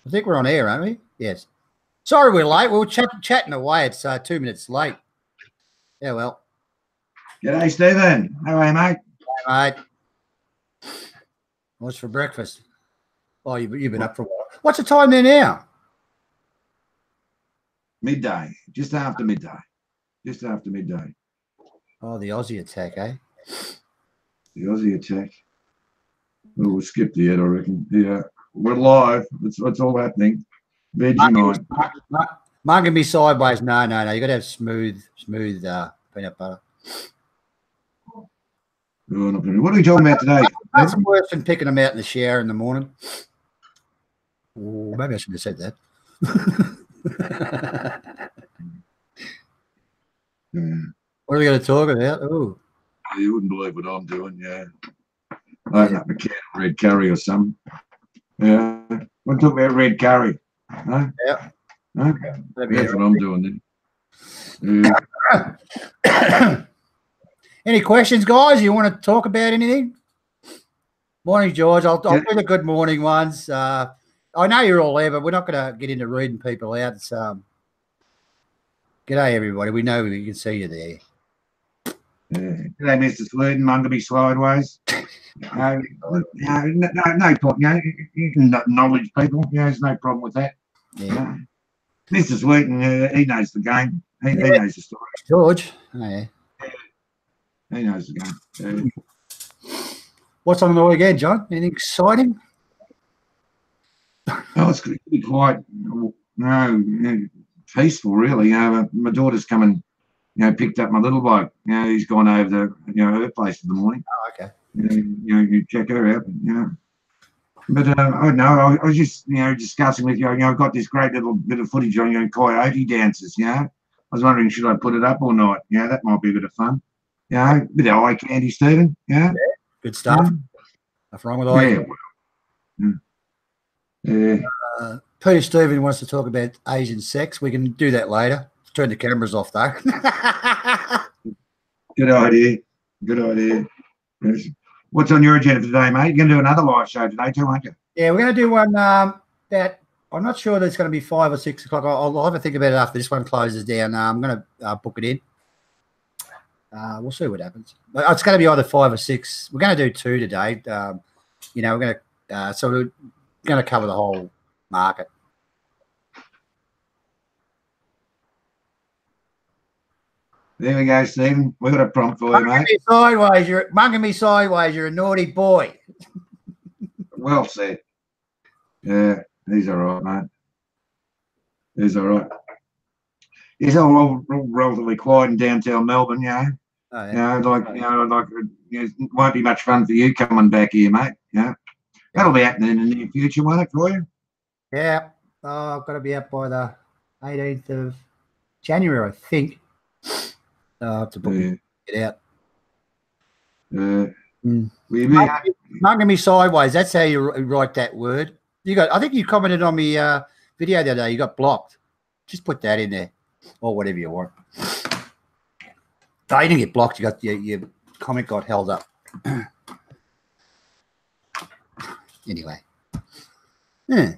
I think we're on air, aren't we? Yes. Sorry we're late. We were chatting away. It's 2 minutes late. Yeah, well. G'day, Stephen. How are you, mate? Hey, mate. What's for breakfast? Oh, you've been up for a while. What's the time there now? Midday. Just after midday. Just after midday. Oh, the Aussie attack, eh? The Aussie attack. Oh, we'll skip the ad, I reckon. Yeah. We're live. It's all happening. Vegemite. Mine can be sideways. No. You got to have smooth peanut butter. Oh, what are we talking about today? That's worse than picking them out in the shower in the morning. Oh, maybe I should have said that. Yeah. What are we going to talk about? Oh, you wouldn't believe what I'm doing. Yeah. Open up a can of red curry or something. Yeah. We'll talk about red curry. Huh? Yeah. Okay. That's what I'm doing then. Yeah. Any questions, guys? You want to talk about anything? Morning, George. I'll do the good morning ones. I know you're all there, but we're not going to get into reading people out. It's, g'day, everybody. We know we can see you there. Yeah. G'day, Mr. Sullivan, Mungaby Sideways. No problem. You can acknowledge people. There's no problem with that. Yeah. Mr. Sullivan, he knows the game. He knows the story. George. Oh, yeah. He knows the game. What's on the weekend, John? Anything exciting? Oh, it's going to be quite peaceful, really. My daughter's come and picked up my little bloke. He's gone over to her place in the morning. Oh, okay. You check her out. But I don't know. I was just discussing with you. I've got this great little bit of footage on coyote dances. I was wondering, should I put it up or not? That might be a bit of fun. A bit of eye candy, Stephen. Yeah. Good stuff. Nothing wrong with eye candy. Peter Stephen wants to talk about Asian sex. We can do that later. Turn the cameras off, though. Good idea. Yes. What's on your agenda today, mate? You're going to do another live show today too, aren't you? Yeah, we're going to do one that I'm not sure that it's going to be 5 or 6 o'clock. I'll have a think about it after this one closes down. I'm going to book it in. We'll see what happens. It's going to be either 5 or 6. We're going to do 2 today. We're going to so we're going to cover the whole market. There we go, Stephen. We've got a prompt for you, mate. Mugging me sideways. You're a naughty boy. Well said. Yeah, he's all right, mate. He's all right. He's all relatively quiet in downtown Melbourne, Oh, yeah. It won't be much fun for you coming back here, mate. That'll be happening in the near future, won't it, for you? Yeah. I've got to be out by the 18th of January, I think. I have to book it out. Mugging me sideways. That's how you write that word. I think you commented on my video the other day. You got blocked. Just put that in there, or whatever you want. No, you didn't get blocked. You got your comment got held up. Anyway. Yeah.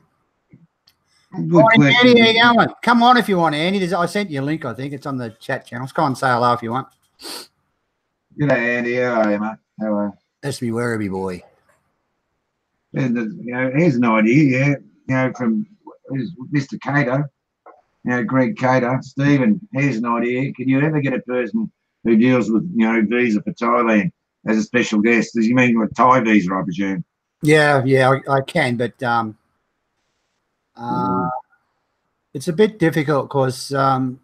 Morning, Andy. How you going? Come on if you want, Andy. I sent you a link, I think. It's on the chat channel. Come on, say hello if you want. G'day, Andy. How are you, mate? How are you? That's me, Werribee boy. Here's an idea, from Mr. Cater, Greg Cater. Stephen, here's an idea. Can you ever get a person who deals with, visa for Thailand as a special guest? Does you mean with Thai visa, I presume? Yeah, I can, but it's a bit difficult because can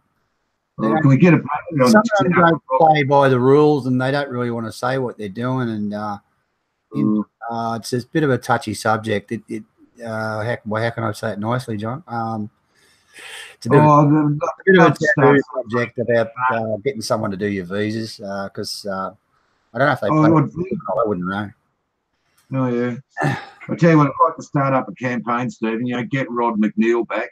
we get a some of them don't play by the rules and they don't really want to say what they're doing, and it's a bit of a touchy subject. How can I say it nicely, John? It's a bit of a taboo subject about getting someone to do your visas because I don't know if they play. I wouldn't know. Oh, yeah. I tell you what, I'd like to start up a campaign, Stephen. Get Rod McNeil back.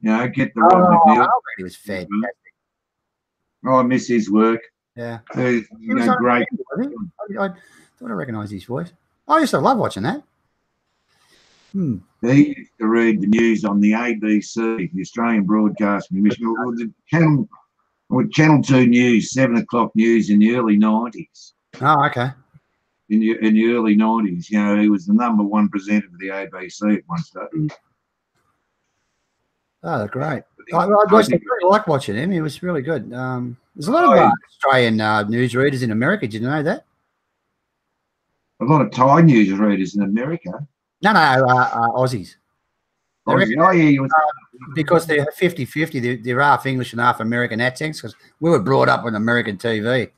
Get the Rod McNeil. He was fantastic. I miss his work. Yeah. He was great. I thought I recognised his voice. I used to love watching that. He used to read the news on the ABC, the Australian Broadcasting Commission, or the Channel 2 News, 7 o'clock news in the early 90s. Oh, okay. In the early 90s, you know, he was the #1 presenter for the ABC at one stage. Oh, great. I really like watching him. He was really good. There's a lot of Australian newsreaders in America. Did you know that? A lot of Thai newsreaders in America. No, Aussies. Because they're 50-50. They're half English and half American accents, because we were brought up on American TV.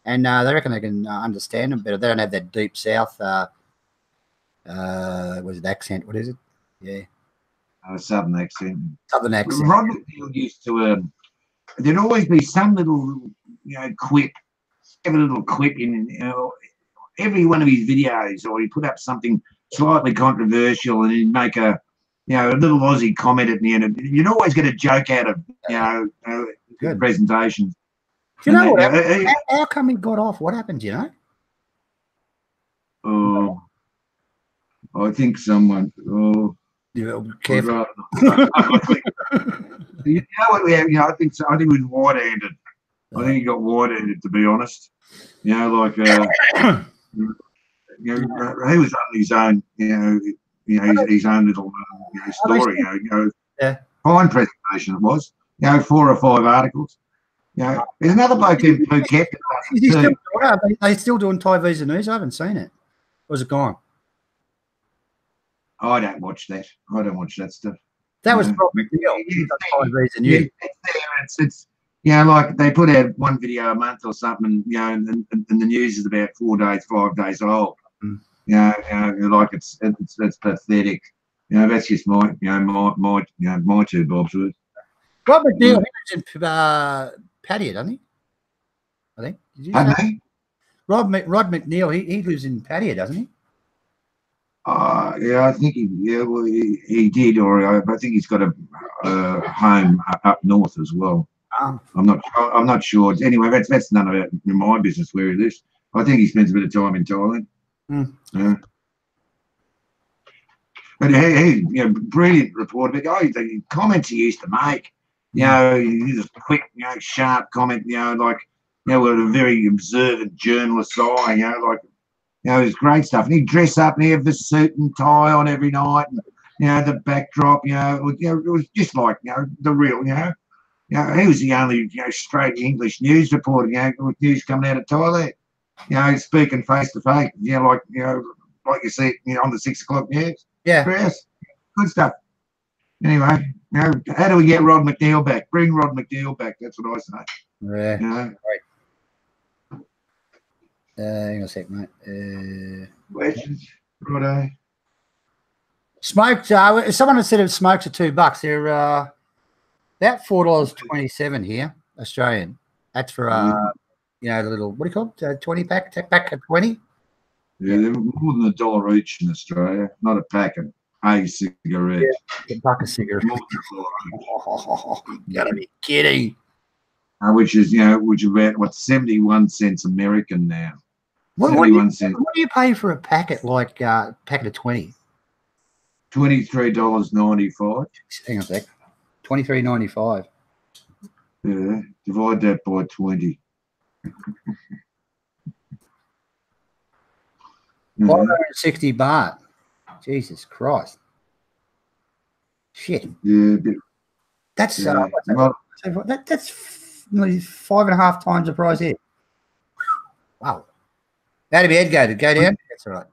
And they reckon they can understand them better. They don't have that deep South was it accent? What is it? Yeah. Southern accent. Southern accent. Rod McNeil used to, there'd always be some little, you know, quip, have a little quip in, you know, every one of his videos, or he put up something slightly controversial and he'd make a, you know, a little Aussie comment at the end. You'd always get a joke out of, you know, presentations. Do you know what happened? How come he got off? What happened, do you know? Oh, I think someone. Oh, yeah, careful. You know what we have? You know, I think so. I think he was white-handed. I think he got white-handed, to be honest. You know, like you know, he was on his own. You know, his own little story. You know, fine presentation it was. You know, 4 or 5 articles. You know, there's another bloke in Phuket. Are they still doing Thai Visa News? I haven't seen it. Or is it gone? I don't watch that. I don't watch that stuff. That was Rob McNeil. Thai Visa News. It's you know, like they put out one video a month or something, you know, and the news is about 4 days, 5 days old. You know, like it's pathetic. You know, that's just my my 2 bobs worth. Rob McNeil, he lives in Pattaya, doesn't he? I think. Did you say? Rod McNeil, he lives in Pattaya, doesn't he? Yeah, I think he did, or I think he's got a home up north as well. I'm not sure. Anyway, that's none of my business where he lives. I think he spends a bit of time in Thailand. But he you know, brilliant reporter. The comments he used to make, you know, he's a quick, you know, sharp comment, you know, like, you know, with a very observant journalist's eye, you know, like, you know, it was great stuff. And he'd dress up and he'd have the suit and tie on every night, and, you know, the backdrop, you know, it was just like, you know, the real, you know, he was the only, you know, straight English news reporter, you know, with news coming out of Thailand, you know, speaking face to face, you know, like you see it, you know, on the 6 o'clock news. Yeah. Yes, good stuff. Anyway, you know, how do we get Rod McNeil back? Bring Rod McNeil back. That's what I say. Yeah. You know? Hang on a sec, mate. Questions? Righto. Smoked. Someone has said if smokes are $2. They're about $4.27 here, Australian. That's for you know, the little, what do you call it? 20 pack, pack of 20. Yeah, they're more than $1 each in Australia. Not a pack of a cigarette. Yeah, a pack of cigarettes. You gotta be kidding. Which is, you know, about what, 71 cents American now. What do you pay for a packet, like packet of 20? $23.95. Hang on a sec. $23.95. Yeah, divide that by 20. 560 baht. Jesus Christ. Shit. Yeah. That's that's nearly 5.5 times the price here. Wow. How did my head go down? That's all right.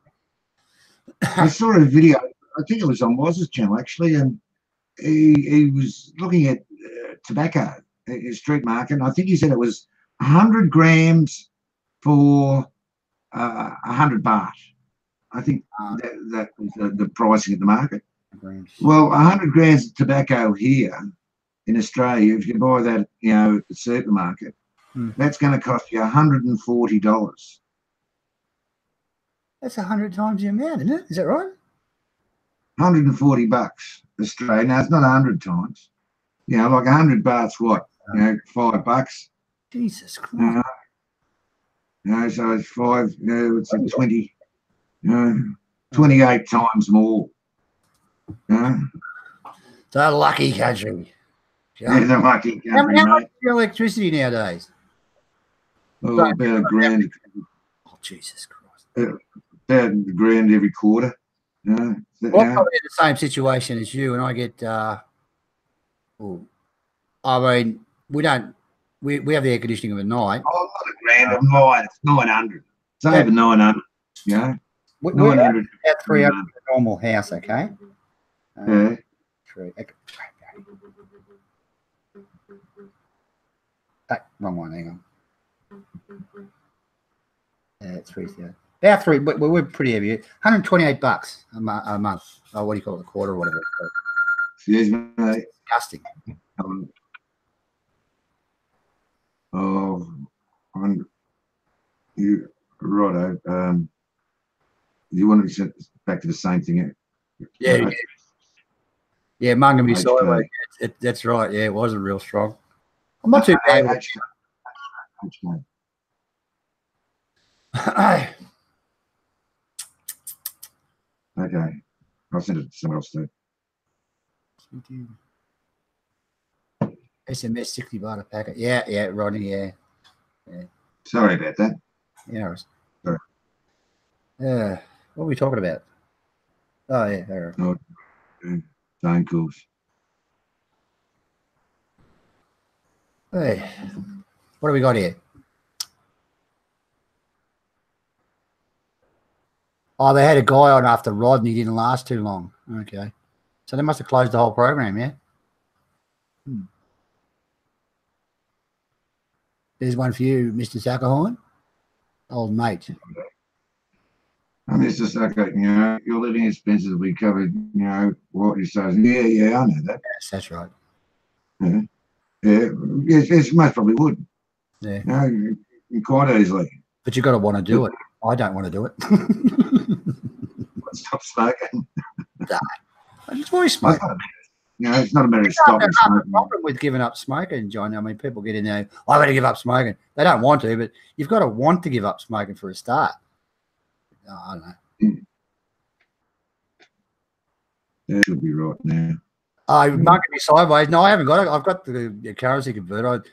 I saw a video. I think it was on Waz's channel actually, and he was looking at tobacco, street market. And I think he said it was 100 grams for 100 baht. I think that was the pricing at the market. Well, 100 grams of tobacco here in Australia, if you buy that, you know, at the supermarket, that's going to cost you $140. That's 100 times the amount, isn't it? Is that right? $140 Australian. Now it's not 100 times. You know, like 100 baht's what? You know, $5. Jesus Christ. You know, so it's 5. You know, it's 20. You know, 28 times more. It's a lucky country. It's a lucky country, how mate. much is your electricity nowadays? Oh, about $1,000. Oh, Jesus Christ. About $1,000 every quarter. Well, I'm probably in the same situation as you, and I get, I mean, we have the air conditioning of a night. Oh, not $1,000, it's 900. It's over 900, you know. We're 900. about 300 for a normal house, okay? Yeah. Wrong one, hang on. It's 3,000. About three, but we're pretty heavy. $128 a month. Oh, what do you call it? A quarter or whatever it's called. Excuse me. Disgusting. You righto. You want to be sent back to the same thing? Yeah. Yeah, Mungamy sideways. That's right. Yeah, it wasn't real strong. I'm not too bad. Okay. I'll send it to someone else too. SMS $60 a packet. Yeah, Rodney, yeah. Sorry about that. Yeah. Sorry. What are we talking about? Oh, yeah. There. Phone calls. Hey, what do we got here? Oh, they had a guy on after Rod and he didn't last too long. Okay. So they must have closed the whole program, yeah? There's one for you, Mr. SUKAHORN. Old mate. Mr. Sucker, you know, your living expenses will be covered, you know, what you say. Yeah, I know that. Yes, that's right. Yes, most probably would. Yeah. You know, quite easily. But you've got to want to do it. I don't want to do it. Stop smoking. No. I just always smoke. You know, it's not a matter of stopping smoking. The problem with giving up smoking, John, I mean, people get in there, I've got to give up smoking. They don't want to, but you've got to want to give up smoking for a start. I don't know. That should be right now. Marking me sideways. No, I haven't got it. I've got the currency converter.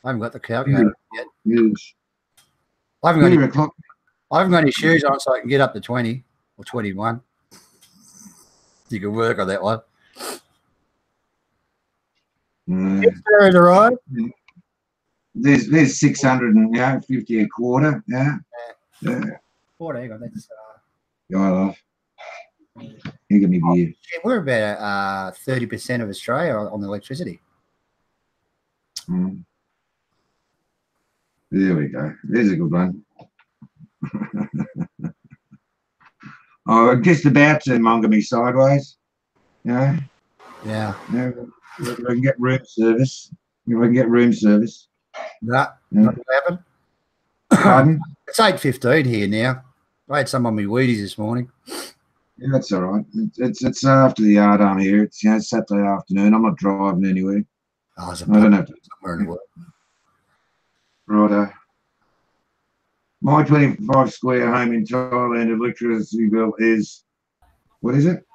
I haven't got the calculator yet. Yes. I haven't got any shoes on, so I can get up to 20 or 21. You can work on that one. Is all right. There's 650 a quarter. Yeah. Quarter, hang on, that's I love. You give me beer. Yeah, we're about 30% of Australia on the electricity. There we go. There's a good one. Just about to Mongamy sideways. Yeah. Yeah. We can get room service. Not happen. Pardon? It's 8:15 here now. I had some on my Wheaties this morning. Yeah, that's all right. It's after the yard I'm here. It's Saturday afternoon. I'm not driving anywhere. I don't have to somewhere in the world. Righto. My 25 square home in Thailand electricity bill is, what is it?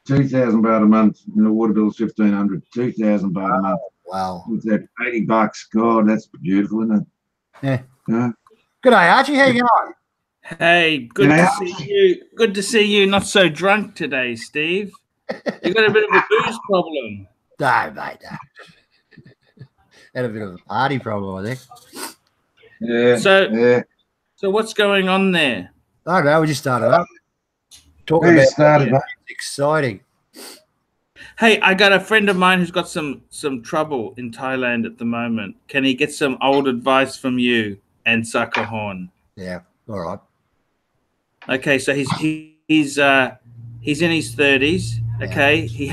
2,000 baht a month, and the water bill is 1,500. 2,000 baht a month. Wow. What's that? $80. God, that's beautiful, isn't it? Yeah. Good day, Archie. How you going? Hey, good to see you. Good to see you. Not so drunk today, Steve. You got a bit of a booze problem. No, mate. No. Had a bit of a party problem, I think. Yeah. So what's going on there? I don't know. We just started up. Talking about exciting. Hey, I got a friend of mine who's got some trouble in Thailand at the moment. Can he get some old advice from you and SUKAHORN? Yeah. All right. Okay, so he's in his 30s. Okay, yeah. He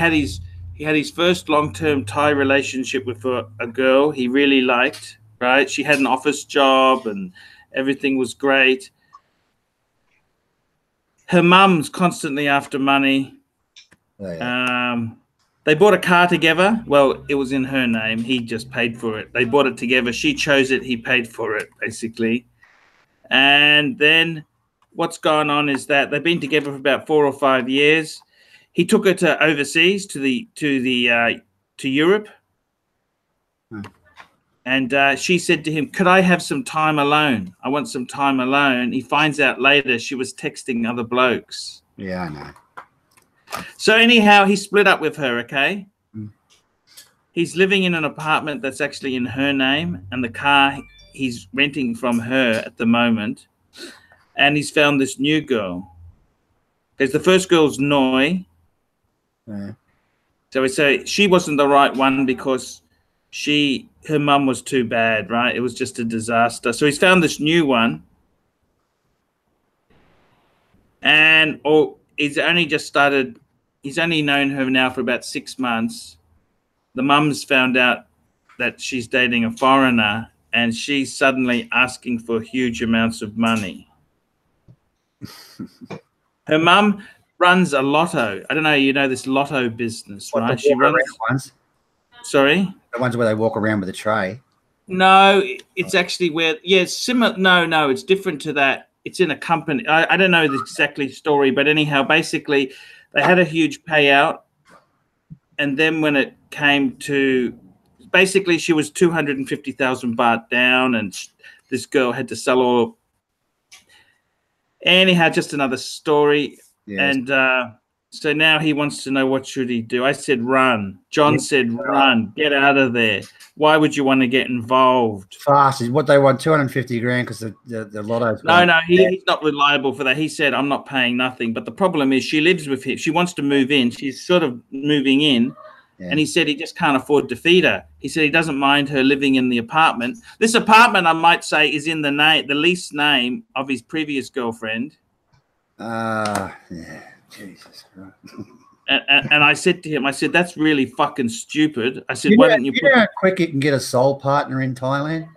had his first long-term Thai relationship with a girl he really liked. Right, she had an office job and everything was great. Her mum's constantly after money. Oh, yeah. They bought a car together. Well, it was in her name. He just paid for it. They bought it together. She chose it. He paid for it, basically. And then what's going on is that they've been together for about 4 or 5 years. he took her to overseas to Europe. And she said to him, "Could I have some time alone? I want some time alone." He finds out later she was texting other blokes. Yeah, I know. So anyhow, he split up with her, okay? He's living in an apartment that's actually in her name, and the car he's renting from her at the moment. And he's found this new girl. Because the first girl's Noi. Yeah. So she wasn't the right one because her mum was too bad, right? It was just a disaster. So he's found this new one. And he's only known her now for about 6 months. The mum's found out that she's dating a foreigner, and she's suddenly asking for huge amounts of money. Her mum runs a lotto. I don't know, you know this lotto business, right? She runs ones. Sorry? The ones where they walk around with a tray. No, it's actually where, yeah, it's similar. No, it's different to that. It's in a company. I don't know the exactly story, but anyhow, basically, they had a huge payout. And then when it came to, basically, she was 250,000 baht down, and this girl had to sell all. Anyhow, just another story. Yes. And so now he wants to know, what should he do? I said, run. John said, run. Get out of there. Why would you want to get involved? Fast is what they want, 250 grand because the lotto's. No, he's not reliable for that. He said, I'm not paying nothing. But the problem is she lives with him. She wants to move in. She's sort of moving in. Yeah. And he said he just can't afford to feed her. He said he doesn't mind her living in the apartment. This apartment, I might say, is in the lease name of his previous girlfriend. Yeah, Jesus Christ. And I said to him, I said, that's really fucking stupid. I said, why don't you know how quick you can get a soul partner in Thailand?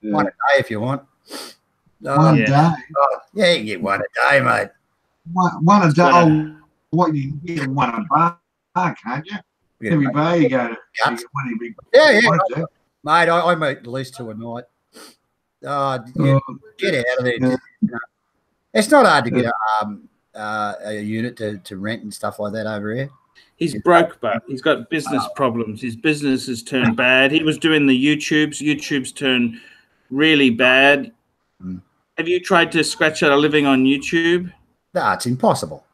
Yeah. One a day if you want. One day? Yeah, you can get one a day, mate. One a day? What, you can get one a bar, can't you? Every bar you go to. Yeah. Mate, I make at least 2 a night. Get out of there. Yeah. It's not hard to get a unit to rent and stuff like that over here. He's broke, but he's got business problems. His business has turned bad. He was doing the YouTube's turned really bad. Have you tried to scratch out a living on YouTube? No, it's impossible.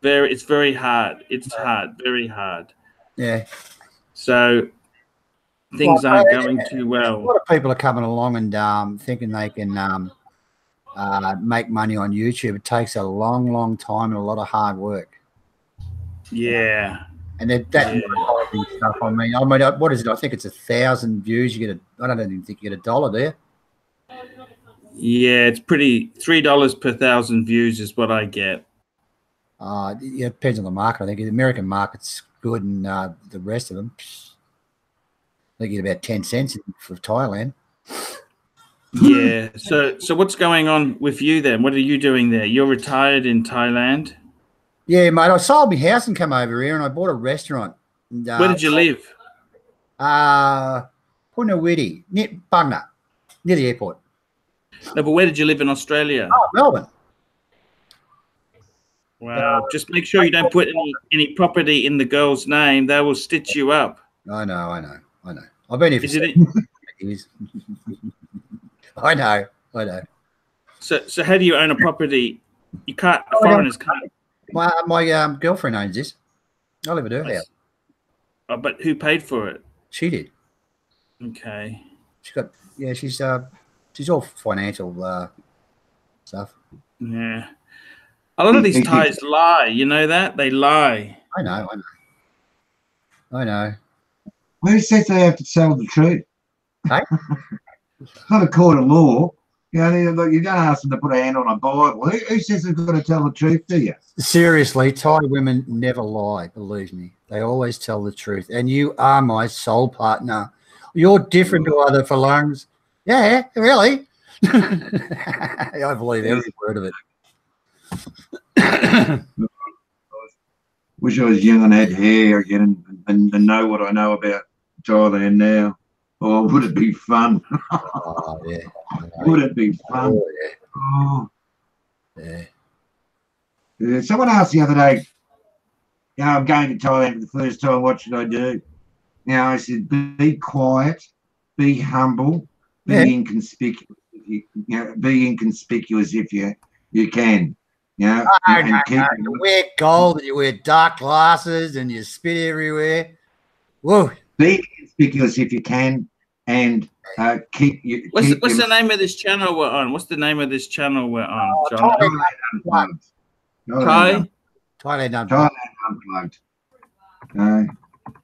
It's very hard. It's hard, very hard. Yeah. So things aren't going too well. A lot of people are coming along and thinking they can make money on YouTube. It takes a long, long time and a lot of hard work. Yeah. And that stuff. I mean, what is it? I think it's 1,000 views. You get I don't even think you get $1 there. Yeah, it's pretty. $3 per 1,000 views is what I get. Yeah, it depends on the market. I think the American market's good, and the rest of them, they get about 10 cents for Thailand. Yeah. So what's going on with you then? What are you doing there? You're retired in Thailand? Yeah, mate. I sold my house and come over here, and I bought a restaurant. And, where did you live? Punawiti, near Bangkok, near the airport. No, but where did you live in Australia? Oh, Melbourne. Wow. Just make sure you don't put any property in the girl's name. They will stitch you up. I know. I've been here for 7 years. I know. So how do you own a property? You can't. Foreigners can't. My girlfriend owns this. I live at her house. Oh, but who paid for it? She did. Okay. She's all financial stuff. Yeah. A lot of these Thais lie. You know that? They lie. I know. Who says they have to tell the truth? Hey? It's not a court of law. You know, you don't ask them to put a hand on a Bible. Who says they've got to tell the truth to you? Seriously, Thai women never lie, believe me. They always tell the truth. And you are my soul partner. You're different to other Falangs. Yeah, really? I believe every word of it. Wish I was young and had hair again and know what I know about Thailand now. Oh, would it be fun? Oh, yeah. Would it be fun? Oh, yeah. Yeah. Someone asked the other day, I'm going to Thailand for the first time. What should I do? Now I said, be quiet, be humble, be inconspicuous. Be inconspicuous if you can. And keep. You wear gold and you wear dark glasses and you spit everywhere. Whoa. Be conspicuous if you can, and keep. What's the name of this channel we're on? What's the name of this channel we're on, John? Thailand Unplugged.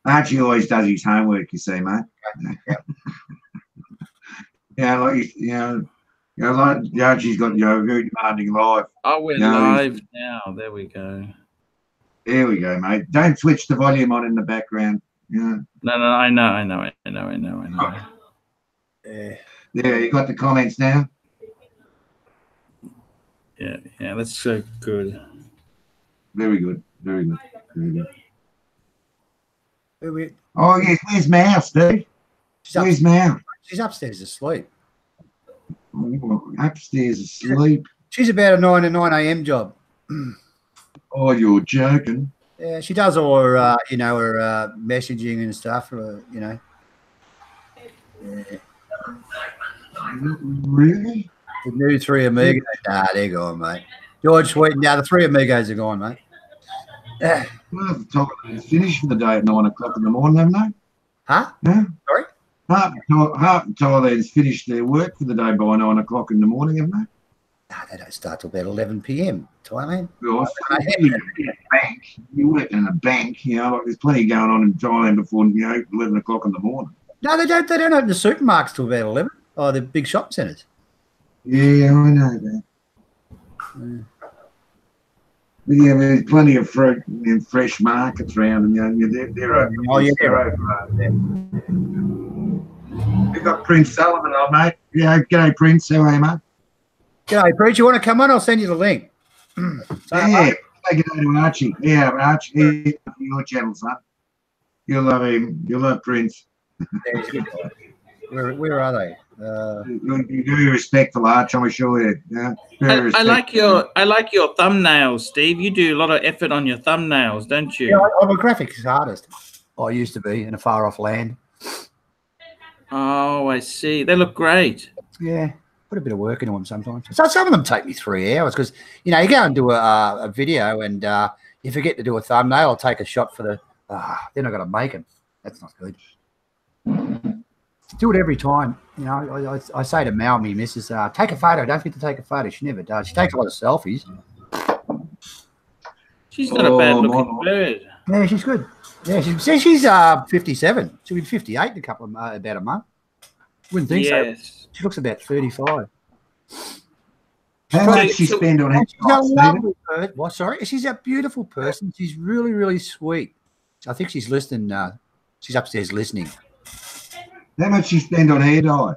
Archie always does his homework, you see, mate. Like Archie's got a very demanding life. Oh, we're live now. There we go. There we go, mate. Don't switch the volume on in the background. Yeah. No, I know. Yeah, you got the comments now. Yeah, that's so good. Very good. Oh yes, where's Mouse, Steve? Where's Mouse? She's upstairs asleep. Upstairs asleep. She's about a 9 to 9 a.m. job. Oh, you're joking. Yeah, she does all her, her messaging and stuff. Yeah. Really? The new 3 Amigos. Nah, they're gone, mate. George Sweeten. Now the 3 Amigos are gone, mate. Yeah. Well, the Thailand's finished for the day at 9 o'clock in the morning, haven't they? Huh? No. Sorry? Half the Thailand's finished their work for the day by 9 o'clock in the morning, haven't they? No, they don't start till about 11 p.m. Thailand. Well, you work in a bank, like there's plenty going on in Thailand before 11 o'clock in the morning. No, they don't. They don't open the supermarkets till about 11. Oh, the big shop centres. Yeah, I know that. But yeah, there's plenty of fruit and fresh markets around, and they're open. Oh, yeah, they're open. We've got Prince Sullivan on, mate. Yeah, g'day, Prince. How are you, mate? G'day, Prince. You want to come on? I'll send you the link. Say good day to Archie. Yeah, Archie, your channel, son. You'll love him. You'll love Prince. Where are they? You're very respectful, Arch. I'm sure. Yeah, I like your thumbnails, Steve. You do a lot of effort on your thumbnails, don't you? Yeah, I'm a graphics artist. I used to be in a far off land. Oh, I see. They look great. Yeah, put a bit of work into them sometimes. So some of them take me 3 hours because you go and do a video and you forget to do a thumbnail. I'll take a shot for the. Then I got to make them. That's not good. Do it every time. I say to Mal, me missus, take a photo. Don't forget to take a photo. She never does. She takes a lot of selfies. She's not a bad looking bird. Yeah, she's good. Yeah, she's 57. She'll be 58 in about a month. Wouldn't think so. She looks about 35. How much she spend on it? She's a lovely person. What? Sorry, she's a beautiful person. She's really, really sweet. I think she's listening. She's upstairs listening. How much she spend on hair dye?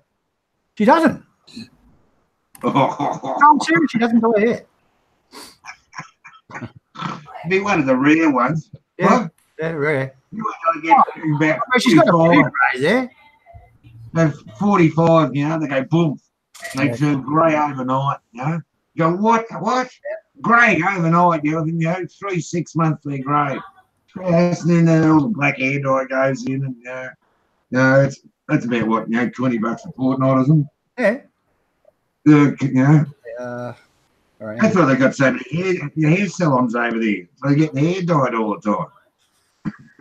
She doesn't. I'm serious. She doesn't dye hair. Be one of the rare ones. Yeah, what? Yeah, rare. You want to get about she's got a few grays there. They're 45, they go boom. They turn grey overnight, You go, what? Grey overnight, 3-6 months they're grey. And then all the black hair dye goes in, and that's about what, $20 a fortnight or something. Yeah. All right. That's why they got so many hair salons over there. So they get their hair dyed all the time.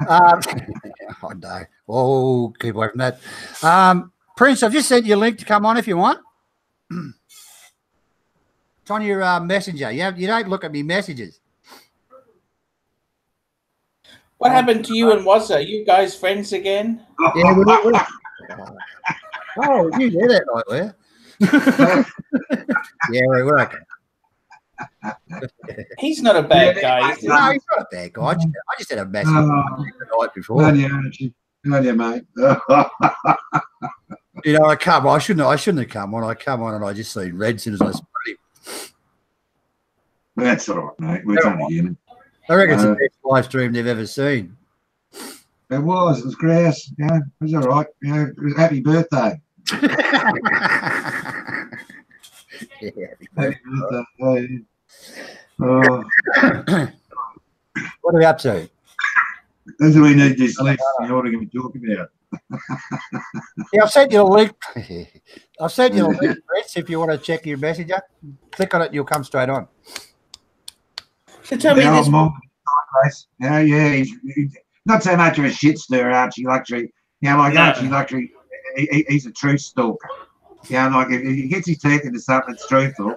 I know. Oh, keep away from that. Prince, I've just sent you a link to come on if you want. It's on your messenger. You don't look at me messages. What happened to you and Wazza? You guys friends again? Yeah, we're oh, you hear that right there? Yeah, we're okay. He's not a bad guy. No, he's not a bad guy. I just had a massive the night before. No, mate. I shouldn't have come on. I come on and I just seen red as soon as I spotted him. That's all right, mate. We're only human. I reckon it's the best live stream they've ever seen. It was grass. It was all right. It was happy birthday. Happy birthday. What are we up to? That's what we need this list. You know what I'm going to talk about. Yeah, I've sent you a link. I've sent you a link, Chris, if you want to check your messenger. Click on it, you'll come straight on. So tell me this. Yeah, he's not so much of a shit stir, ARCHIELUXURY. You know, like ARCHIELUXURY, he's a truth stalker. You know, like if he gets his teeth into something that's truthful,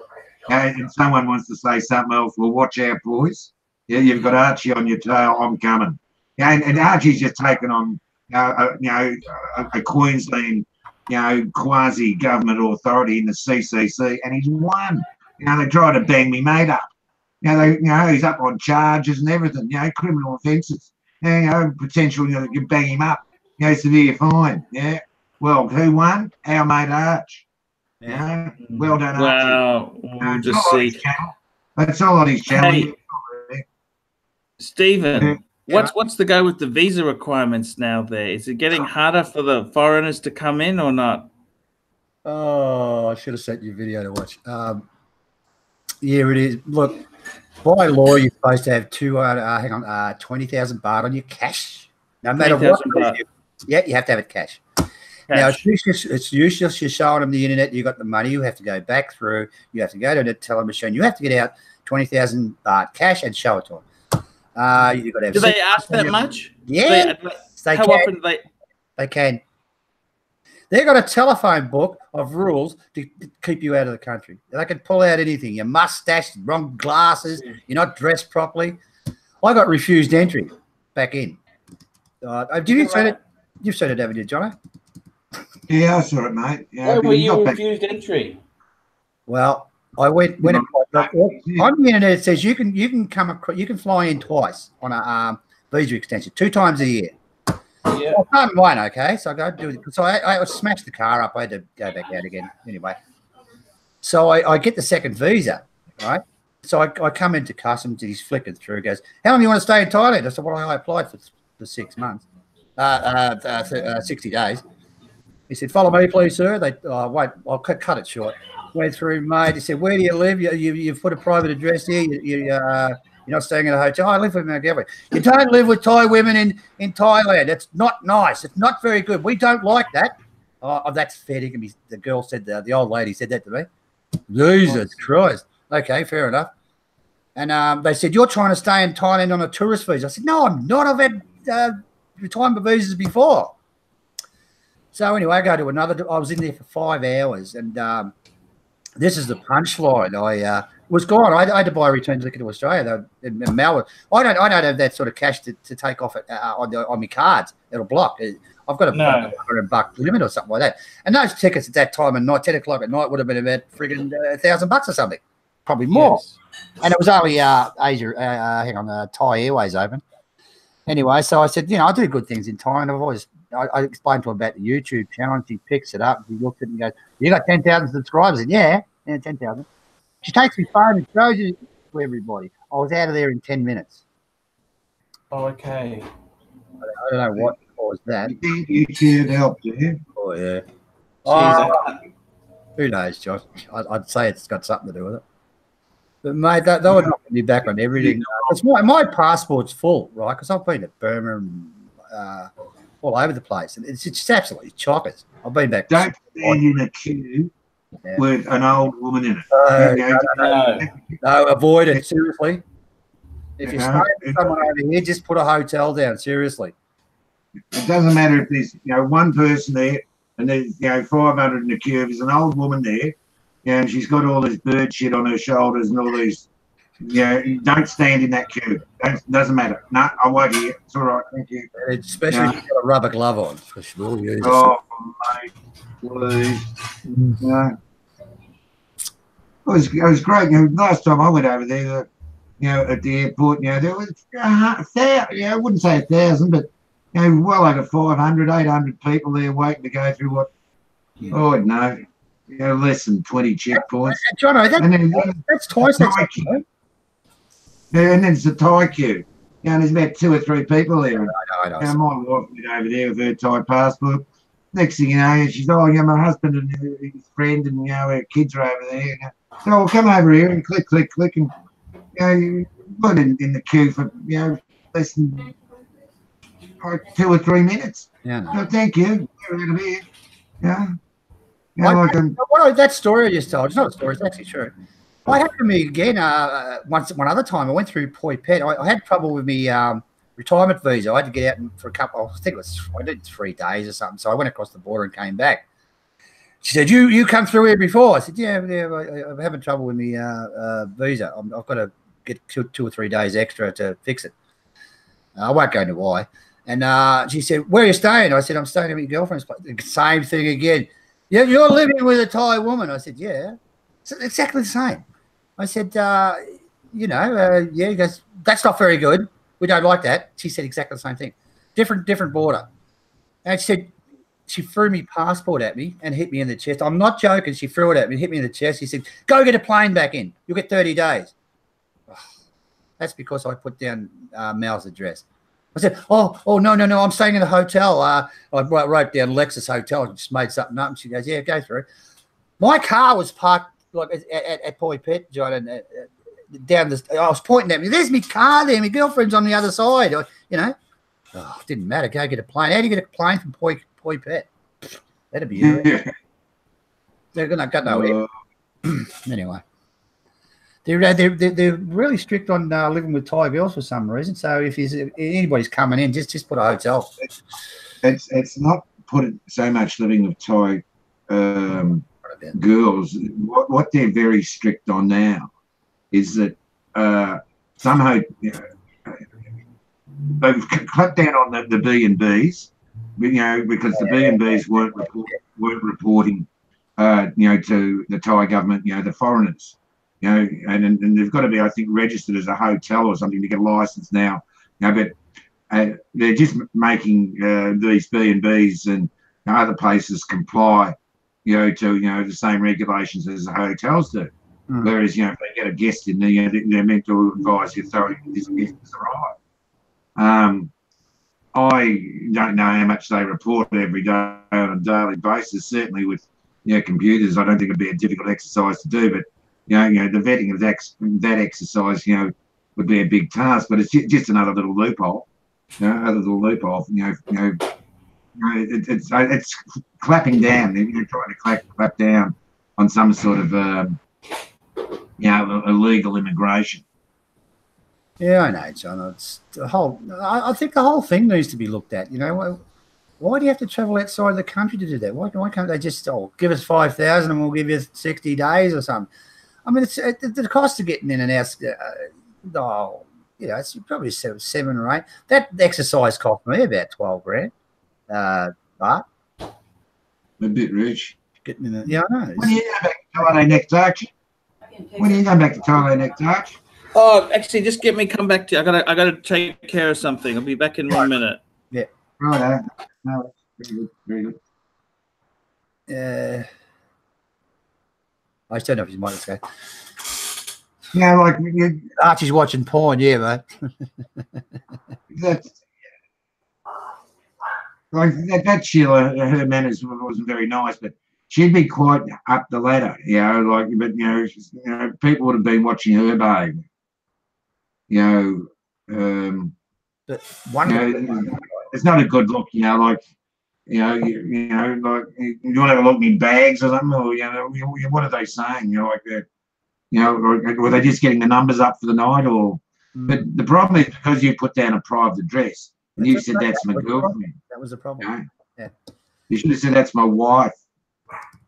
and someone wants to say something else, well, watch out, boys. Yeah, you've got Archie on your tail. I'm coming. Yeah, and Archie's just taken on, a Queensland, quasi-government authority in the CCC, and he's won. You know, they tried to bang me mate up. He's up on charges and everything. Criminal offences. Potential. You can bang him up. Severe fine. Yeah. Well, who won? Our mate Arch. Yeah. Well done, Archie. Wow. We'll just see. That's all on his channel. Hey, Stephen, what's the go with the visa requirements now there? Is it getting harder for the foreigners to come in or not? Oh, I should have sent you a video to watch. Yeah, it is. Look, by law, you're supposed to have 20,000 baht on your cash. No matter what. Yeah, you have to have it cash. Now, it's useless. You're showing them the internet. You got the money. You have to go back through. You have to go to the teller machine. You have to get out 20,000 baht cash and show it to them. You've got to have. Do they ask that much? Yeah. How often do they? They can. They've got a telephone book of rules to keep you out of the country. They can pull out anything. Your mustache, wrong glasses, you're not dressed properly. I got refused entry back in. Did you say it? You've seen it, haven't you, Johnny? Yeah, I saw it, mate. Yeah, why were you refused entry? Well, I went on the internet. It says you can come across, you can fly in twice on a visa extension, 2 times a year. Yeah. Well, I've done one, okay. So I go do it. So I smashed the car up. I had to go back out again anyway. So I get the second visa, right? So I come into customs and he's flicking through. He goes, "How long do you want to stay in Thailand?" I said, "Well, I applied for 6 months, 60 days." He said, "Follow me, please, sir." Wait, I'll cut it short. Went through, mate. He said, "Where do you live? You've put a private address here. You're not staying in a hotel." "I live with my girlfriend." "You don't live with Thai women in Thailand. That's not nice. It's not very good. We don't like that." "Oh, that's fair." The girl said the old lady said that to me. Jesus Christ. Okay, fair enough. And they said, "You're trying to stay in Thailand on a tourist visa." I said, "No, I'm not. I've had retirement visas before." So anyway, I go to I was in there for 5 hours, and this is the punchline. It was gone. I had to buy a return ticket to Australia. In Melbourne. I don't have that sort of cash to take off on my cards. It'll block. I've got a $100 limit or something like that. And those tickets at that time of night, 10 o'clock at night, would have been about friggin' $1,000 or something, probably more. Yes. And it was only Thai Airways open. Anyway, so I said, I do good things in Thai, and I explained to him about the YouTube channel, and she picks it up, and she looks at it and goes, "You got 10,000 subscribers?" And yeah, 10,000. She takes my phone and shows it to everybody. I was out of there in 10 minutes. Oh, okay. I don't know what caused that. YouTube helped you. Oh, yeah. Who knows, Josh? I'd say it's got something to do with it. But, mate, they would knock me back on everything. It's my passport's full, right? Because I've been to Burma and all over the place. And it's just absolutely chockers. I've been back. Don't stand in a queue with an old woman in it. No, avoid it, seriously. If you're staying with someone over here, just put a hotel down, seriously. It doesn't matter if there's one person there and there's 500 in the queue. If there's an old woman there, and she's got all this bird shit on her shoulders and all these, don't stand in that queue. Doesn't matter. No, I won't hear. It's all right. Thank you. Especially if you've got a rubber glove on. Oh, mate, please. No. It was great. Last time I went over there, at the airport, there was I wouldn't say 1,000, but well over 500, 800 people there waiting to go through what? Oh no, less than 20 checkpoints. Jono, that's twice. And then it's a Thai queue. There's about 2 or 3 people there. I know. My wife went over there with her Thai passport. Next thing you know, she's, my husband and his friend and, her kids are over there. So I'll come over here and click, and, you got in the queue for, less than like 2 or 3 minutes. Yeah, no. So thank you. Get out of here. Yeah. Yeah, that story I just told, it's not a story, it's actually true. It happened to me again one other time. I went through Poi Pet. I had trouble with my retirement visa. I had to get out for a couple, I did 3 days or something. So I went across the border and came back. She said, you come through here before? I said, yeah, I'm having trouble with my visa. I've got to get 2 or 3 days extra to fix it. I won't go into why. And she said, where are you staying? I said, I'm staying at my girlfriend's place. Same thing again. Yeah, you're living with a Thai woman. I said, yeah. It's exactly the same. I said, yeah, he goes, that's not very good. We don't like that. She said exactly the same thing. Different border. And she said, she threw me passport at me and hit me in the chest. I'm not joking. She threw it at me and hit me in the chest. She said, go get a plane back in. You'll get 30 days. Oh, that's because I put down Mal's address. I said, oh, no, I'm staying in a hotel. I wrote down Lexus Hotel and just made something up. And she goes, yeah, go through. My car was parked like at Poi Pet, John, and down this. I was pointing at me. There's my car there. My girlfriend's on the other side. Oh, didn't matter. Go get a plane. How do you get a plane from Poi Pet? That'd be it. They're gonna got no anyway. They're really strict on living with Thai girls for some reason. So if anybody's coming in, just put a hotel. It's not put it so much living with Thai girls. What they're very strict on now is that somehow they've cut down on the B&Bs, because the B&Bs weren't reporting, to the Thai government, the foreigners. And they've got to be, I think, registered as a hotel or something to get a license now. But they're just making these B&Bs and other places comply, to the same regulations as the hotels do. Mm. Whereas, if they get a guest in there, they're meant to advise the authority that this guest has arrived. I don't know how much they report every day on a daily basis. Certainly with computers, I don't think it'd be a difficult exercise to do, but the vetting of that exercise, would be a big task. But it's just another little loophole. It's clapping down. They're trying to clap down on some sort of illegal immigration. Yeah, I know, John. It's the whole. I think the whole thing needs to be looked at. Why do you have to travel outside the country to do that? Why can't they just give us 5,000 and we'll give you 60 days or something? I mean, it's the cost of getting in and out. It's probably 7 or 8. That exercise cost me about 12 grand. But a bit rich. Getting in I know. When are you going back to Thailand next, Archie? When are you going back to Thailand next, Archie? Oh, actually, just get me come back to you. I gotta take care of something. I'll be back in 1 minute. Yeah. Right. No, very good. I still don't know if he's might say. Like Archie's watching porn, yeah, mate. That Sheila, her manners wasn't very nice, but she'd be quite up the ladder, but people would have been watching her behave. But it's not a good look, you want to have a look in bags or something, or what are they saying? Like that, or were they just getting the numbers up for the night, or? But the problem is because you put down a private address and you said that's my girlfriend. That was the problem. Yeah. You should have said that's my wife.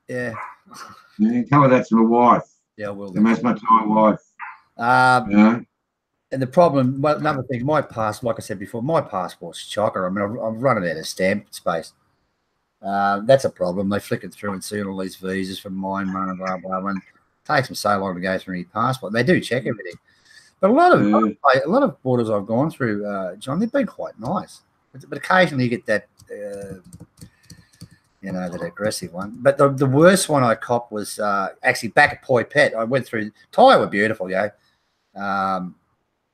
Yeah. Tell her that's my wife. Yeah, I will. That's my Thai wife. And the problem, another thing, like I said before, my passport's chocker. I mean, I'm running out of stamp space. That's a problem. They flick it through and see all these visas from mine, blah, blah, blah. And it takes them so long to go through your passport. They do check everything. But a lot of borders I've gone through, John, they've been quite nice. But occasionally you get that, that aggressive one. But the worst one I copped was actually back at Poi Pet. I went through, Thai were beautiful, I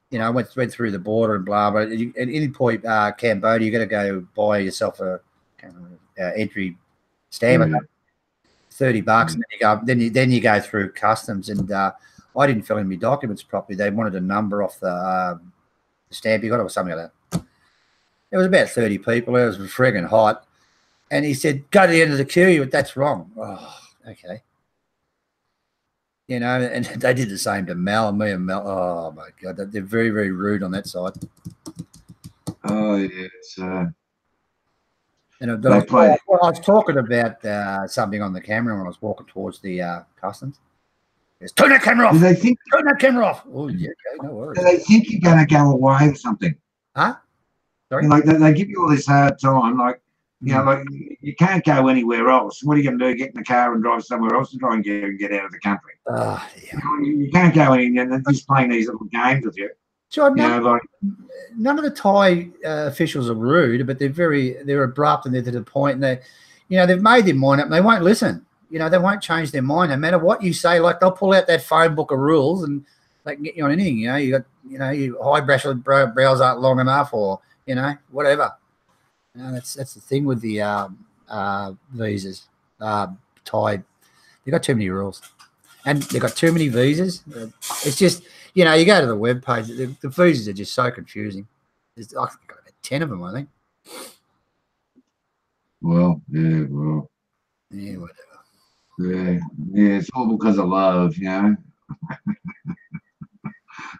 went through the border and blah, blah. And in Poi, Cambodia, you got to go buy yourself a entry stamp, $30, and then you go through customs. And I didn't fill in my documents properly. They wanted a number off the stamp you got or something like that. There was about 30 people. It was frigging hot. And he said, go to the end of the queue. That's wrong. Oh, okay. You know, and they did the same to Mel and me and Mel. Oh, my God. They're very, very rude on that side. Oh, yeah. It's, and I was talking about something on the camera when I was walking towards the customs. Just turn that camera off. Do they think, turn that camera off. Oh, yeah, okay, no worries. Do they think you're going to go away or something? Huh? Sorry? You know, like they give you all this hard time, like, you know, like you can't go anywhere else. What are you going to do? Get in the car and drive somewhere else to try and get out of the country? Yeah. You can't go anywhere and they're just playing these little games with you. Sure, none of the Thai officials are rude, but they're abrupt and they're to the point. And they, you know, they've made their mind up and they won't listen. You know, they won't change their mind no matter what you say. Like they'll pull out that phone book of rules and they can get you on anything. You know, you got, you know, your eyebrows aren't long enough, or you know, whatever. You know, that's the thing with the visas. Thai, they've got too many rules, and they've got too many visas. It's just, you know, you go to the web page, the visas are just so confusing. There's got about 10 of them, I think. Well, yeah, well, yeah, whatever. Yeah, it's all because of love, you know.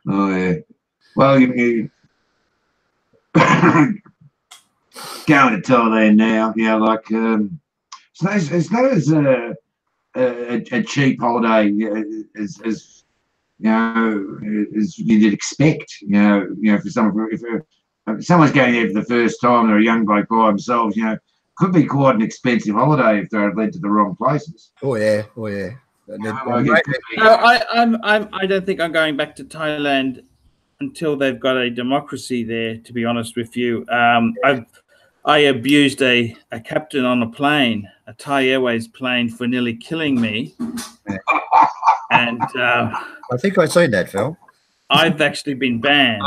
Oh yeah. Well, you going to Thailand now, you know, like it's not as a cheap holiday as you know as you'd expect. You know, for someone, if someone's going there for the first time, they're a young bloke by themselves, you know. Could be quite an expensive holiday if they're led to the wrong places. Oh yeah, oh yeah. I don't think I'm going back to Thailand until they've got a democracy there. To be honest with you, I abused a captain on a plane, a Thai Airways plane, for nearly killing me. And I think I've seen that, Phil. I've actually been banned.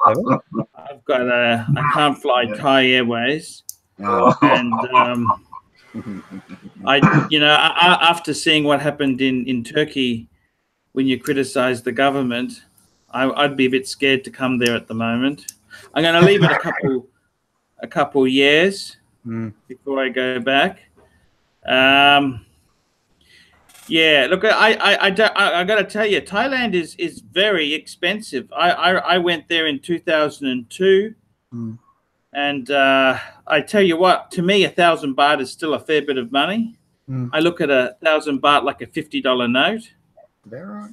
I've got I can't fly Thai Airways. And after seeing what happened in Turkey when you criticize the government, I'd be a bit scared to come there at the moment. I'm going to leave it a couple years before I go back. Yeah, look, I got to tell you, Thailand is very expensive. I went there in 2002. And I tell you what, to me, 1,000 baht is still a fair bit of money. I look at 1,000 baht like a $50 note. Is that right?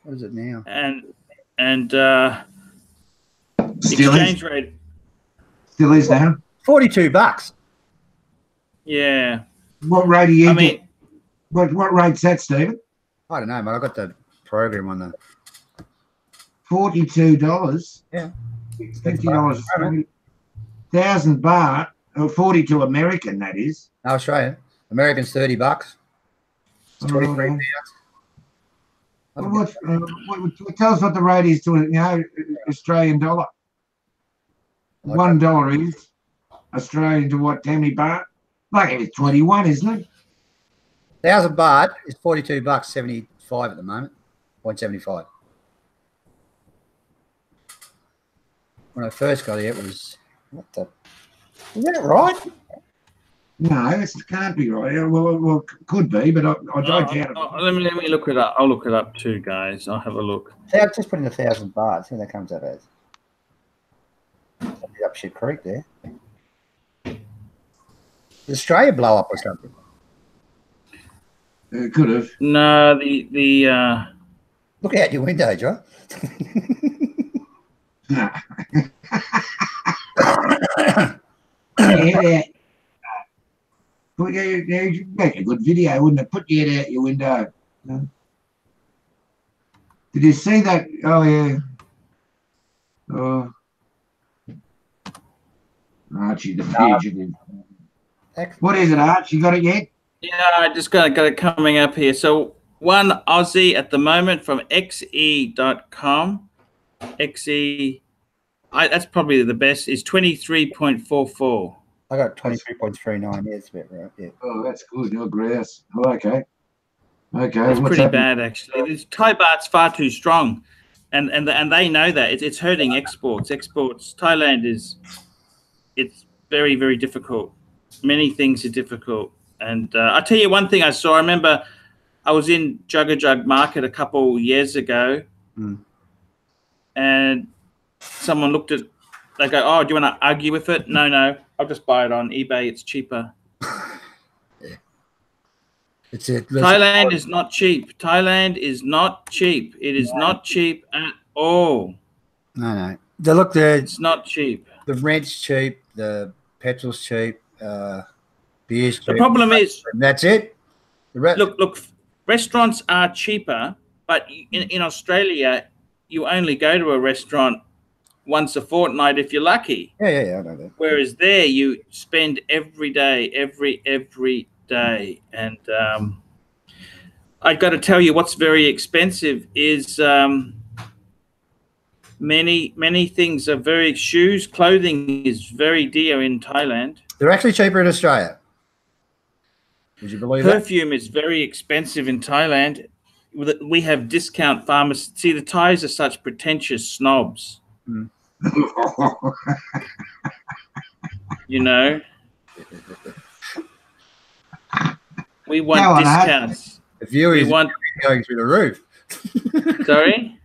What is it now? And exchange rate still is now. $42. Yeah. What rate are you? I mean, what rate's that, Stephen? I don't know, but I got the program on the $42. Yeah. $50, 1,000 baht, or 42 American, that is. No, Australian. American's $30. It's 23 pounds. Tell us what the rate is to, you know, Australian dollar. $1 is Australian to what? How many baht? Like it's 21, isn't it? 1,000 baht is $42.75 at the moment. 0.75. When I first got here, it was what the? Is that right? No, it can't be right. Well, could be, but I doubt it. Let me look it up. I'll look it up too, guys. I'll have a look. I've just put in 1,000 baht. See what that comes out as. Up shit creek there. Did Australia blow up or something? It could have. No, the. Look out your window, John. Yeah. You'd make a good video, wouldn't it? Put your head out your window. Did you see that? Oh, yeah. Oh. Archie the Fugitive. What is it, Arch? You got it yet? Yeah, I just got it coming up here. So 1 Aussie at the moment from xe.com. XE, that's probably the best, is 23.44. I got 23.39. Yeah, it's a bit right. Yeah. Oh, that's good. No grass. Oh, okay. Okay. It's pretty bad, actually. This Thai baht's far too strong. and they know that it's hurting exports. Thailand it's very, very difficult. Many things are difficult. And I'll tell you one thing I saw. I remember I was in Jug Market a couple years ago, and someone looked at. They go, "Oh, do you want to argue with it?" No, I'll just buy it on eBay. It's cheaper. Yeah. Thailand is not cheap. Thailand is not cheap. It is not cheap at all. No. Look, it's not cheap. The rent's cheap. The petrol's cheap. Beer's cheap. The problem is that's it. Look. Restaurants are cheaper, but in Australia, you only go to a restaurant once a fortnight if you're lucky. Yeah, I know that. Whereas there, you spend every day, every day. And I've got to tell you, what's very expensive is many things are very shoes, clothing is very dear in Thailand. They're actually cheaper in Australia. Would you believe that? Perfume is very expensive in Thailand. We have discount pharmacies. See, the Thais are such pretentious snobs. You know, we want discounts. The viewing is going through the roof. Sorry?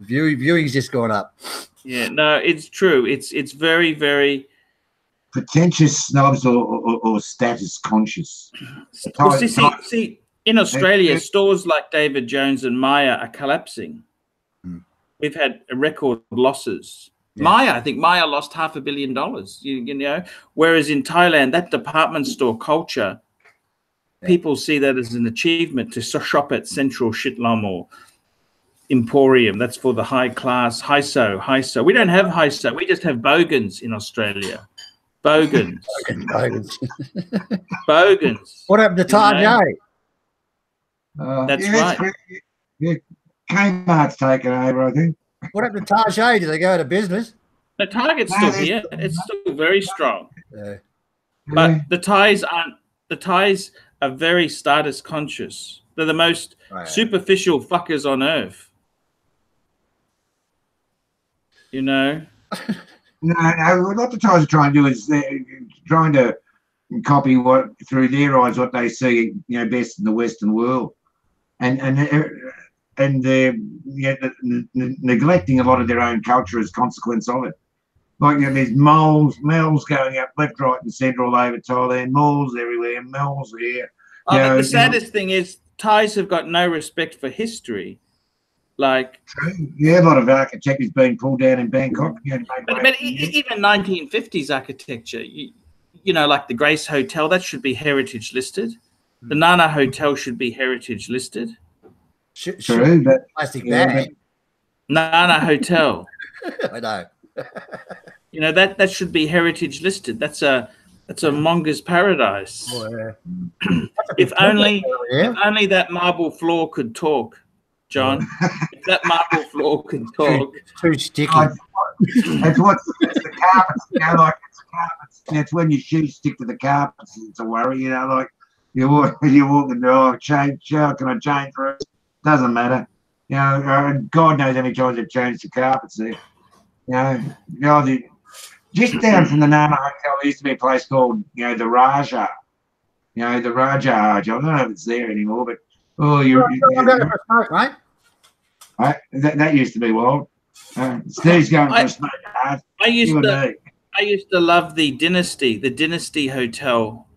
Viewing's just gone up. Yeah, no, it's true. It's very, very pretentious snobs or status conscious. Well, see, in Australia, stores like David Jones and Myer are collapsing. We've had record losses. Yeah. I think Myer lost $500 million. You know, whereas in Thailand, that department store culture, people see that as an achievement to shop at Central Shitlom or Emporium. That's for the high class, Hyso. We don't have Hyso. We just have Bogans in Australia. Bogans. Bogans. What happened to Target? That's right. Yeah, Kmart's taken over, I think. What happened to Target? Did they go out of business? The Target's still here. It's still very strong. Yeah. But the Thais aren't. The Thais are very status conscious. They're the most superficial fuckers on earth. You know. No. What the Thais are trying to do is they're trying to copy what through their eyes what they see, you know, best in the Western world, and they're neglecting a lot of their own culture as a consequence of it. Like, you know, there's malls going up left, right, and centre all over Thailand. Malls everywhere. Malls here. But the saddest thing is Thais have got no respect for history. Like, yeah, a lot of architecture has been pulled down in Bangkok. But even 1950s architecture, you know, like the Grace Hotel, that should be heritage listed. The Nana Hotel should be heritage listed. True, but plastic bag. Nana Hotel. I know. You know, that should be heritage listed. That's a monger's paradise. Oh, yeah. If only that marble floor could talk, John. If that marble floor could talk. It's too sticky. That's the carpets. You know, like it's carpets. That's when your shoes stick to the carpets. It's a worry. You know, like you're walking. Oh, can I change for it? Doesn't matter. You know, God knows how many times they've changed the carpets there. You know, just down from the Nana Hotel, there used to be a place called, you know, the Raja. You know, the Raja. I don't know if it's there anymore, but right? That used to be wild. Steve's going for a smoke hard. I used to love the Dynasty Hotel.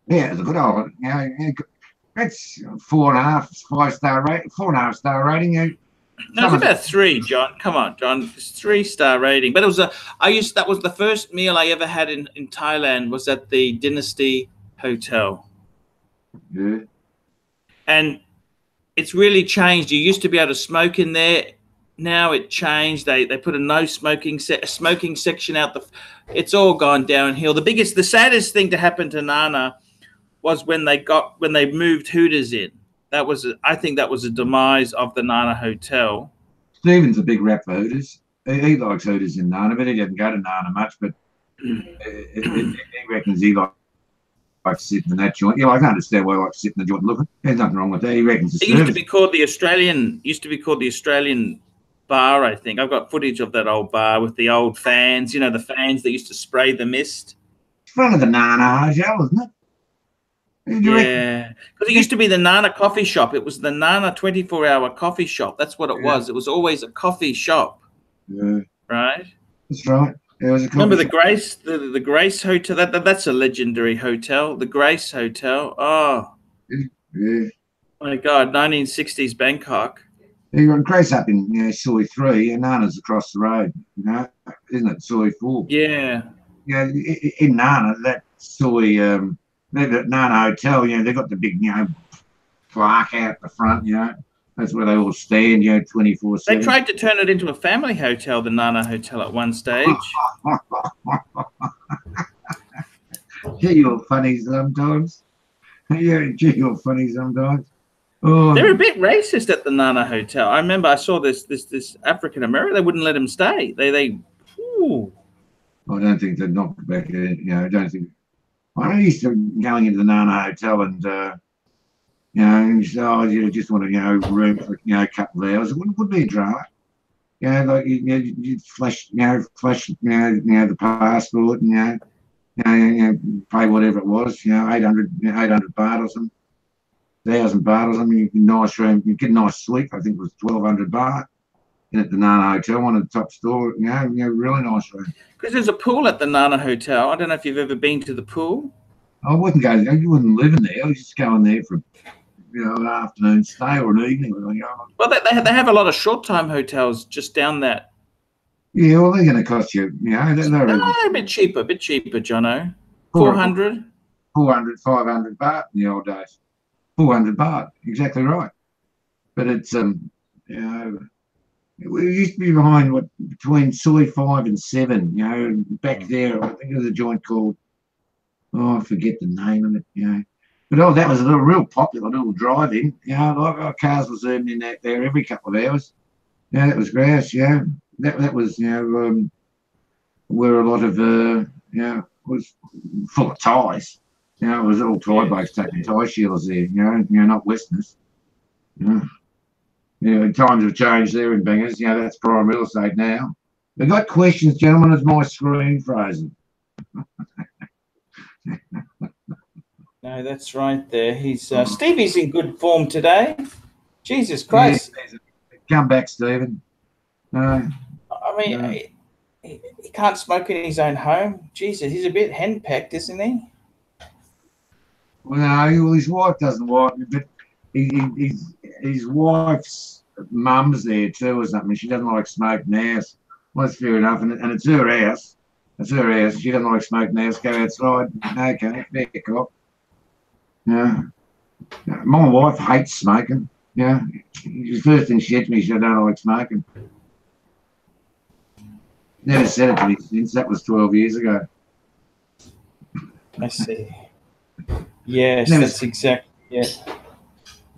Yeah, it's a good old. You know, it's 4.5 star rating. 4.5 star rating. You know, no, it's about 3, John. Come on, John. It's 3-star rating. But it was that was the first meal I ever had in Thailand was at the Dynasty Hotel. Yeah. And it's really changed. You used to be able to smoke in there. Now it changed. They put a no smoking smoking section out. It's all gone downhill. The saddest thing to happen to Nana was when they moved Hooters in. I think that was a demise of the Nana Hotel. Stephen's a big rap for Hooters. He likes Hooters in Nana, but he doesn't go to Nana much. But he reckons he likes sitting in that joint. Yeah, I can understand why I like sitting in the joint and looking. There's nothing wrong with that. He reckons it's It used to be called the Australian. Bar, I think. I've got footage of that old bar with the old fans. You know, the fans that used to spray the mist. It's front of the Nana Hotel, isn't it? Yeah, because it used to be the Nana coffee shop. It was the Nana 24-hour coffee shop. That's what it was. It was always a coffee shop. Yeah. Right? That's right. It was a Remember the Grace, the Grace Hotel? That's a legendary hotel. The Grace Hotel. Oh. Yeah. My God, 1960s Bangkok. You got Grace up in Soy 3 and Nana's across the road, isn't it? Soy 4. Yeah. In Nana, that Soy, that Nana Hotel, they've got the big, plaque out the front, That's where they all stand, 24/7. They tried to turn it into a family hotel, the Nana Hotel, at one stage. Gee, you're funny sometimes. Yeah, gee, you're funny sometimes. Oh. They're a bit racist at the Nana Hotel. I remember I saw this African American. They wouldn't let him stay. Ooh. I don't think they'd knock back. I don't think. I used to going into the Nana Hotel and and you say, oh, you just want to room for a couple of hours. It wouldn't be a drama. Like you'd flash the passport and pay whatever it was. 800 baht or something. 1,000 baht or something. You get a nice room. You get a nice suite. I think it was 1,200 baht. In at the Nana Hotel, one of the top store. Really nice room. Because there's a pool at the Nana Hotel. I don't know if you've ever been to the pool. I wouldn't go. You wouldn't live in there. I was just going there for an afternoon stay or an evening. Well, they have a lot of short-time hotels just down that. Yeah, well, they're going to cost you. They're a bit cheaper, Jono. 400, 500 baht in the old days. 400 baht, exactly right. But it's we used to be behind between Soy 5 and 7. Back there, I think there was a joint called. I forget the name of it. But that was a real popular little drive-in. Our cars was in that there every couple of hours. That was grass. That was where a lot of was full of Thais. It was all Thai blokes taking Thai shields there. Not Westerners. Times have changed there in Bangers. That's prime real estate now. We've got questions, gentlemen. Is my screen frozen? No, that's right there. He's Stevie's in good form today. Jesus Christ! Come back, Stephen. I mean, he can't smoke in his own home. Jesus, he's a bit henpecked, isn't he? Well, no, his wife doesn't like him, but his wife's mum's there too or something. She doesn't like smoking in the house. Well, that's fair enough, and it's her house. It's her house. She doesn't like smoking in the house. Go outside. Okay, fair cop. My wife hates smoking. The first thing she said to me, she said, I don't like smoking. Never said it to me since. That was 12 years ago. I see. Yes, that's exactly it.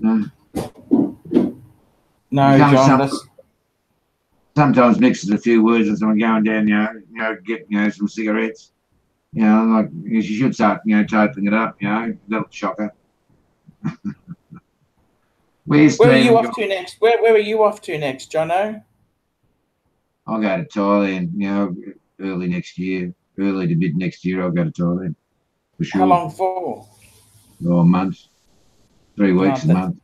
No, John. Sometimes mixes a few words with someone going down, get some cigarettes. Like she should start, totaling it up. That'll shock her. Where are you off to next? Where are you off to next, Jono? I'll go to Thailand. Early next year, early to mid next year. I'll go to Thailand for sure. How long for? A month, 3 weeks, a month.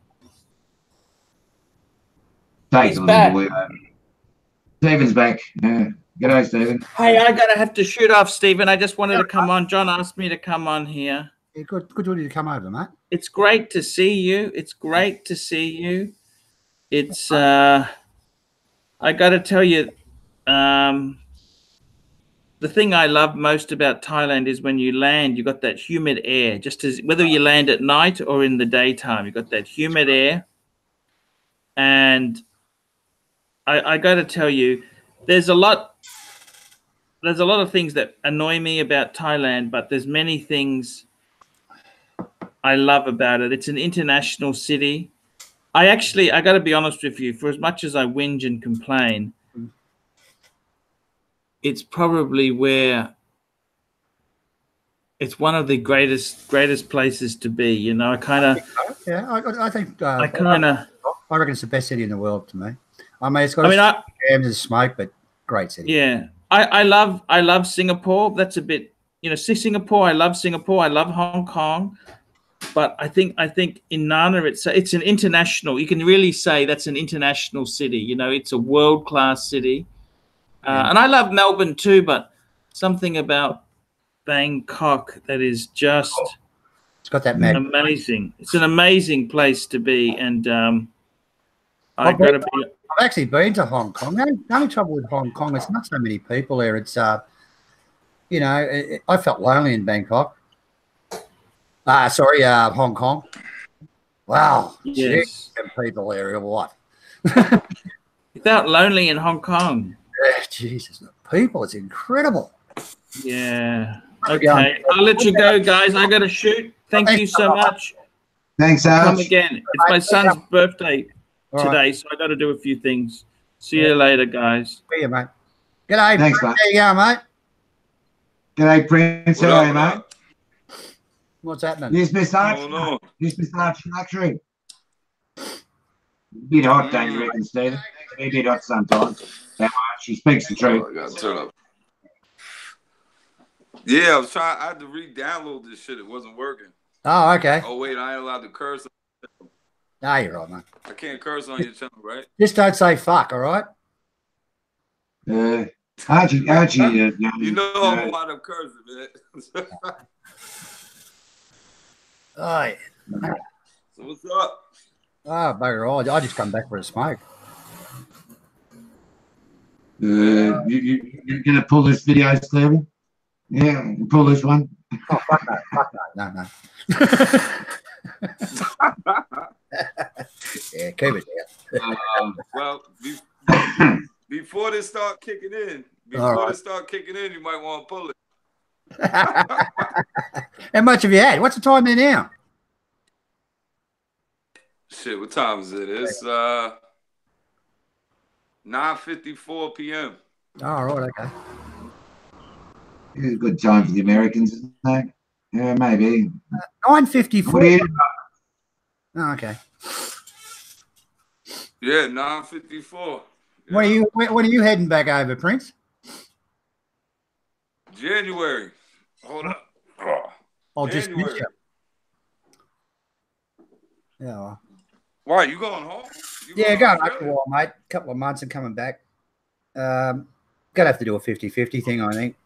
Take a little bit. Stephen's back. G'day, Stephen. Hey, I have to shoot off, Stephen. I just wanted to come on. John asked me to come on here. Yeah, good of you to come over, mate. It's great to see you. It's great to see you. It's I got to tell you, the thing I love most about Thailand is when you land, you got that humid air. Just as whether you land at night or in the daytime, you got that humid air. And I got to tell you, there's a lot of things that annoy me about Thailand, but there's many things I love about it. It's an international city. I got to be honest with you, for as much as I whinge and complain, it's probably where it's one of the greatest places to be. You know, I think I reckon it's the best city in the world to me. I mean, it's got jams and smoke, but great city. Yeah, I love Singapore. That's a bit, you know, Singapore. I love Singapore. I love Hong Kong. But I think in Nana, it's an international. You can really say that's an international city. You know, it's a world-class city. And I love Melbourne too, but something about Bangkok that is just it's got that amazing. It's an amazing place to be, and I've actually been to Hong Kong. The only trouble with Hong Kong is not so many people there. It's you know, I felt lonely in Bangkok. Hong Kong. Wow, yes, people there or what? You felt lonely in Hong Kong. Yeah, Jesus, the people, it's incredible. Yeah. Okay, I'll let you go, guys. I got to shoot. Thank you so much. Thanks, Come again. It's my son's birthday today, so I got to do a few things. See you later, guys. See you, mate. G'day. Thanks, mate. There you go, mate. G'day, Prince. How are you, mate? What's happening? Yes, Miss Archie. Oh, no. Yes, Miss ARCHIELUXURY. Bit hot, don't you reckon, Stephen? A bit hot sometimes. She speaks the truth. I gotta turn up. Yeah, I had to re-download this shit. It wasn't working. Oh, okay. Oh, wait, I ain't allowed to curse. No, you're right, mate. I can't curse on your channel, right? Just don't say fuck, all right? Archie, you know I'm a lot of cursing, man. Oh, yeah. So what's up? Oh, bugger all. I just come back for a smoke. You're going to pull this video, Stephen? Yeah, pull this one. Oh, fuck no. Yeah, keep it down. Well, before this start kicking in, you might want to pull it. How much have you had? What's the time there now? Shit, what time is it? It's 9:54 p.m. Oh, right, okay. It's a good time for the Americans, isn't it? Yeah, maybe. 9:54. Oh, okay. Yeah, 9:54. Yeah. When are you heading back over, Prince? January. Hold up. I'll just miss January. you. Yeah. Well. Why, you going home? Going back for a while, mate. A couple of months and coming back. Gonna have to do a 50-50 thing, I think.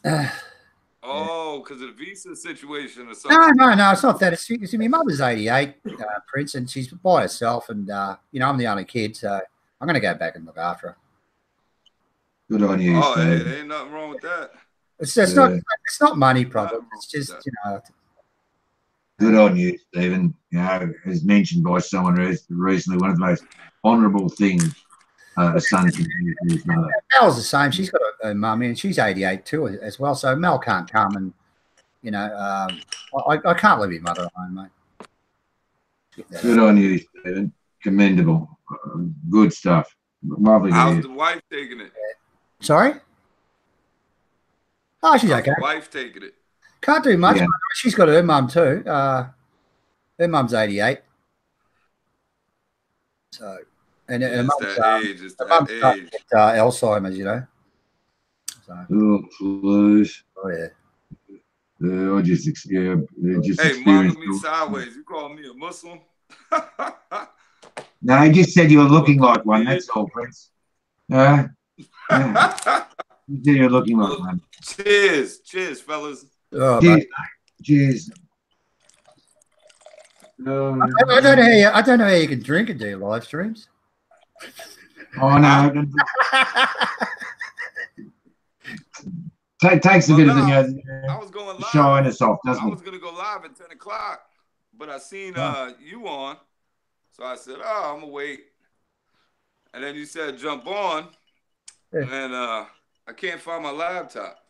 Because of the visa situation or something. No, it's not that. It's my mother's 88, Prince, and she's by herself, and you know, I'm the only kid, so I'm gonna go back and look after her. Good on you. Oh, hey, ain't nothing wrong with that. It's not money problem. It's just you know. Good on you, Stephen. You know, as mentioned by someone recently, one of the most honourable things a son can do for his mother. Mel's the same. She's got a mummy, and she's 88 too as well. So Mel can't come, and you know, I can't leave your mother at home, mate. Good on you, Stephen. Commendable. Good stuff. Lovely. How's the wife taking it? Sorry? Oh, she's okay. The wife taking it? Can't do much. Yeah. She's got her mum too. Her mum's 88. So, and her mum's Alzheimer's, you know. So. Oh, please. Oh, yeah. I just hey, mom, me sideways. You call me a Muslim? No, I just said you were looking like one. That's all, Prince. Yeah. You said you're looking like one. Cheers, fellas. Oh, cheers. I don't know how you can drink and do live streams. Oh no. Takes a bit of the shyness off, doesn't it? I was gonna go live at 10 o'clock, but I seen you on, so I said, "Oh, I'm gonna wait." And then you said, "Jump on," and I can't find my laptop,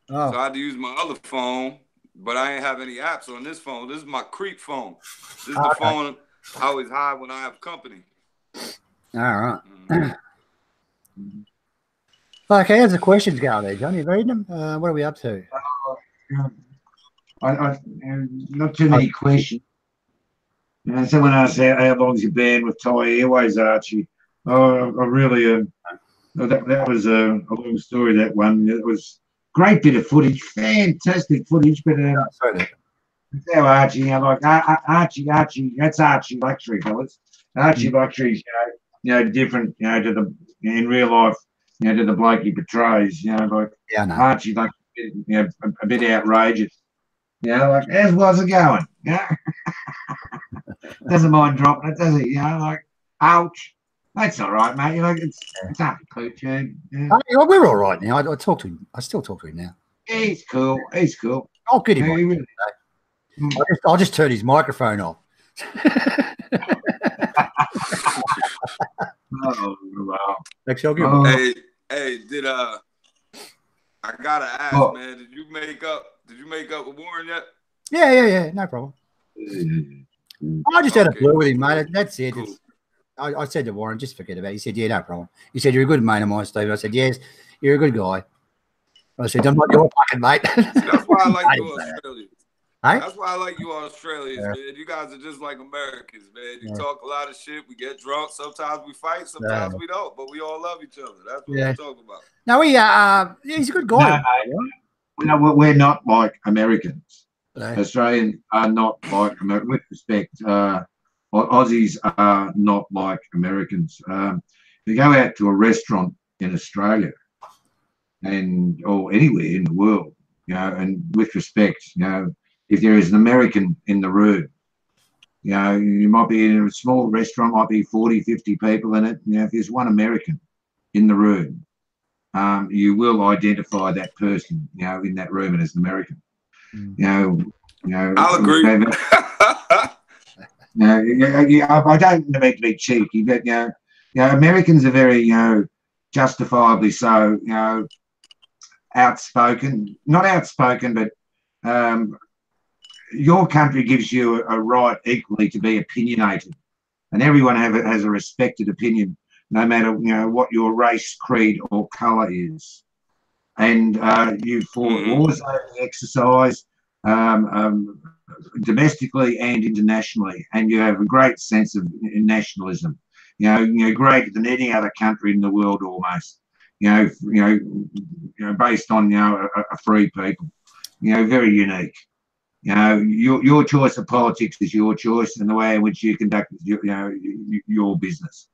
so I had to use my other phone. But I ain't have any apps on this phone. This is my creep phone. This is the phone I always hide when I have company. All right. Okay, how's the questions going there, John? You reading them? What are we up to? not too many questions. Someone asked how long's your band with Thai Airways, Archie? Oh, I really, that was a long story, that one. It was great bit of footage, fantastic footage, but how Archie, like Archie, that's ARCHIELUXURY, fellas. ARCHIELUXURY's, different, to the, in real life, to the bloke he portrays, like Archie, like, a bit outrageous. Like, how's was it going? Doesn't mind dropping it, does he? Like, ouch. That's all right, mate. It's only pooch. Well, we're all right now. I talk to him. I still talk to him now. He's cool. He's cool. I'll get him. Really, I'll just turn his microphone off. Oh, wow. Hey, did I gotta ask, man? Did you make up with Warren yet? Yeah. No problem. I just had a blur with him, mate. That's it. Cool. I said to Warren, just forget about it. He said, yeah, no problem. He said, you're a good mate of mine, Steve. I said, yes, you're a good guy. I said, I'm not your fucking mate. That's why I like you Australians. Hey? That's why I like you Australians, man. You guys are just like Americans, man. You talk a lot of shit. We get drunk. Sometimes we fight. Sometimes we don't. But we all love each other. That's what we're talking about. No, he's a good guy. No, we're not like Americans. Australians are not like Americans. With respect, Aussies are not like Americans. If you go out to a restaurant in Australia or anywhere in the world, and with respect, if there is an American in the room, you might be in a small restaurant, might be 40, 50 people in it. If there's one American in the room, you will identify that person, in that room as an American. I'll agree. I don't mean to be cheeky, but Americans are very, justifiably so, outspoken. Not outspoken, but your country gives you a right equally to be opinionated, and everyone has a respected opinion, no matter what your race, creed, or colour is. And you fought wars over the exercise, domestically and internationally, and you have a great sense of nationalism. Greater than any other country in the world, almost. Based on a free people. Very unique. Your choice of politics is your choice, and the way in which you conduct your business.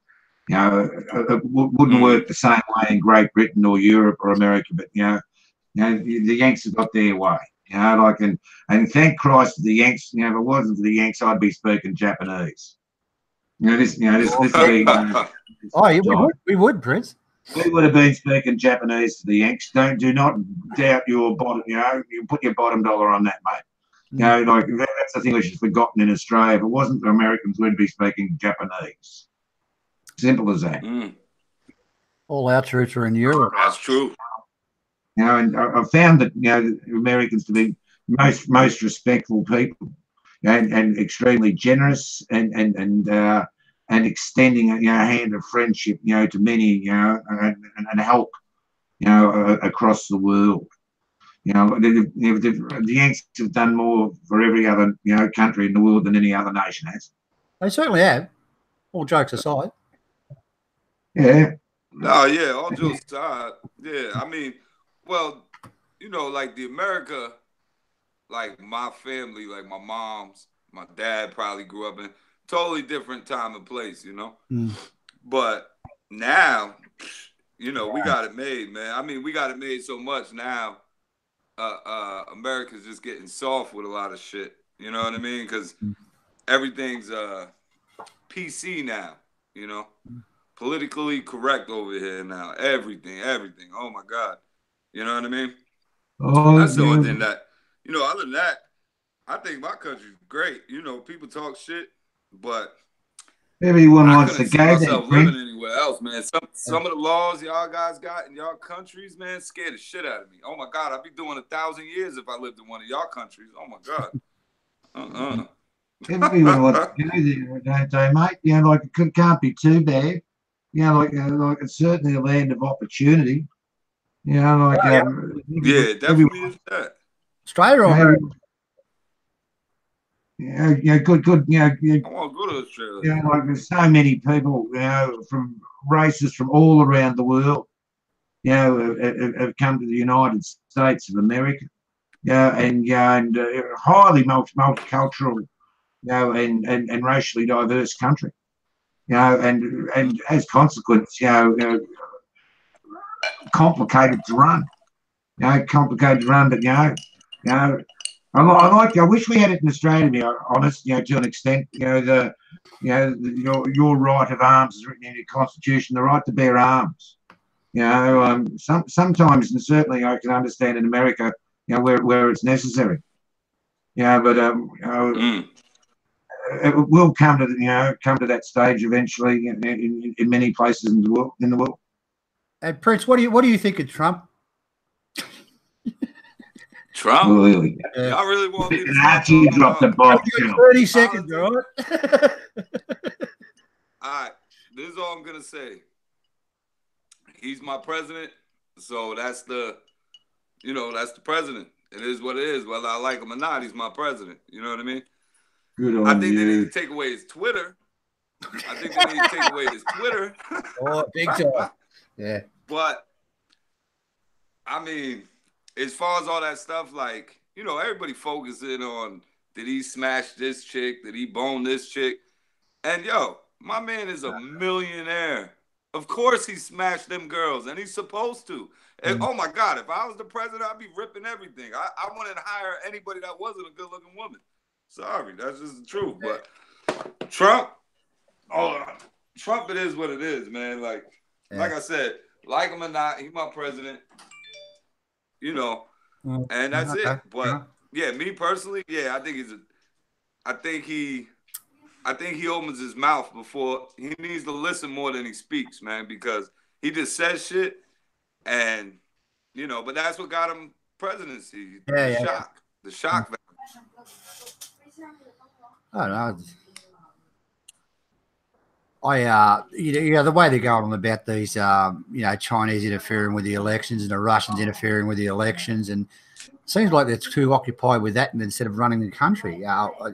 It wouldn't work the same way in Great Britain or Europe or America, but the Yanks have got their way. And thank Christ for the Yanks. If it wasn't for the Yanks, I'd be speaking Japanese. This would be. We would, Prince. We would have been speaking Japanese to the Yanks. Do not doubt your bottom. You put your bottom dollar on that, mate. That's the thing which is forgotten in Australia. If it wasn't for Americans, we'd be speaking Japanese. Simple as that. All our troops are in Europe. That's true. And I've found that Americans to be most respectful people, and extremely generous, and extending a hand of friendship, to many, and help, across the world. The Yanks have done more for every other country in the world than any other nation has. They certainly have. All jokes aside. Yeah. No, yeah. All jokes aside. Yeah. I mean, well, like the America, like my family, like my mom's, my dad probably grew up in totally different time and place, But now, we got it made, man. I mean, we got it made so much now. America's just getting soft with a lot of shit. You know what I mean? Because everything's PC now. Politically correct over here now. Everything. Oh my God. You know what I mean? That's the only thing that, other than that, I think my country's great. People talk shit, but everyone wants to go myself living anywhere else, man. Some of the laws y'all guys got in y'all countries, man, scare the shit out of me. Oh my God, I'd be doing 1,000 years if I lived in one of y'all countries. Oh my God. Everyone wants to go there, don't they, mate? It can't be too bad. It's certainly a land of opportunity. Yeah, definitely is that. Australia or America? Yeah, good. I want to go to Australia. Yeah, like there's so many people, from races from all around the world, have come to the United States of America, and highly multicultural, and racially diverse country, and as consequence, complicated to run, but I wish we had it in Australia, to be honest, to an extent, your right of arms is written in your constitution, the right to bear arms. Sometimes, and certainly I can understand in America, where it's necessary. But it will come to that stage eventually in many places in the world. And Prince, what do you think of Trump? Trump? Really? Y'all really want me to Archie dropped the box. 30 seconds, all right? All right, this is all I'm gonna say. He's my president, so that's the president. It is what it is. Whether I like him or not, he's my president. You know what I mean? Good on I think you. they need to take away his Twitter. Oh, big time. Yeah. But I mean, as far as all that stuff, like, everybody focusing on, did he smash this chick? Did he bone this chick? And my man is a millionaire. Of course he smashed them girls, and he's supposed to. And, oh my God, if I was the president, I'd be ripping everything. I wouldn't hire anybody that wasn't a good-looking woman. Sorry, that's just the truth. But Trump, Trump, it is what it is, man. Like I said, like him or not, he's my president. And that's it. But yeah, me personally, I think he opens his mouth before he needs to listen more than he speaks, man, because he just says shit, and but that's what got him presidency. The shock value. I don't know. The way they're going on about these, Chinese interfering with the elections and the Russians interfering with the elections, and it seems like they're too occupied with that, and instead of running the country,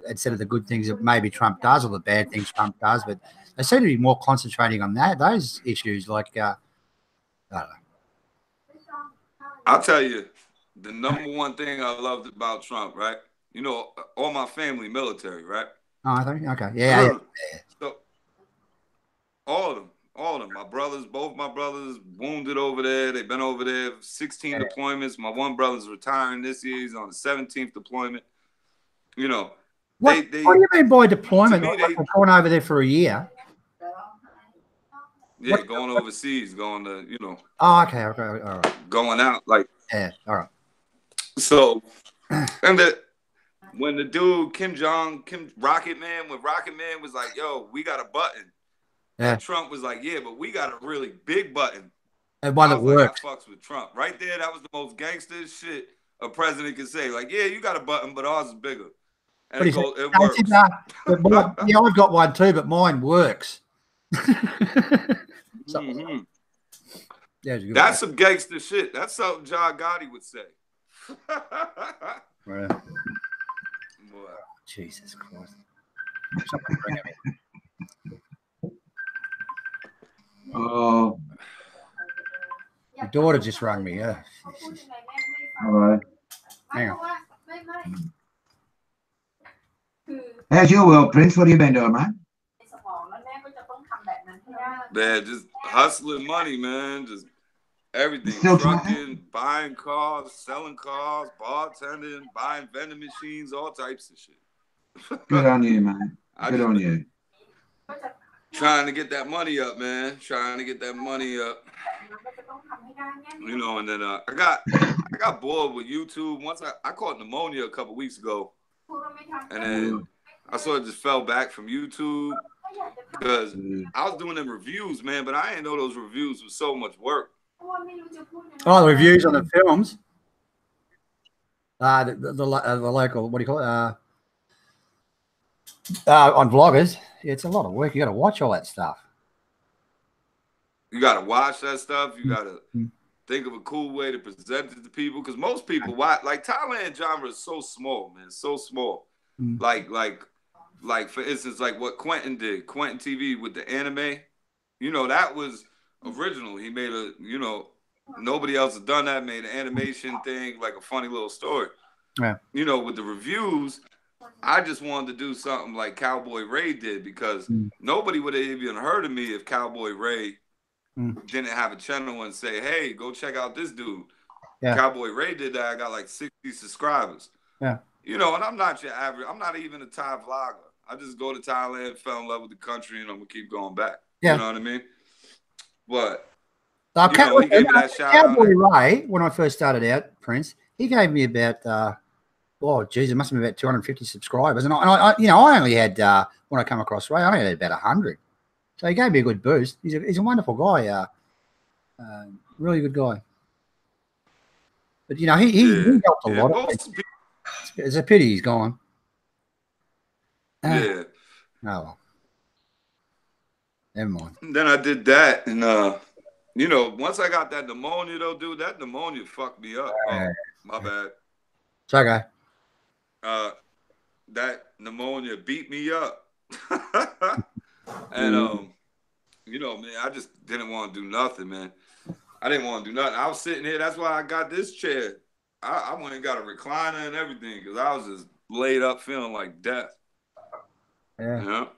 instead of the good things that maybe Trump does or the bad things Trump does, but they seem to be more concentrating on those issues. Like, I don't know. I'll tell you, the number one thing I loved about Trump, right? All my family military, right? Oh, I think okay, yeah. So all of them. Both my brothers wounded over there. They've been over there 16 deployments. My one brother's retiring this year. He's on the 17th deployment. What do you mean by deployment? They're going over there for a year. Yeah, going overseas, going to, Oh, okay, all right. Going out, like. Yeah, all right. So, and when the dude, Rocket Man was like, yo, we got a button. Yeah. And Trump was like, yeah, but we got a really big button. And one that works. I fucks with Trump. Right there, that was the most gangster shit a president could say. Like, yeah, you got a button, but ours is bigger. And it works. Yeah, I've got one too, but mine works. That's some gangster shit. That's something John Gotti would say. Right. Jesus Christ. Oh. My daughter just rang me. Yeah. All right. Hang on. How's your world, Prince? What have you been doing, man? Man, just hustling money, man. Just everything. Still trucking, buying cars, selling cars, bartending, buying vending machines, all types of shit. Good on you, man. Good on you. Trying to get that money up, man. Trying to get that money up. And then I got bored with YouTube. Once I caught pneumonia a couple weeks ago. And then I sort of just fell back from YouTube because I was doing them reviews, man, but I didn't know those reviews was so much work. Oh, the reviews on the films. The local, what do you call it? On vloggers. Yeah, it's a lot of work. You got to watch all that stuff. You got to watch that stuff. You got to think of a cool way to present it to people. Because most people watch, like, Thailand genre is so small, man. It's so small. Like for instance, like what Quentin did, Quentin TV with the anime. You know, that was original. He made a, you know, nobody else has done that. Made an animation thing, like a funny little story. Yeah. You know, with the reviews, I just wanted to do something like Cowboy Ray did, because nobody would have even heard of me if Cowboy Ray didn't have a channel and say, hey, go check out this dude. Yeah. Cowboy Ray did that. I got like 60 subscribers. Yeah. You know, and I'm not your average. I'm not even a Thai vlogger. I just go to Thailand, fell in love with the country, and I'm going to keep going back. Yeah. You know what I mean? But, he gave me that shout Cowboy out. Ray, when I first started out, Prince, he gave me about, oh, geez, it must have been about 250 subscribers. And I you know, I only had, when I come across Ray, I only had about 100. So he gave me a good boost. He's a wonderful guy. Really good guy. But, you know, he helped a lot of people. It's a pity he's gone. Yeah. Oh, well. Never mind. Then I did that, and you know, once I got that pneumonia, though, dude, that pneumonia fucked me up. Oh, my bad. It's okay. That pneumonia beat me up, and you know, man, I just didn't want to do nothing, man. I didn't want to do nothing. I was sitting here. That's why I got this chair. I went and got a recliner and everything, because I was just laid up feeling like death. Yeah. You know?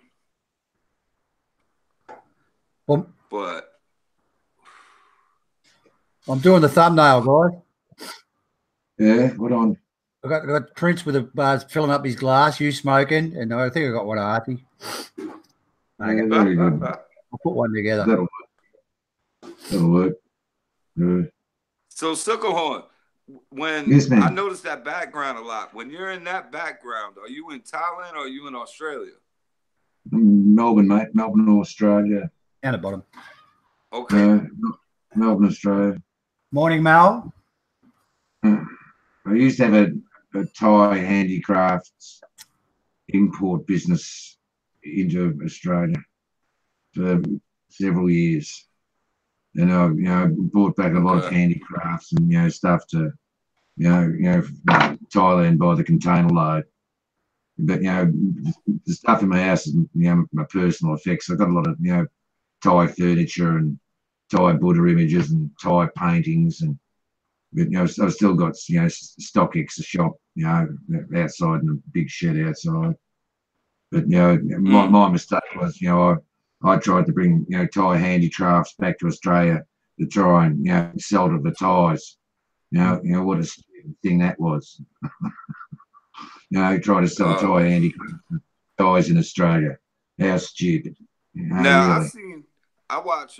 Well, but I'm doing the thumbnail, guys. Yeah, what on? I got Prince with a filling up his glass, you smoking, and I think I got one Archie. Yeah, very good. I'll put one together. That'll work. Good. So, SUKAHORN, when I noticed that background a lot, when you're in that background, are you in Thailand or are you in Australia? Melbourne, mate. Melbourne, Australia. Down the bottom. Okay. Melbourne, Australia. Morning, Mal. I used to have a Thai handicrafts import business into Australia for several years. And I, you know, brought back a lot of handicrafts and, you know, stuff to, you know, Thailand by the container load. But, you know, the stuff in my house is, you know, my personal effects. I've got a lot of, you know, Thai furniture and Thai Buddha images and Thai paintings, and, but, you know, I've still got, you know, StockX, a shop, you know, outside in a big shed outside. But, you know, my mistake was, you know, I tried to bring, you know, Thai handicrafts back to Australia to try and, you know, sell to the Thais. You know what a stupid thing that was. You know, try to sell Thai handicrafts to Thais in Australia. How stupid. You know, now, really. I watch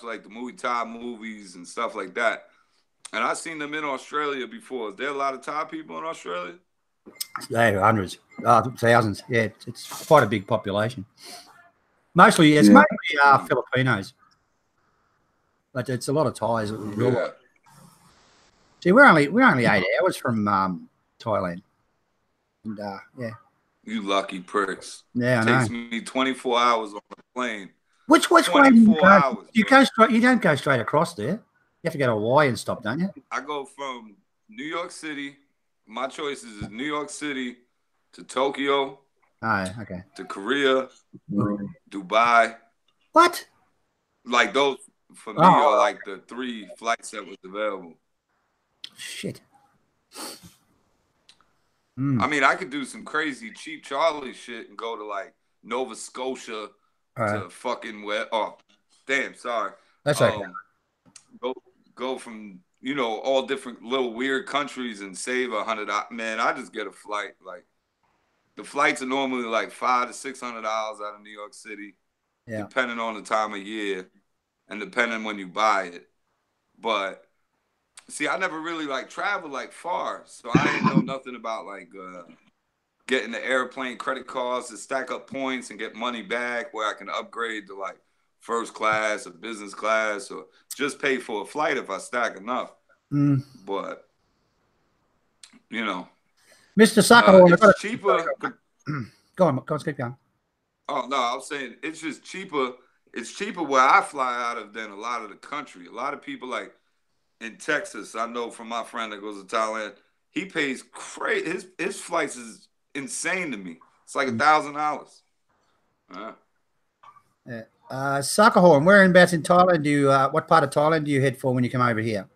like the movie Thai movies and stuff like that. And I've seen them in Australia before. Is there a lot of Thai people in Australia? Yeah, hundreds, thousands. Yeah, it's quite a big population. Mostly, it's mostly Filipinos, but it's a lot of Thais. Yeah. See, we're only 8 hours from Thailand, and yeah. You lucky pricks. Yeah, it takes me 24 hours on the plane. Which way? 24 hours. You go straight. You don't go straight across there. You have to go to Hawaii and stop, don't you? I go from New York City. My choices is New York City to Tokyo. Oh, okay. To Korea, Dubai. What? Like those for me are like the 3 flights that was available. Shit. I mean, I could do some crazy cheap Charlie shit and go to like Nova Scotia to fucking where? Oh, damn, sorry. That's okay. Go from, you know, all different little weird countries and save $100. Man, I just get a flight. Like the flights are normally like $500 to $600 out of New York City, depending on the time of year and depending when you buy it. But see, I never really like travel like far, so I didn't know nothing about like getting the airplane credit cards to stack up points and get money back where I can upgrade to like first class or business class or just pay for a flight if I stack enough. But, you know. Mr. SUKAHORN, it's cheaper. Go on, keep going. Oh, no, I was saying it's just cheaper. It's cheaper where I fly out of than a lot of the country. A lot of people like in Texas, I know from my friend that goes to Thailand, he pays crazy. His flights is insane to me. It's like $1,000. SUKAHORN, whereabouts in Thailand do you? What part of Thailand do you head for when you come over here?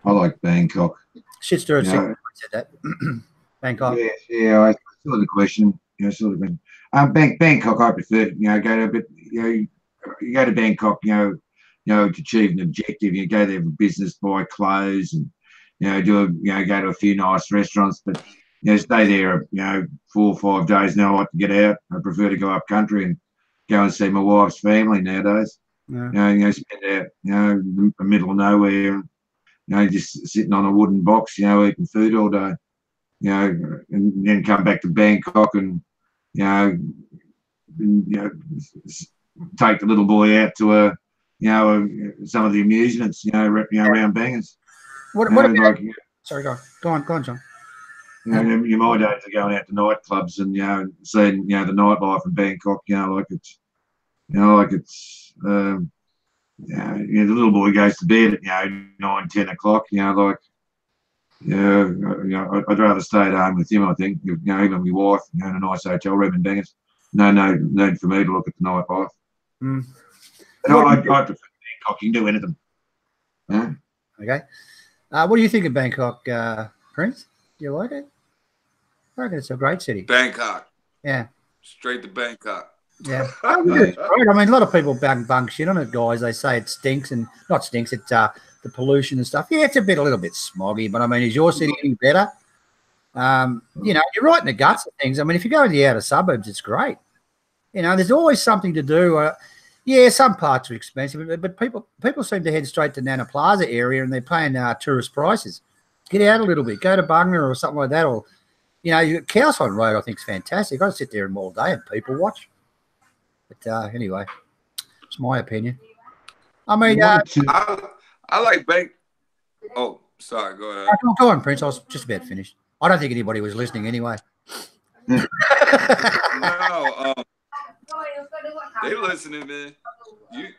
I like Bangkok. Shit's said that. Bangkok. Yeah. I saw the question. Sort of. Bangkok, I prefer. Go to a bit. You go to Bangkok. To achieve an objective. You go there for business, buy clothes, and go to a few nice restaurants. But stay there. 4 or 5 days. Now I like to get out. I prefer to go up country and go and see my wife's family nowadays. Yeah. Spend out. The middle of nowhere. Just sitting on a wooden box. Eating food all day. And then come back to Bangkok and take the little boy out to some of the amusements around Bangers. What about, sorry, go on, John. My days are going out to nightclubs and seeing the nightlife in Bangkok. The little boy goes to bed at 9, 10 o'clock. I'd rather stay at home with him. I think even my wife, in a nice hotel room in Bangers. No need for me to look at the nightlife. I prefer Bangkok. You can do anything. Okay. What do you think of Bangkok, Prince? Do you like it? I reckon it's a great city. Bangkok. Yeah. Straight to Bangkok. Yeah. I mean, a lot of people bunk shit on it, guys. They say it stinks and not stinks. It's the pollution and stuff. Yeah, it's a little bit smoggy, but I mean, is your city any better? You're right in the guts of things. I mean, if you go in the outer suburbs, it's great. There's always something to do. Some parts are expensive, but people seem to head straight to Nana Plaza area and they're paying tourist prices. Get out a little bit. Go to Bunga or something like that. Or, Cowside Road, I think, is fantastic. I sit there all day and people watch. But anyway, it's my opinion. I mean, I like Bangkok. Oh, sorry. Go ahead. Go on, Prince. I was just about finished. I don't think anybody was listening anyway. No, they listening, man.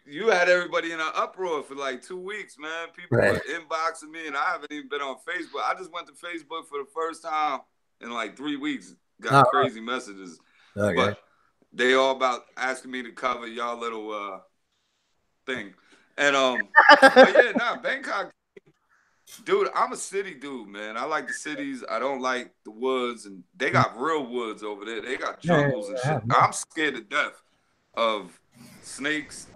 You had everybody in an uproar for like 2 weeks, man. People were inboxing me, and I haven't even been on Facebook. I just went to Facebook for the first time in like 3 weeks. Got crazy messages. Okay. But they all about asking me to cover y'all little thing. And but yeah, Bangkok, dude, I'm a city dude, man. I like the cities. I don't like the woods, and they got real woods over there. They got jungles and shit. I'm scared to death of snakes,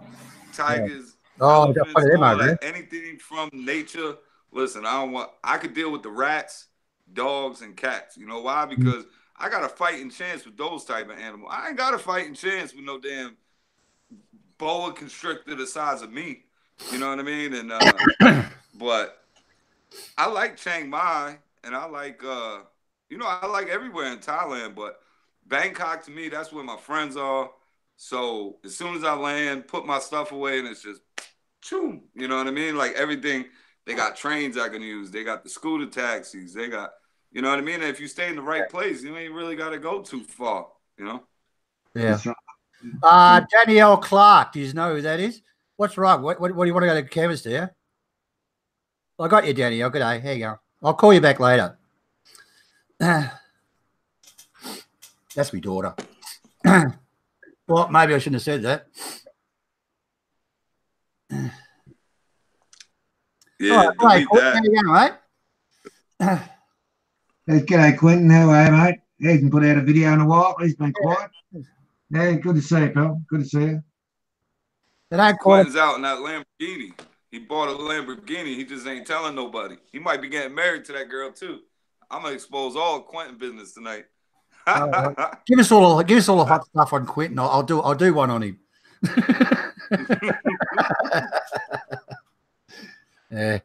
tigers, elephants, all that, anything from nature. Listen, I could deal with the rats, dogs, and cats. You know why? Because I got a fighting chance with those type of animals. I ain't got a fighting chance with no damn boa constrictor the size of me. You know what I mean? And but I like Chiang Mai, and I like I like everywhere in Thailand, but Bangkok to me, that's where my friends are. So as soon as I land, put my stuff away, and it's just choom. You know what I mean? Like everything, they got trains I can use. They got the scooter taxis. They got, you know what I mean? And if you stay in the right place, you ain't really got to go too far, Yeah. Danielle Clark, do you know who that is? What's wrong? What do you want to go to Kevin's to? Yeah? I got you, Danielle. Good day. Here you go. I'll call you back later. That's my daughter. Well, maybe I shouldn't have said that. Yeah, right, Quentin, how you going, mate? G'day, Quentin. How are you, mate? Yeah, you can put out a video in a while. He's been quiet. Yeah, good to see you, pal. Good to see you. Quentin's out in that Lamborghini. He bought a Lamborghini. He just ain't telling nobody. He might be getting married to that girl too. I'm gonna expose all Quentin business tonight. Give us all the hot stuff on Quentin. I'll do one on him. Yeah,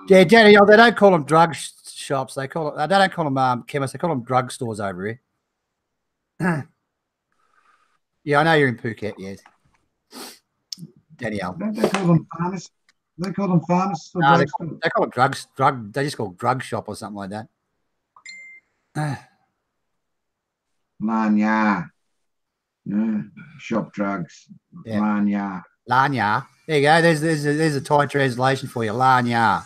Danny. They don't call them drug shops. They don't call them chemists. They call them drug stores over here. Yeah, I know you're in Phuket. Yes, Danielle. Don't they call them farmers? They call them farmers. No, they call it drugs. They just call it drug shop or something like that. Lanya. Yeah. Shop drugs. Yeah. Lanya. Lanya. There you go. There's a Thai translation for you. Lanya.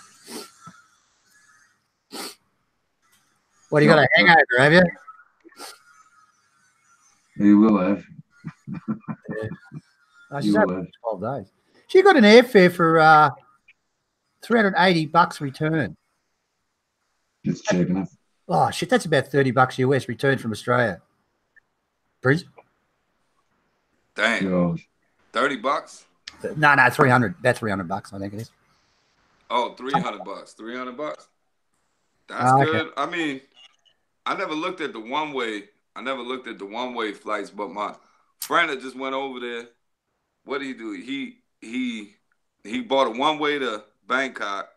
What, you got a hangover, have you? You will have. Yeah. Oh, You she's will over have. 12 days. She got an airfare for $380 return. It's cheap enough. Oh shit, that's about $30 US return from Australia. Prince? Damn. Yours. $30? No, 300. About $300, I think it is. Oh, $300. $300? That's Okay. good. I mean, I never looked at the one-way. I never looked at the one-way flights, but my friend that just went over there, what did he do? He bought a one-way to Bangkok,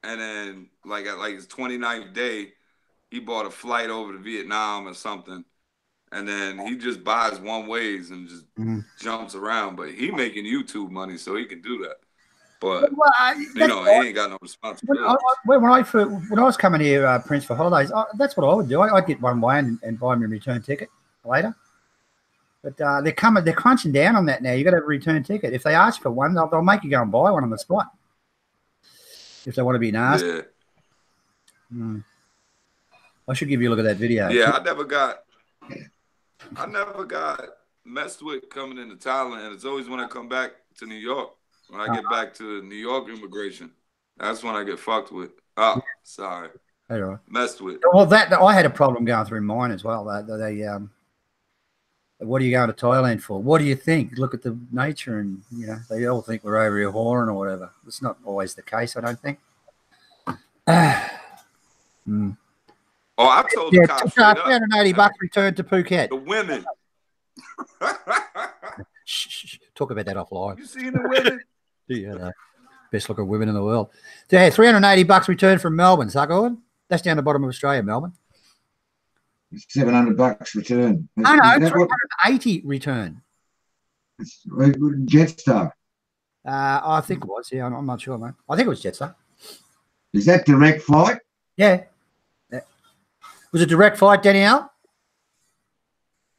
and then like at his 29th day, he bought a flight over to Vietnam or something. And then he just buys one-ways and just jumps around. But he making YouTube money, so he can do that. But, he ain't got no responsibility. When I was coming here, Prince, for holidays, that's what I would do. I'd get one way and buy me a return ticket later. But they're crunching down on that now. You got to have a return ticket. If they ask for one, they'll make you go and buy one on the spot. If they want to be nasty. Yeah. I should give you a look at that video. Yeah, I never got messed with coming into Thailand. It's always when I come back to New York. When I get back to New York immigration, that's when I get fucked with. Oh, sorry. Hey, right. Messed with. Well, I had a problem going through mine as well. What are you going to Thailand for? What do you think? Look at the nature, and they all think we're over here whoring or whatever. It's not always the case, I don't think. Oh, I told the cops $380 return to Phuket. The women. Shh, talk about that offline. You seen the women? Yeah, best looking women in the world. Yeah, $380 return from Melbourne, SUKAHORN. That's down the bottom of Australia, Melbourne. $700 return. No, $380 return. It's Jetstar. I think it was. Yeah, I'm not sure, mate. I think it was Jetstar. Is that direct flight? Yeah. Was it direct flight, Danielle?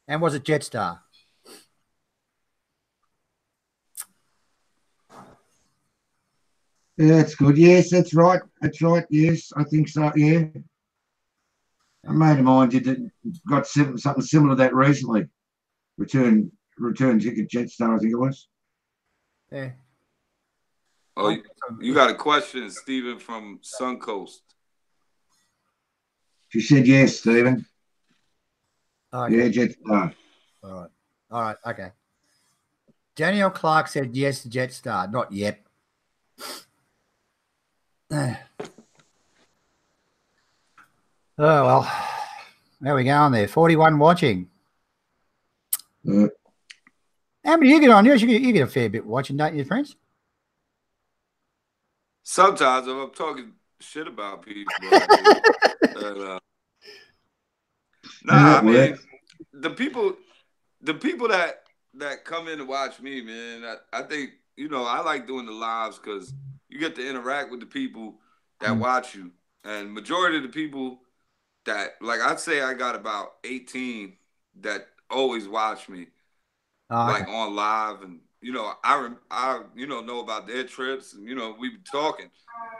And was it Jetstar? Yeah, that's good. Yes, that's right. That's right. Yes, I think so. Yeah. A mate of mine got something similar to that recently. Return ticket, Jetstar, I think it was. Yeah. Oh, you got a question, Stephen from Suncoast. She said yes, Stephen. Okay. Yeah, Jetstar. All right. Okay. Danielle Clark said yes to Jetstar. Not yet. Oh, well. How we going there? 41 watching. How many you get on? You get a fair bit watching, don't you, friends? Sometimes if I'm talking shit about people. I mean, the people that come in to watch me, man, I think, I like doing the lives because you get to interact with the people that watch you. And majority of the people that, like, I'd say I got about 18 that always watch me, like on live. And, I know about their trips and, we be talking.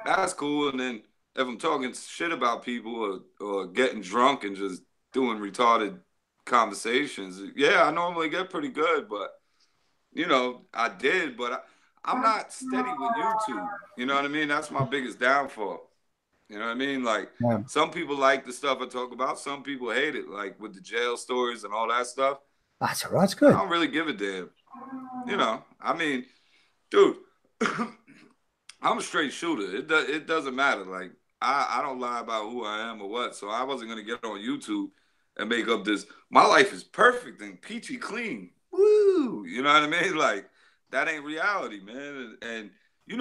That's cool. And then if I'm talking shit about people or getting drunk and just doing retarded conversations, yeah, I normally get pretty good, but, I did, but I'm not steady with YouTube. You know what I mean? That's my biggest downfall. You know what I mean? Like, some people like the stuff I talk about. Some people hate it, like with the jail stories and all that stuff. That's all right. That's good. I don't really give a damn. I mean, dude, I'm a straight shooter. It doesn't matter. Like, I don't lie about who I am or what. So I wasn't going to get on YouTube and make up this, my life is perfect and peachy clean. Woo! You know what I mean? Like, that ain't reality, man. And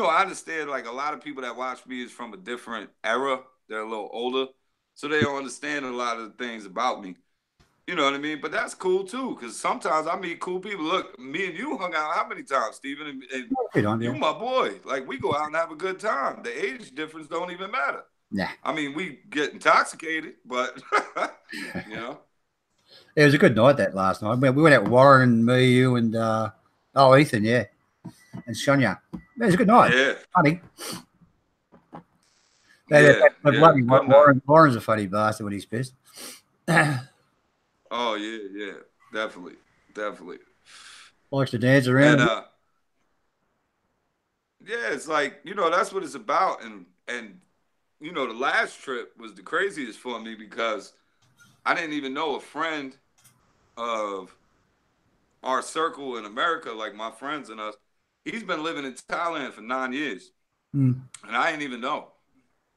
I understand, like, a lot of people that watch me is from a different era. They're a little older. So they don't understand a lot of the things about me. You know what I mean? But that's cool, too, because sometimes I meet cool people. Look, me and you hung out how many times, Stephen? And you my boy. Like, we go out and have a good time. The age difference don't even matter. Nah. I mean, we get intoxicated, but, It was a good night that last night. We went out with Warren and me, you, and Ethan, yeah. and Sonia. It was a good night. Yeah. Funny. Yeah. Warren's a funny bastard when he's pissed. Oh yeah. Definitely. Likes to dance around. And yeah, it's like, you know, that's what it's about. And you know, the last trip was the craziest for me because I didn't even know a friend of our circle in America, like my friends and us. He's been living in Thailand for 9 years. And I didn't even know.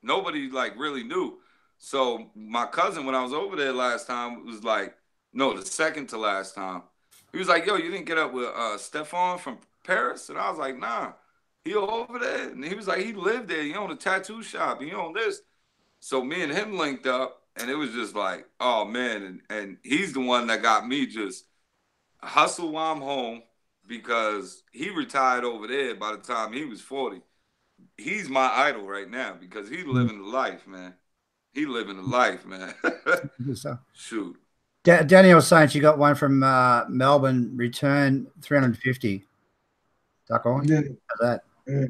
Nobody like really knew. So my cousin, when I was over there last time, was like, no, the second to last time. He was like, yo, you didn't get up with Stefan from Paris? And I was like, nah, he over there. And he was like, he lived there. He owned a tattoo shop. He owned this. So me and him linked up, and it was just like, oh, man. And he's the one that got me just hustle while I'm home because he retired over there by the time he was 40. He's my idol right now because he's living the life, man. He living the life, man. Shoot. Danielle was saying she got one from Melbourne, return 350. SUKAHORN. Yeah. How's that? Yeah.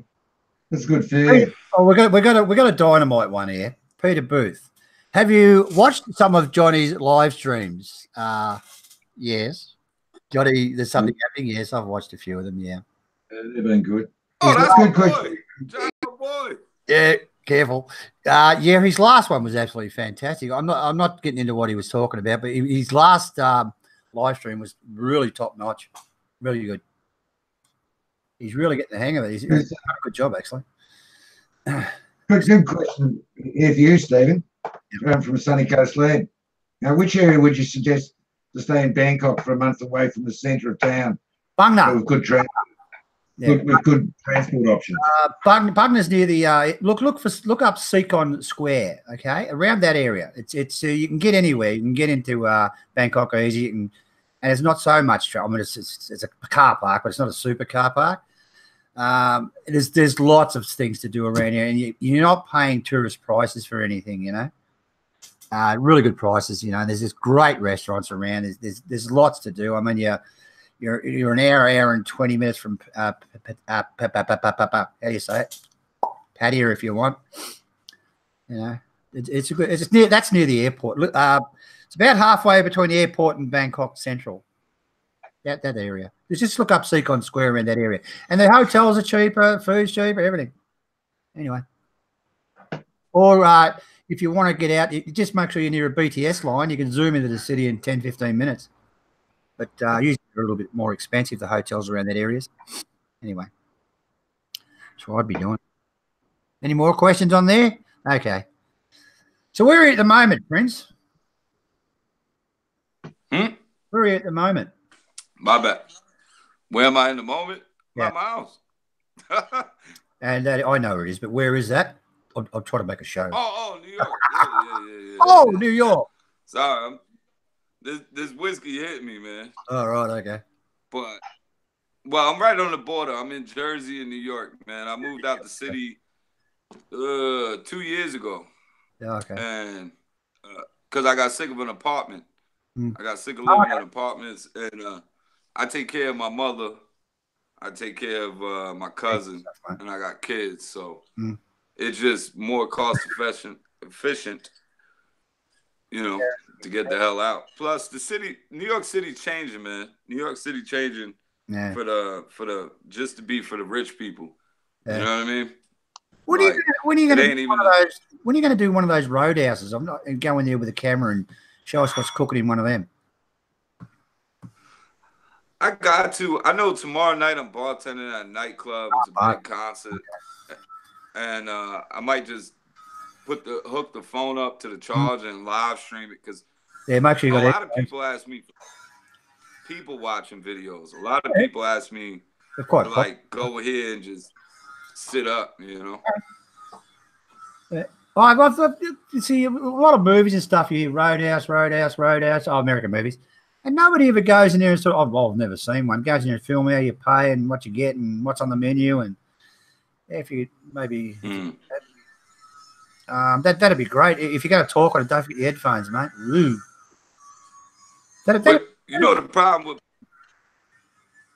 That's good fare. Oh, we got a dynamite one here. Peter Booth. Have you watched some of Johnny's live streams? Yes. Johnny, there's something happening. Yes, I've watched a few of them. Yeah. They've been good. Oh, that's good my question. boy. Johnny, my boy. Yeah, careful. Yeah, his last one was absolutely fantastic. I'm not getting into what he was talking about, but his last live stream was really top notch, really good. He's really getting the hang of it. He's done a good job, actually. Good question here for you, Stephen. I'm from sunny Coast Land. Now, which area would you suggest to stay in Bangkok for a month away from the centre of town? Bangna. With good transport. Yeah. With good transport options. Bugna's near the look up SUKAHORN Square, okay, around that area. It's you can get anywhere. You can get into Bangkok easy, and it's not so much trouble. I mean, it's a car park, but it's not a super car park. There's lots of things to do around here, and you're not paying tourist prices for anything, you know. Really good prices, you know. There's just great restaurants around. There's lots to do. I mean, You're an hour and 20 minutes from how do you say it? Pattaya, if you want. You know, it's near. That's near the airport. It's about halfway between the airport and Bangkok Central. That area. Just look up SUKAHORN Square around that area, and the hotels are cheaper, food's cheaper, everything. Anyway, or if you want to get out, you just make sure you're near a BTS line. You can zoom into the city in 10-15 minutes. But usually they're a little bit more expensive, the hotels around that areas. Anyway, that's what I'd be doing. Any more questions on there? Okay. So where are you at the moment, Prince? Where are you at the moment? My bad. Where am I in the moment? Yeah. My house. And I know where it is, but where is that? I'll try to make a show. Oh, New York. Yeah. Oh, New York. Sorry, this whiskey hit me, man. All right, okay. But, well, I'm right on the border. I'm in Jersey and New York, man. I moved out the city 2 years ago. Yeah, okay. And because I got sick of an apartment. I got sick of living in apartments. And I take care of my mother. I take care of my cousin. And I got kids. So it's just more cost efficient, you know, to get the hell out. Plus, the city, New York City changing, man. New York City changing for the just to be for the rich people. You know what I mean? When are you going to do one of those roadhouses? I'm not going there with a camera and show us what's cooking in one of them. I got to. I know tomorrow night I'm bartending at a nightclub. It's a big concert, and I might just hook the phone up to the charger and live stream it because make sure you got a lot of people ask me people watching videos. A lot of people ask me to like go here and just sit up, you know. You see a lot of movies and stuff. You hear Roadhouse. Oh, American movies, and nobody ever goes in there and I've never seen one. Goes in there and film how you pay and what you get and what's on the menu, and if you maybe. That'd be great. If you're going to talk on it, don't forget your headphones, mate. Ooh. You know the problem with...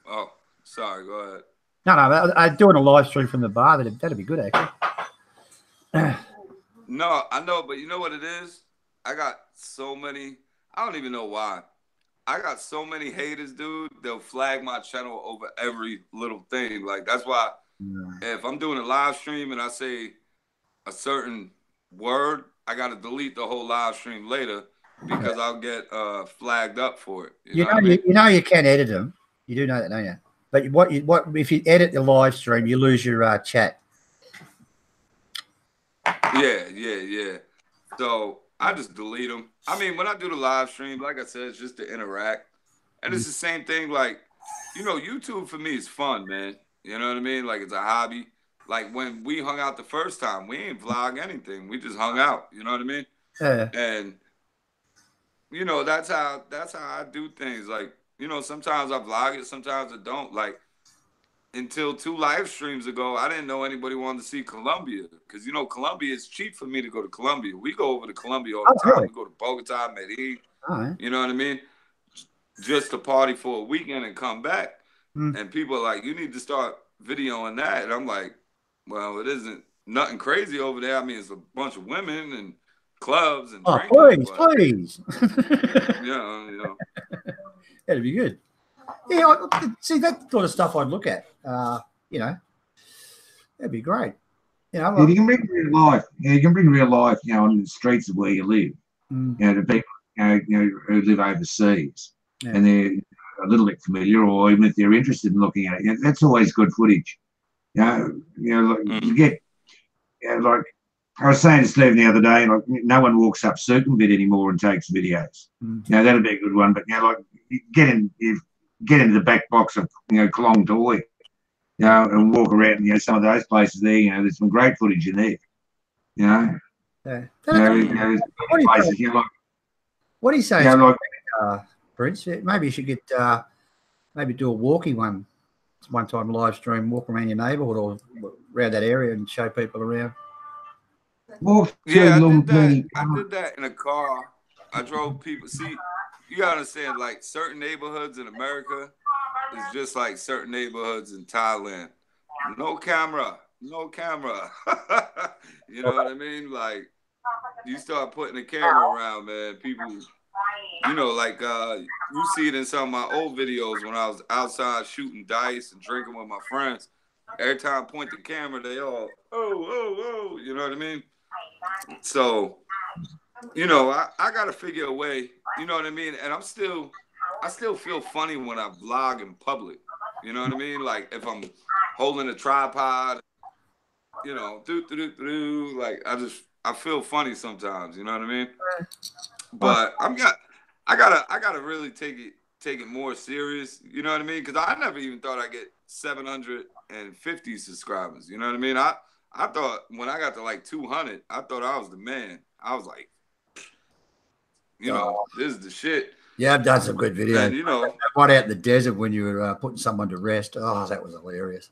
Oh, sorry. Go ahead. No, I'm doing a live stream from the bar. That'd be good, actually. No, I know, but you know what it is? I got so many. I don't even know why. I got so many haters, dude. They'll flag my channel over every little thing. Like, that's why if I'm doing a live stream and I say a certain word, I got to delete the whole live stream later because I'll get flagged up for it. You know what I mean? You know you can edit them. You do know that, don't you? But what if you edit the live stream, you lose your chat. Yeah. So I just delete them. I mean, when I do the live stream, like I said, it's just to interact. And it's the same thing, like, you know, YouTube for me is fun, man. You know what I mean? Like, it's a hobby. Like, when we hung out the first time, we ain't vlog anything. We just hung out. You know what I mean? Yeah. And, you know, that's how I do things. Like, you know, sometimes I vlog it, sometimes I don't. Like, until 2 live streams ago, I didn't know anybody wanted to see Colombia. Because, you know, Colombia is cheap for me to go to Colombia. We go over to Colombia all the time. Really? We go to Bogota, Medellin. Right. You know what I mean? Just to party for a weekend and come back. And people are like, you need to start videoing that. And I'm like, well, it isn't nothing crazy over there. I mean, it's a bunch of women and clubs and drinking. Please. You know. That'd be good. Yeah, see, that sort of stuff I'd look at. You know, that'd be great. You know, you can bring real life. Yeah, you can bring real life. You know, on the streets of where you live. You know, to people you know who live overseas, and they're a little bit familiar, or even if they're interested in looking at it, that's always good footage. You know, like, you get, like I was saying to Stephen the other day, like no one walks up Sukhumvit anymore and takes videos. You know, that'd be a good one. But you know, like get into the back box of Klong Toy, you know, and walk around. You know, some of those places there. You know, there's some great footage in there. You know, places. You know, like, what do you say? You know, like, Prince, maybe you should get maybe do a walkie one time live stream, walk around your neighbourhood or around that area and show people around. Yeah, I did that in a car. I drove people. See, you gotta understand, like certain neighborhoods in America is just like certain neighborhoods in Thailand. No camera. You know what I mean? Like you start putting a camera around, man, people, you know, like you see it in some of my old videos when I was outside shooting dice and drinking with my friends. Every time I point the camera, they all, oh, you know what I mean? So, you know, I got to figure a way, you know what I mean? And I still feel funny when I vlog in public. You know what I mean? Like if I'm holding a tripod, you know, like I feel funny sometimes, you know what I mean? But I gotta really take it more serious, you know what I mean? Because I never even thought I'd get 750 subscribers, you know what I mean? I thought when I got to like 200, I thought I was the man. I was like, you know, this is the shit. Yeah, I've done some good videos. And, you know, one out in the desert when you were putting someone to rest. Oh, that was hilarious.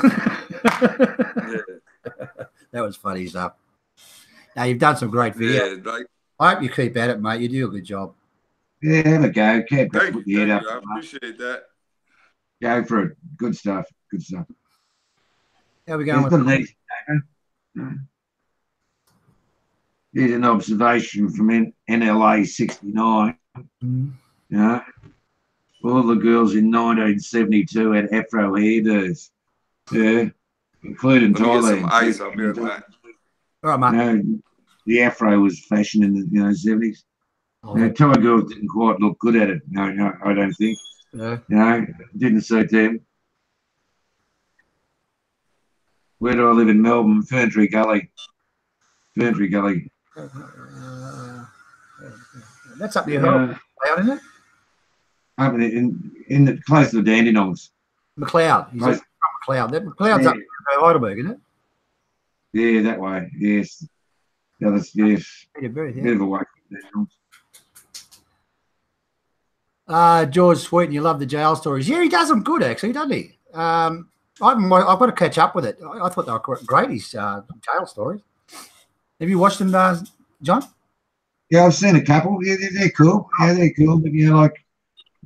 yeah. That was funny stuff. Now you've done some great videos. Yeah, like, I hope you keep at it, mate. You do a good job. Yeah, have a go. Keep thank the head you. up. I appreciate that. Go for it. Good stuff. Good stuff. How are we going? Here's an observation from NLA 69. Yeah. All the girls in 1972 had afro hairdos. Yeah. Including Thailand. Some ice. I'll be right back. All right, mate. The afro was fashion in the 70s. Thai girls didn't quite look good at it. No, I don't think. Yeah. You know, didn't suit them. Where do I live in Melbourne? Ferntree Gully. That's up near Melbourne, isn't it? Up in the close to the Dandenongs. McLeod. He's from McLeod. McLeod's up near Heidelberg, isn't it? Yeah, that way. Yes. Yes. Bit of a way from Dandenongs. George Sweeten, you love the jail stories. Yeah, he does them good, actually, doesn't he? I've got to catch up with it. I thought they were great, his jail stories. Have you watched them, John? Yeah, I've seen a couple. Yeah, they're cool. Yeah, they're cool. But, you know, like,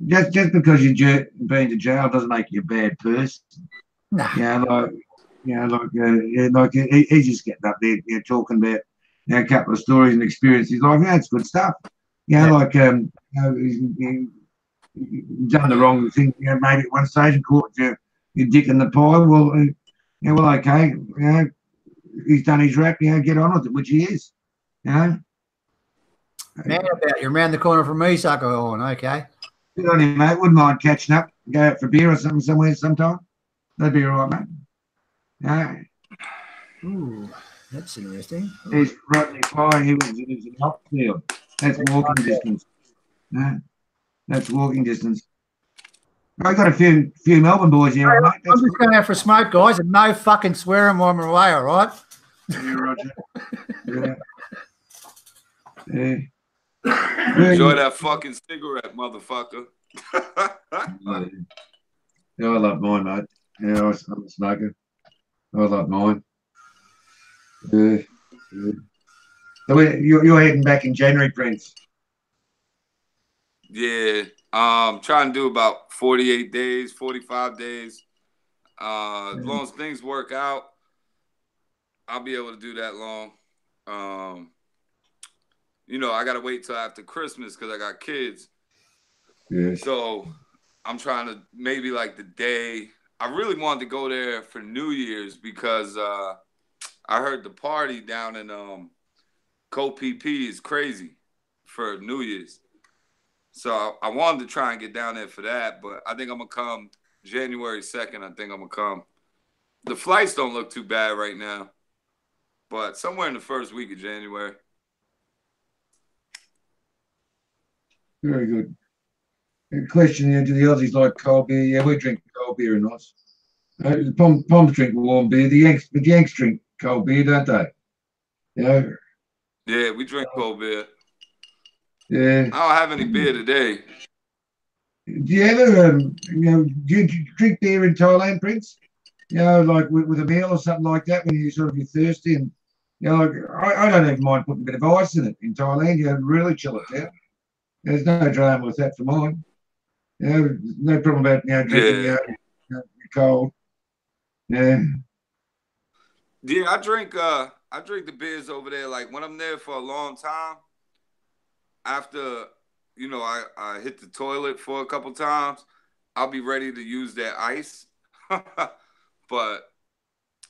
just because you've been to jail doesn't make you a bad person. Nah. He's just getting up there, talking about a couple of stories and experiences. Like, it's good stuff. He's done the wrong thing. Maybe at one stage and caught your dick in the pie. Well, okay. He's done his rap. Get on with it, which he is. Man, you're around the corner from me, SUKAHORN. Okay. Good on him, mate. Wouldn't mind catching up, go out for beer or something somewhere sometime. That'd be all right, mate. Ooh, that's interesting. He's Rodney Pye. He was in Oxfield. That's walking distance. That's walking distance. I got a few Melbourne boys here, mate. I'm just going out for a smoke, guys, and no fucking swearing while I'm away. All right. Yeah, Roger. Yeah. Enjoy that fucking cigarette, motherfucker. I love mine, mate. I'm a smoker. I love mine. So you're heading back in January, Prince? Yeah. Trying to do about 48 days, 45 days. As long as things work out, I'll be able to do that long. I got to wait till after Christmas because I got kids. Yeah. So I'm trying to maybe like the day. I really wanted to go there for New Year's because I heard the party down in Koh Phi Phi is crazy for New Year's. So I wanted to try and get down there for that, but I think I'm going to come January 2nd. I think I'm going to come. The flights don't look too bad right now, but somewhere in the first week of January. Very good. A question here, do the Aussies like cold beer? Yeah, we drink cold beer in Oz. The Poms drink warm beer. The Yanks drink cold beer, don't they? Yeah, we drink cold beer. Yeah. I don't have any beer today. Do you ever, do you drink beer in Thailand, Prince? Like with a meal or something like that when you're thirsty and, like I don't even mind putting a bit of ice in it in Thailand. Really chill it down. There's no drama with that for mine. No problem about drinking cold. Yeah. Yeah, I drink the beers over there. Like when I'm there for a long time, after I hit the toilet for a couple times, I'll be ready to use that ice. But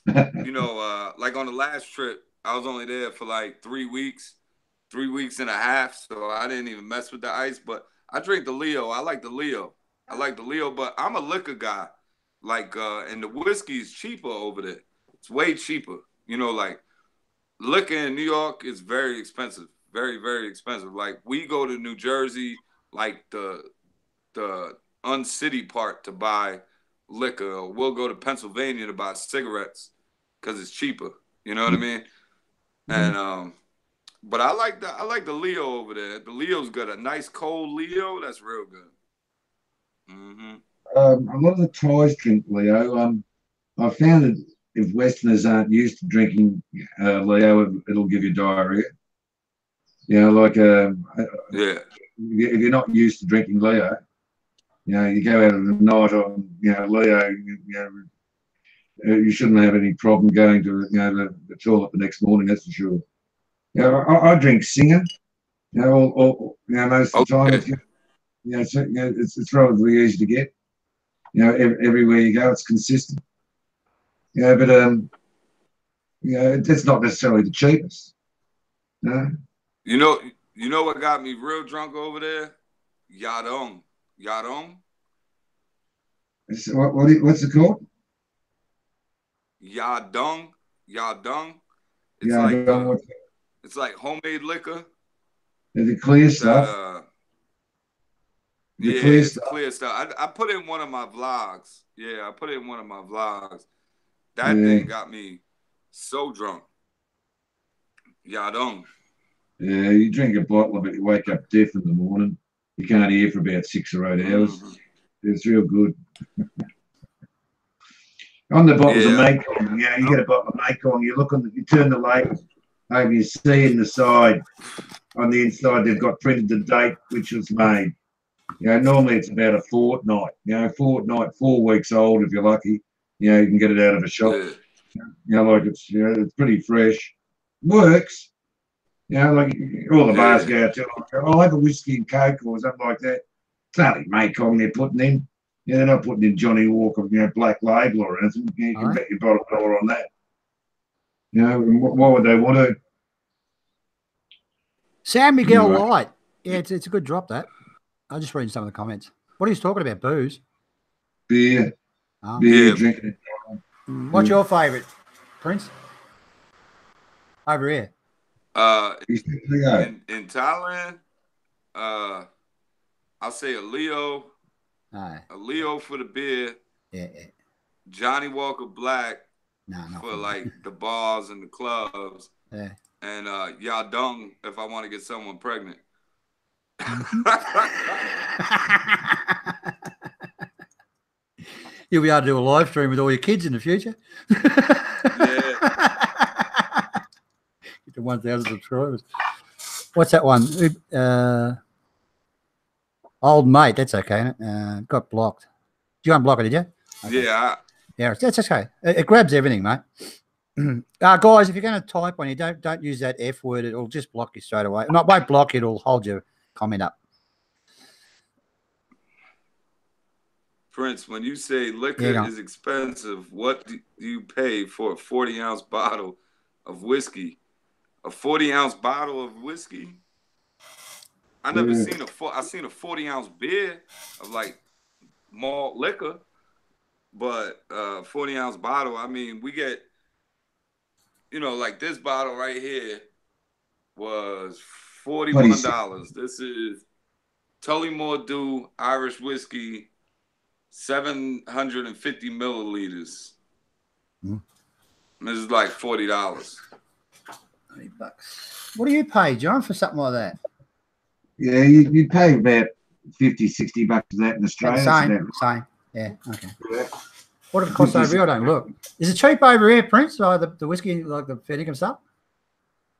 like on the last trip, I was only there for like 3 weeks and a half, so I didn't even mess with the ice. But I drink the Leo. I like the Leo, but I'm a liquor guy. Like, and the whiskey is cheaper over there. It's way cheaper. Like liquor in New York is very expensive, very, very expensive. Like we go to New Jersey, like the uncity part to buy liquor. Or we'll go to Pennsylvania to buy cigarettes because it's cheaper. You know what I mean? And but I like the Leo over there. The Leo's good. A nice cold Leo, that's real good. A lot of the Thais drink Leo. I found that if Westerners aren't used to drinking Leo, it'll give you diarrhea. If you're not used to drinking Leo, you go out at the night on Leo, you shouldn't have any problem going to the toilet the next morning. That's for sure. I drink Singer. Most of the time, it's relatively easy to get. Everywhere you go, it's consistent. But it's not necessarily the cheapest. You know what got me real drunk over there? Yadong. What's it called? Yadong. It's like homemade liquor. The clear stuff. Clear stuff. I put in one of my vlogs. That thing got me so drunk. Yadong. Yeah, you drink a bottle of it, you wake up deaf in the morning. You can't hear for about 6 or 8 hours. It's real good. On the bottles of Macon, you get a bottle of Macon, you turn the label over, you see in the side, on the inside, they've got printed the date which was made. Normally it's about a fortnight, 4 weeks old if you're lucky. You know, you can get it out of a shop. Yeah. You know, like it's, you know, it's pretty fresh. Works. You know, like all the bars go out to, like, I'll have a whiskey and coke or something like that. It's only Mekong they're putting in. Yeah, they're not putting in Johnny Walker, you know, Black Label or anything. You can bet your bottom dollar on that. You know, why would they want to? San Miguel Light. Yeah, it's a good drop, that. I'll just read some of the comments. What are you talking about? Booze? Beer. Beer, drinking. What's your favourite, Prince? Over here. In Thailand, I'll say a Leo. A Leo for the beer. Yeah. Johnny Walker Black for like the bars and the clubs. Yeah. And Yadong if I want to get someone pregnant. You'll be able to do a live stream with all your kids in the future. Yeah. Get to 1,000 subscribers. What's that one? Old mate. That's okay. Isn't it? Got blocked. Did you unblock it? Did you? Okay. Yeah. Yeah, that's okay. It grabs everything, mate. Guys, if you're going to type on you, don't use that F word. It'll just block you straight away. Not won't block you. It'll hold your comment up. Prince, when you say liquor is expensive, what do you pay for a 40-ounce bottle of whiskey? A 40-ounce bottle of whiskey? I never seen I seen a 40-ounce beer of like malt liquor, but 40-ounce bottle. I mean, we get, you know, like this bottle right here was $41. This is Tullamore Dew Irish whiskey. 750 milliliters. This is like $40. $20. What do you pay, John, for something like that? Yeah, you'd pay about $50-60 for that in Australia. Same. Yeah, okay. Yeah. What does it cost over here? I don't look. Is it cheap over here, Prince? The whiskey, like the Fennigan stuff?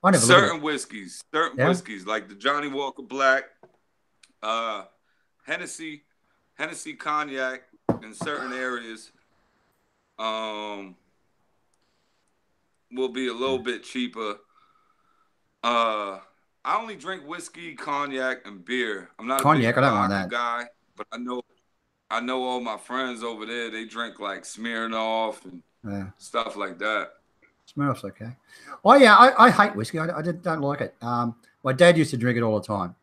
I never certain whiskeys, whiskeys, like the Johnny Walker Black, Hennessy cognac in certain areas will be a little bit cheaper. I only drink whiskey, cognac, and beer. I'm not cognac. A big I don't want that guy, but I know all my friends over there. They drink like Smirnoff and stuff like that. Smirnoff's okay. Oh yeah, I hate whiskey. I don't like it. My dad used to drink it all the time.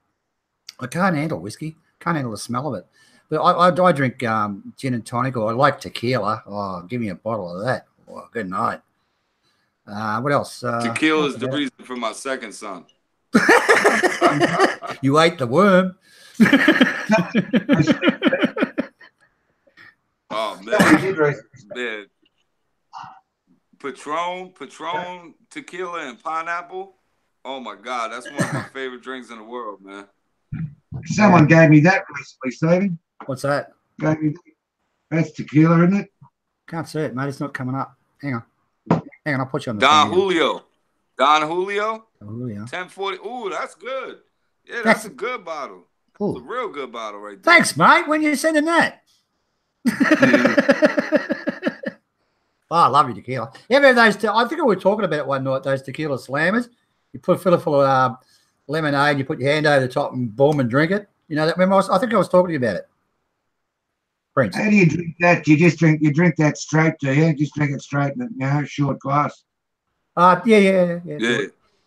I can't handle whiskey. Can't handle the smell of it. But I drink gin and tonic, or I like tequila. Oh, give me a bottle of that. Oh, good night. What else? Tequila is the reason for my second son. You ate the worm. Oh man. Patron, tequila, and pineapple. Oh my God, that's one of my favorite drinks in the world, man. Someone gave me that recently, Stephen. What's that? That's tequila, isn't it? Can't see it, mate. It's not coming up. Hang on, I'll put you on the Don Julio. 1040. 1040. Ooh, that's good. Yeah, that's a good bottle. That's a real good bottle right there. Thanks, mate. When you sending that? Oh, I love your tequila. Yeah, but those. I think we were talking about it one night. Those tequila slammers. You fill it full of lemonade. You put your hand over the top and boom and drink it. You know that? Remember, I think I was talking to you about it. Prince. How do you drink that? You drink that straight, do you? Just drink it straight in a short glass. Yeah.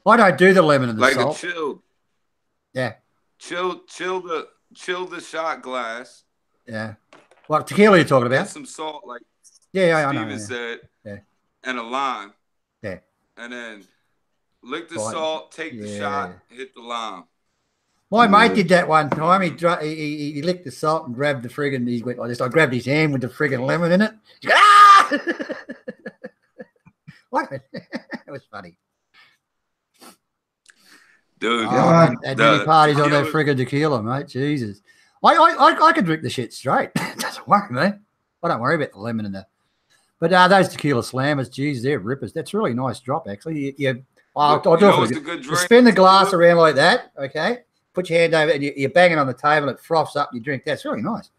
I don't do the lemon and the like salt. Like a chilled. Yeah. Chill the shot glass. Yeah. What tequila are you talking about? Get some salt, like I know. Steven said. Yeah. And a lime. Yeah. And then lick the salt, take the shot, hit the lime. My mate did that one time. He licked the salt and grabbed the friggin'. He went like this. I grabbed his hand with the friggin' lemon in it. He goes, ah! What? It was funny. Dude, at many parties on that friggin' tequila, mate. Jesus. I can drink the shit straight. It doesn't worry, mate. I don't worry about the lemon in there. But those tequila slammers, geez, they're rippers. That's a really nice drop, actually. I'll do it for you. You spin the glass around like that, okay? Put your hand over it, and you're banging on the table, it froths up, and you drink. That's really nice.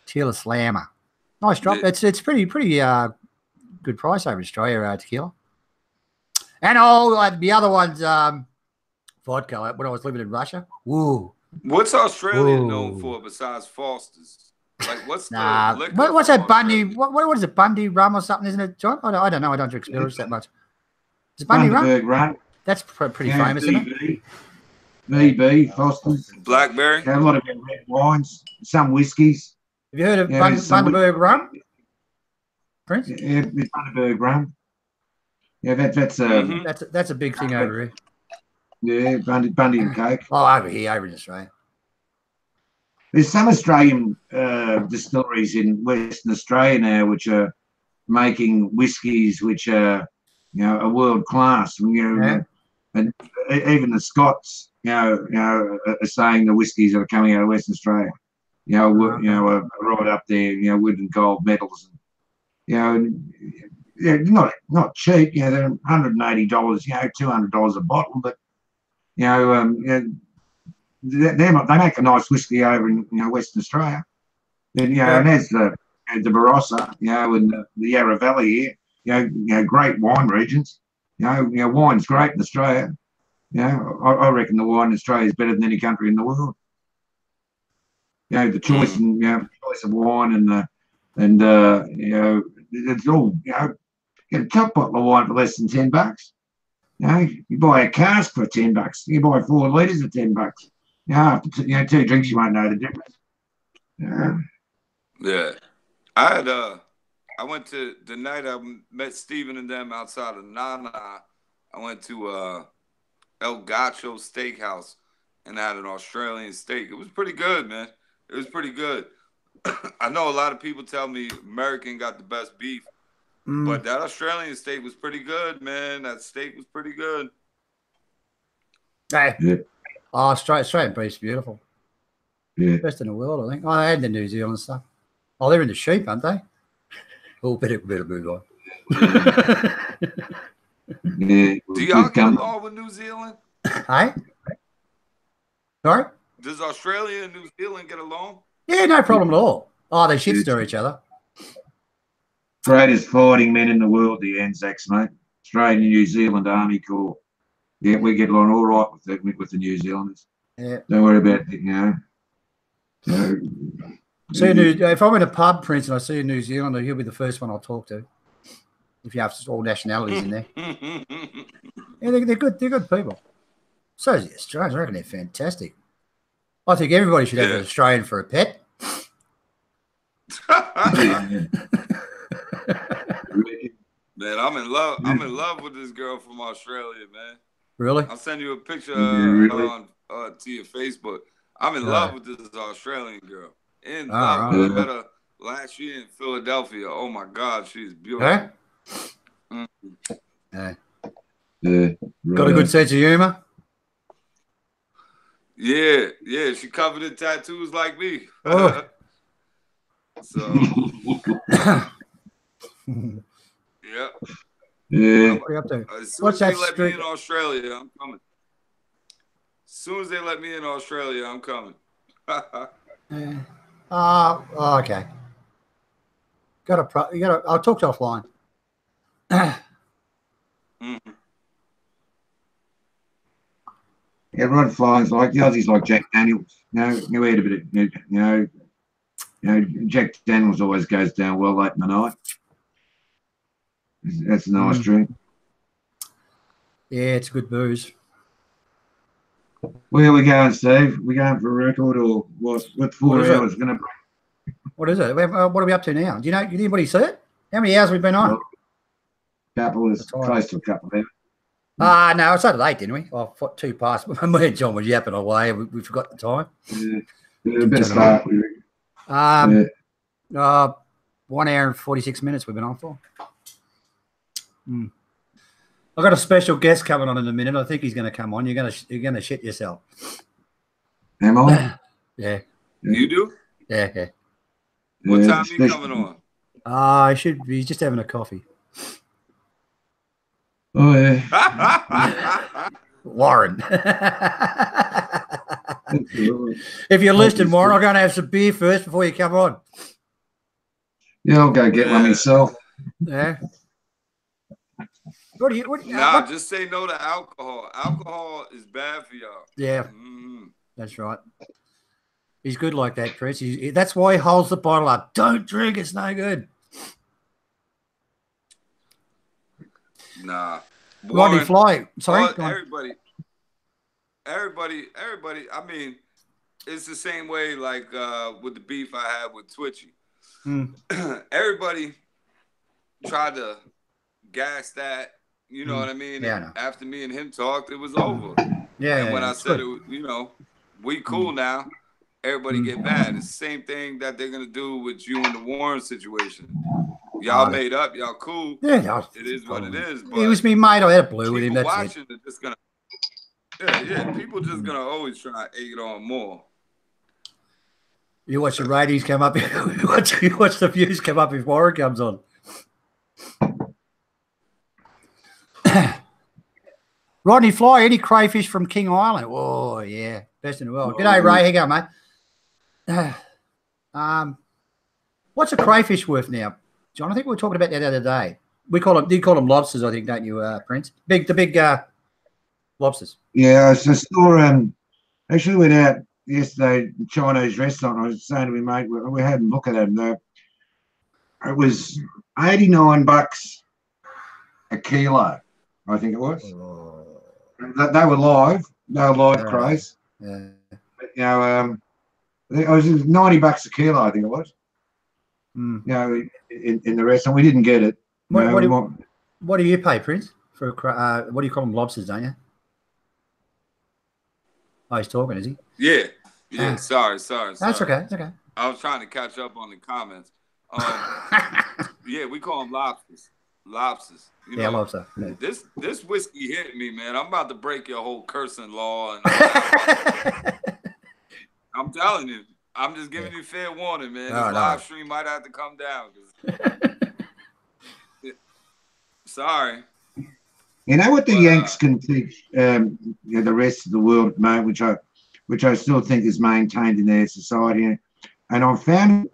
Tequila slammer. Nice drop. It's pretty good price over Australia, tequila. And the other one's vodka. When I was living in Russia, woo. What's Australia known for besides Foster's? Like, what's the liquor? What's that Bundy? What is it? Bundy rum or something, isn't it, John? I don't know. I don't drink spirits that much. Is it Bundy rum? That's pretty famous, isn't it? VB, Foster's, Blackberry. A lot of red wines, some whiskies. Have you heard of Bundaberg rum, Prince? Yeah, Bundaberg rum. Yeah, that's a big thing over here. Yeah, Bundy and Coke. Oh, over in Australia. There's some Australian distilleries in Western Australia now which are making whiskies which are, are world class. And even the Scots, are saying the whiskies that are coming out of Western Australia, are right up there, wood and gold medals. Not cheap. They're $180, $200 a bottle, but they make a nice whiskey over in Western Australia. And and there's the Barossa, and the Yarra Valley here, great wine regions. Wine's great in Australia. I reckon the wine in Australia is better than any country in the world. The choice and choice of wine and it's all get a top bottle of wine for less than $10. You buy a cask for $10. You buy 4 litres for $10. After 2 drinks, you won't know the difference. Yeah, I went to the night I met Stephen and them outside of Nana. I went to El Gacho Steakhouse and had an Australian steak. It was pretty good, man. It was pretty good. I know a lot of people tell me American got the best beef, but that Australian steak was pretty good, man. That steak was pretty good. Hey. Yeah. Oh, Australian beef's beautiful. Yeah. Best in the world, I think. Oh, they had the New Zealand stuff. Oh, they're into sheep, aren't they? Oh, better move on. Yeah. Do y'all get along with New Zealand? Hey? Sorry? Does Australia and New Zealand get along? Yeah, no problem at all. Oh, they shit stir each other. Greatest fighting men in the world, the Anzacs, mate. Australian and New Zealand Army Corps. Yeah, we get along all right with the New Zealanders. Yeah. Don't worry about it, if I'm in a pub, Prince, and I see a New Zealander, he'll be the first one I'll talk to. If you have all nationalities in there. Yeah, they're good. They're good people. So is the Australians. I reckon they're fantastic. I think everybody should have an Australian for a pet. Man, I'm in love. I'm in love with this girl from Australia, man. Really? I'll send you a picture on to your Facebook. I'm in love with this Australian girl. In love. I met her last year in Philadelphia. Oh my God, she's beautiful. Yeah. Got a good sense of humor. Yeah, she covered in tattoos like me. Oh. So, yeah. What are you up to? As soon as they let me in Australia, I'm coming. As soon as they let me in Australia, I'm coming. Okay. I'll talk to you offline. Everyone flies like the Aussies, like Jack Daniels. You eat a bit of, Jack Daniels always goes down well late in the night. That's a nice drink. Yeah, it's good booze. Where are we going, Steve? We going for a record or what? What 4 hours going to bring? What is it? What are we up to now? Do you know? Did anybody see it? How many hours have we been on? Close to a couple of hours. No, it's at 8, didn't we? Oh, 2 past. Me and John was yapping away. We forgot the time. Yeah, best start. 1 hour and 46 minutes we've been on for. I've got a special guest coming on in a minute. I think he's going to come on. You're going to shit yourself. Am I? Yeah. You do? Yeah. What time are you coming on? He's just having a coffee. Oh, yeah. Warren. If you're listening, Warren, I'm going to have some beer first before you come on. Yeah, I'll go get one myself. Yeah. What do you? Nah, just say no to alcohol. Alcohol is bad for y'all. Yeah, that's right. He's good like that, Chris. That's why he holds the bottle up. Don't drink; it's no good. Nah. Rodney Fly. Sorry. Everybody. I mean, it's the same way like with the beef I had with Twitchy. Everybody tried to gas that. You know what I mean? Yeah, and after me and him talked, it was over. Yeah. And when I said it, you know, we cool now. Everybody get mad. It's the same thing that they're gonna do with you and the Warren situation. Y'all made up. Y'all cool. Yeah, it is what it is. But it was me, mate. I had a blue with him. That's watching it. Just gonna. Yeah. People just gonna always try to egg it on more. You watch the ratings come up. You watch the views come up if Warren comes on. Rodney Fly, any crayfish from King Island? Oh, yeah. Best in the world. G'day, Ray. How you going, mate? What's a crayfish worth now? John, I think we were talking about that the other day. You call them lobsters, I think, don't you, Prince? The big lobsters. Yeah, I saw, actually went out yesterday, Chinese restaurant. I was saying to my mate, we had a look at them. It was $89 a kilo, I think it was. They were live. They were live crays. Yeah. You know, it was $90 a kilo, I think it was. You know, in the restaurant, we didn't get it. What do you pay, Prince? For what do you call them, lobsters? Don't you? Oh, he's talking, is he? Yeah. Sorry. That's okay. It's okay. I was trying to catch up on the comments. Yeah, we call them lobsters. You know, lobster. Yeah. This whiskey hit me, man. I'm about to break your whole cursing law. And I'm telling you, I'm just giving you fair warning, man. This live stream might have to come down. Sorry. You know what the Yanks can teach the rest of the world, mate, which I still think is maintained in their society, and I've found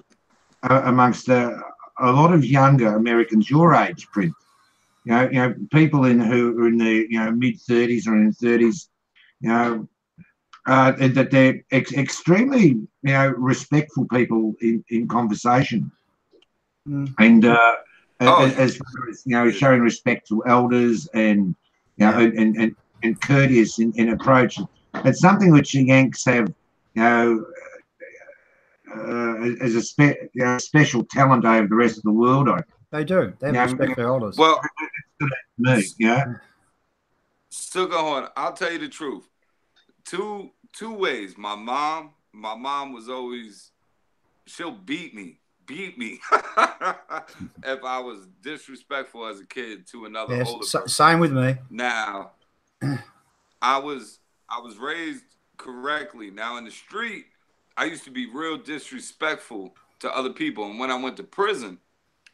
amongst a lot of younger Americans your age, Prince. You know, people who are in the mid-30s or in 30s, that they're extremely respectful people in conversation, and as far as showing respect to elders and and courteous in approach. It's something which the Yanks have as a special talent over the rest of the world. They do. They have respect for elders. Well, me, SUKAHORN, I'll tell you the truth. Two ways. My mom was always, she'll beat me if I was disrespectful as a kid to another older person. Same with me. Now, I was raised correctly. Now in the street, I used to be real disrespectful to other people. And when I went to prison,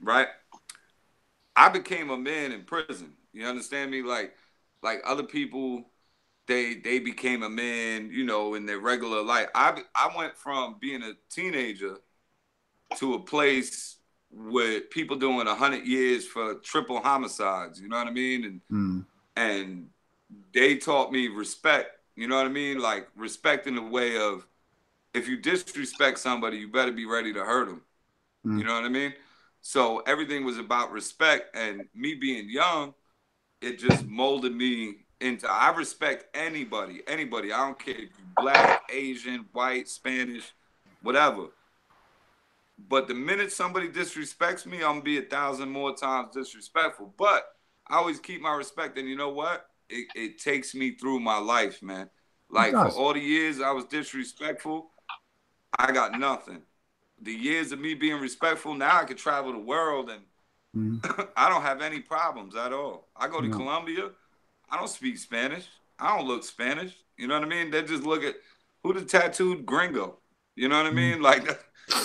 right, I became a man in prison. You understand me? Like other people, they became a man, in their regular life. I went from being a teenager to a place with people doing 100 years for triple homicides. You know what I mean? And they taught me respect. You know what I mean? Like respect in the way of, if you disrespect somebody, you better be ready to hurt them. You know what I mean? So everything was about respect, and me being young, it just molded me into, I respect anybody. I don't care if you're black, Asian, white, Spanish, whatever. But the minute somebody disrespects me, I'm gonna be 1,000 more times disrespectful. But I always keep my respect, and you know what? It takes me through my life, man. Like for all the years I was disrespectful, I got nothing. The years of me being respectful, now I can travel the world and I don't have any problems at all. I go to Colombia, I don't speak Spanish. I don't look Spanish. You know what I mean? They just look at who the tattooed gringo. You know what I mean? Like,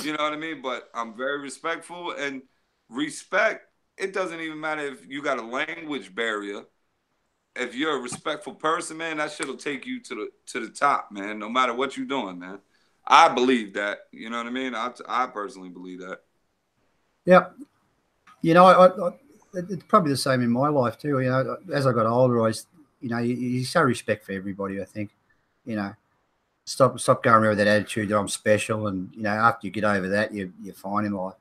you know what I mean? But I'm very respectful, and respect, it doesn't even matter if you got a language barrier. If you're a respectful person, man, that shit will take you to the top, man, no matter what you're doing, man. I believe that. You know what I mean? I personally believe that. Yep. You know, it's probably the same in my life too. You know, as I got older, you show respect for everybody. I think, you know, stop going around with that attitude that I'm special, and you know, after you get over that, you're fine in life.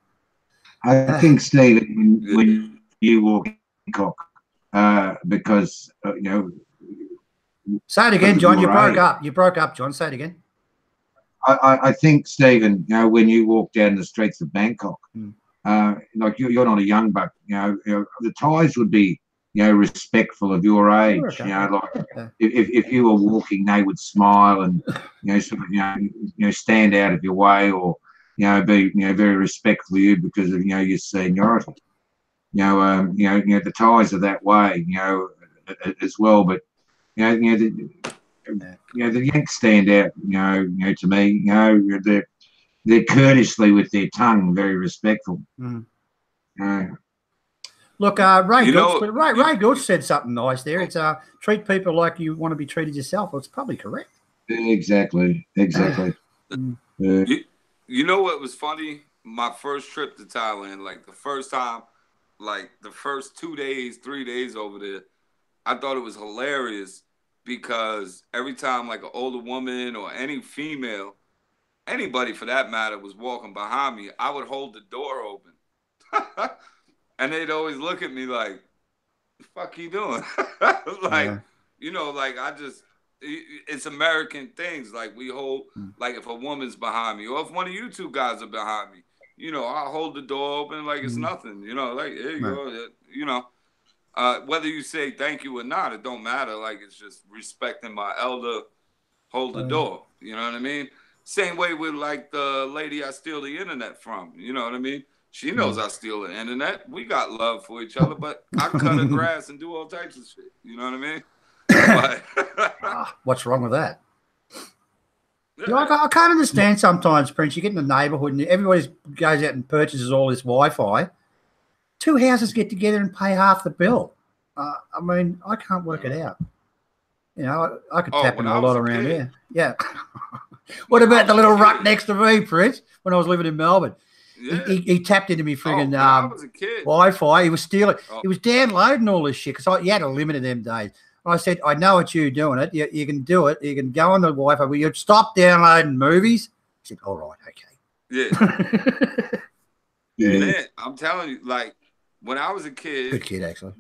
I think, Stephen, when you walk in Bangkok, because you know. Say it again, John. You broke up. You broke up, John. Say it again. I think, Stephen, you know, when you walk down the streets of Bangkok, like you're not a young buck, you know, the Thais would be, you know, respectful of your age. Okay. You know, like if you were walking, they would smile and, you know, sort of, you know, stand out of your way, or, you know, be, you know, very respectful of you because of, you know, your seniority. You know, the Thais are that way, you know, as well. But the Yanks stand out, you know, to me, you know, they're courteously with their tongue, very respectful. Look, Ray Gooch said something nice there. It's treat people like you want to be treated yourself. Well, it's probably correct. Exactly. You know what was funny? My first trip to Thailand, like the first time, like the first 2 days, 3 days over there, I thought it was hilarious because every time like an older woman or any female, anybody for that matter, was walking behind me, I would hold the door open. And they'd always look at me like, the fuck you doing? Like, you know, like it's American things. Like we hold, like if a woman's behind me or if one of you two guys are behind me, you know, I'll hold the door open like it's nothing, you know, like, there you go, you know. Whether you say thank you or not, it don't matter. Like, it's just respecting my elder, hold the door. You know what I mean? Same way with, like, the lady I steal the internet from. You know what I mean? She knows I steal the internet. We got love for each other, but I cut her grass and do all types of shit. You know what I mean? But, what's wrong with that? You know, I can't understand sometimes, Prince. You get in the neighbourhood and everybody goes out and purchases all this Wi-Fi. 2 houses get together and pay half the bill. I mean, I can't work it out. You know, I could tap in a lot around here. Yeah. What about the little ruck next to me, Prince, when I was living in Melbourne? Yeah. He tapped into me friggin' Wi-Fi. He was stealing. He was downloading all this shit because you had a limit of them days. I said, I know what you're doing it. You can do it. You can go on the Wi-Fi, but you stop downloading movies. He said, all right, okay. Yeah. Man, I'm telling you, like, when I was a kid, good kid actually.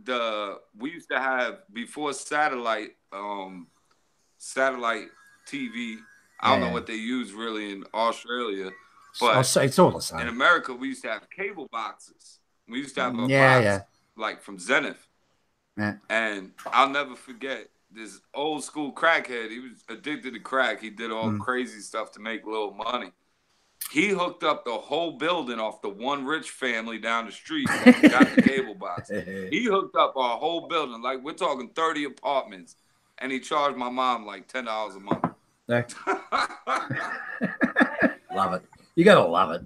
We used to have before satellite TV. I don't know what they use really in Australia, but it's all the same. In America, we used to have cable boxes. We used to have a box like from Zenith, and I'll never forget this old school crackhead. He was addicted to crack. He did all crazy stuff to make little money. He hooked up the whole building off the one rich family down the street that got the cable box. He hooked up our whole building. Like, we're talking 30 apartments. And he charged my mom like $10 a month. Love it. You got to love it.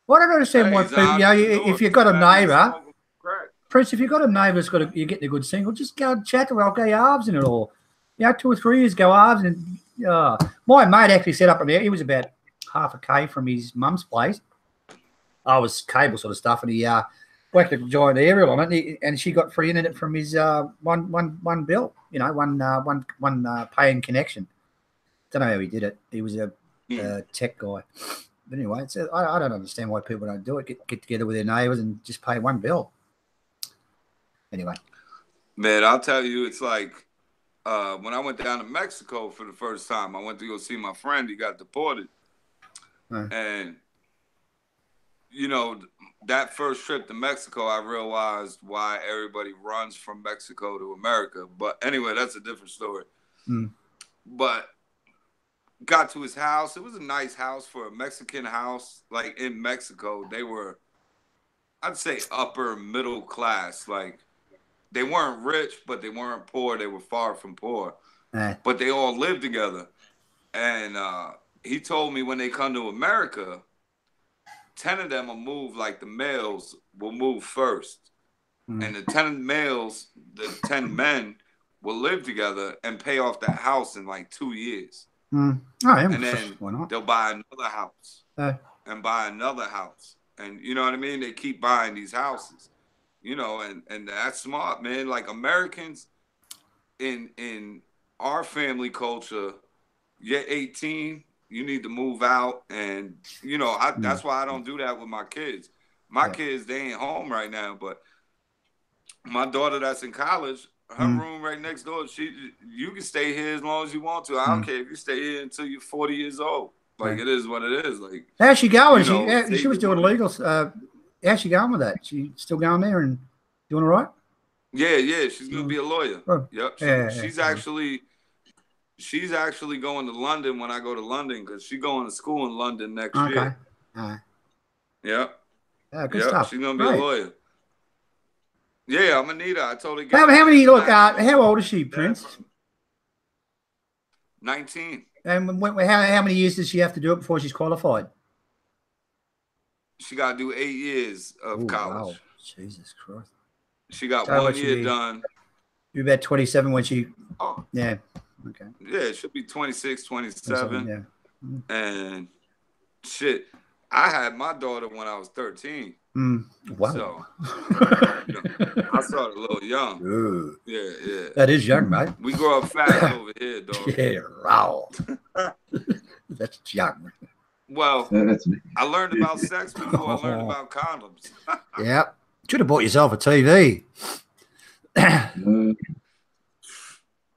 What I don't understand why people, you know, if you've got a neighbour, Prince, if you've got a neighbour that's you're getting a good single, just go and chat to her. I'll go halves in it all. You know, 2 or 3 years go halves and my mate actually set up there. He was about half a K from his mum's place. I was cable sort of stuff, and he whacked a giant aerial on it, and she got free internet from his one bill. You know, one paying connection. Don't know how he did it. He was a tech guy. But anyway, I don't understand why people don't do it. Get together with their neighbours and just pay one bill. Anyway, man, I'll tell you, it's like. When I went down to Mexico for the first time, I went to go see my friend. He got deported. And, you know, that first trip to Mexico, I realized why everybody runs from Mexico to America. But anyway, that's a different story. But got to his house. It was a nice house for a Mexican house. Like, in Mexico, they were, I'd say, upper middle class. Like, they weren't rich, but they weren't poor. They were far from poor. But they all lived together. And he told me when they come to America, 10 of them will move, like the males will move first. And the 10 males, the 10 men will live together and pay off that house in like 2 years. And then they'll buy another house. and buy another house. And you know what I mean? They keep buying these houses, you know, and that's smart, man. Like Americans in our family culture, you're 18, you need to move out. And, you know, that's why I don't do that with my kids. My kids, they ain't home right now, but my daughter that's in college, her room right next door, you can stay here as long as you want to. I don't care if you stay here until you're 40 years old. Like, it is what it is. Like, how's she going? You know, she was doing legals. How's she going with that? She still going there and doing all right? Yeah. She's gonna be a lawyer. Oh. Yep. She's actually going to London when I go to London, because she's going to school in London next year. Yep. Good stuff. She's gonna be a lawyer. Yeah, I'm gonna need her. I told her. How many? Look, how old is she, Prince? 19. And how many years does she have to do it before she's qualified? She got to do 8 years of college. Wow. Jesus Christ. She got 1 year done. You're about 27 when she. Oh. Yeah. Okay. Yeah, it should be 26, 27. Yeah. And shit, I had my daughter when I was 13. Wow. So, you know, I started a little young. Ooh. Yeah. That is young, mate. We grow up fast over here, dog. Yeah, wow. That's young. Well, I learned about sex before I learned about condoms. Yeah. Should have bought yourself a TV.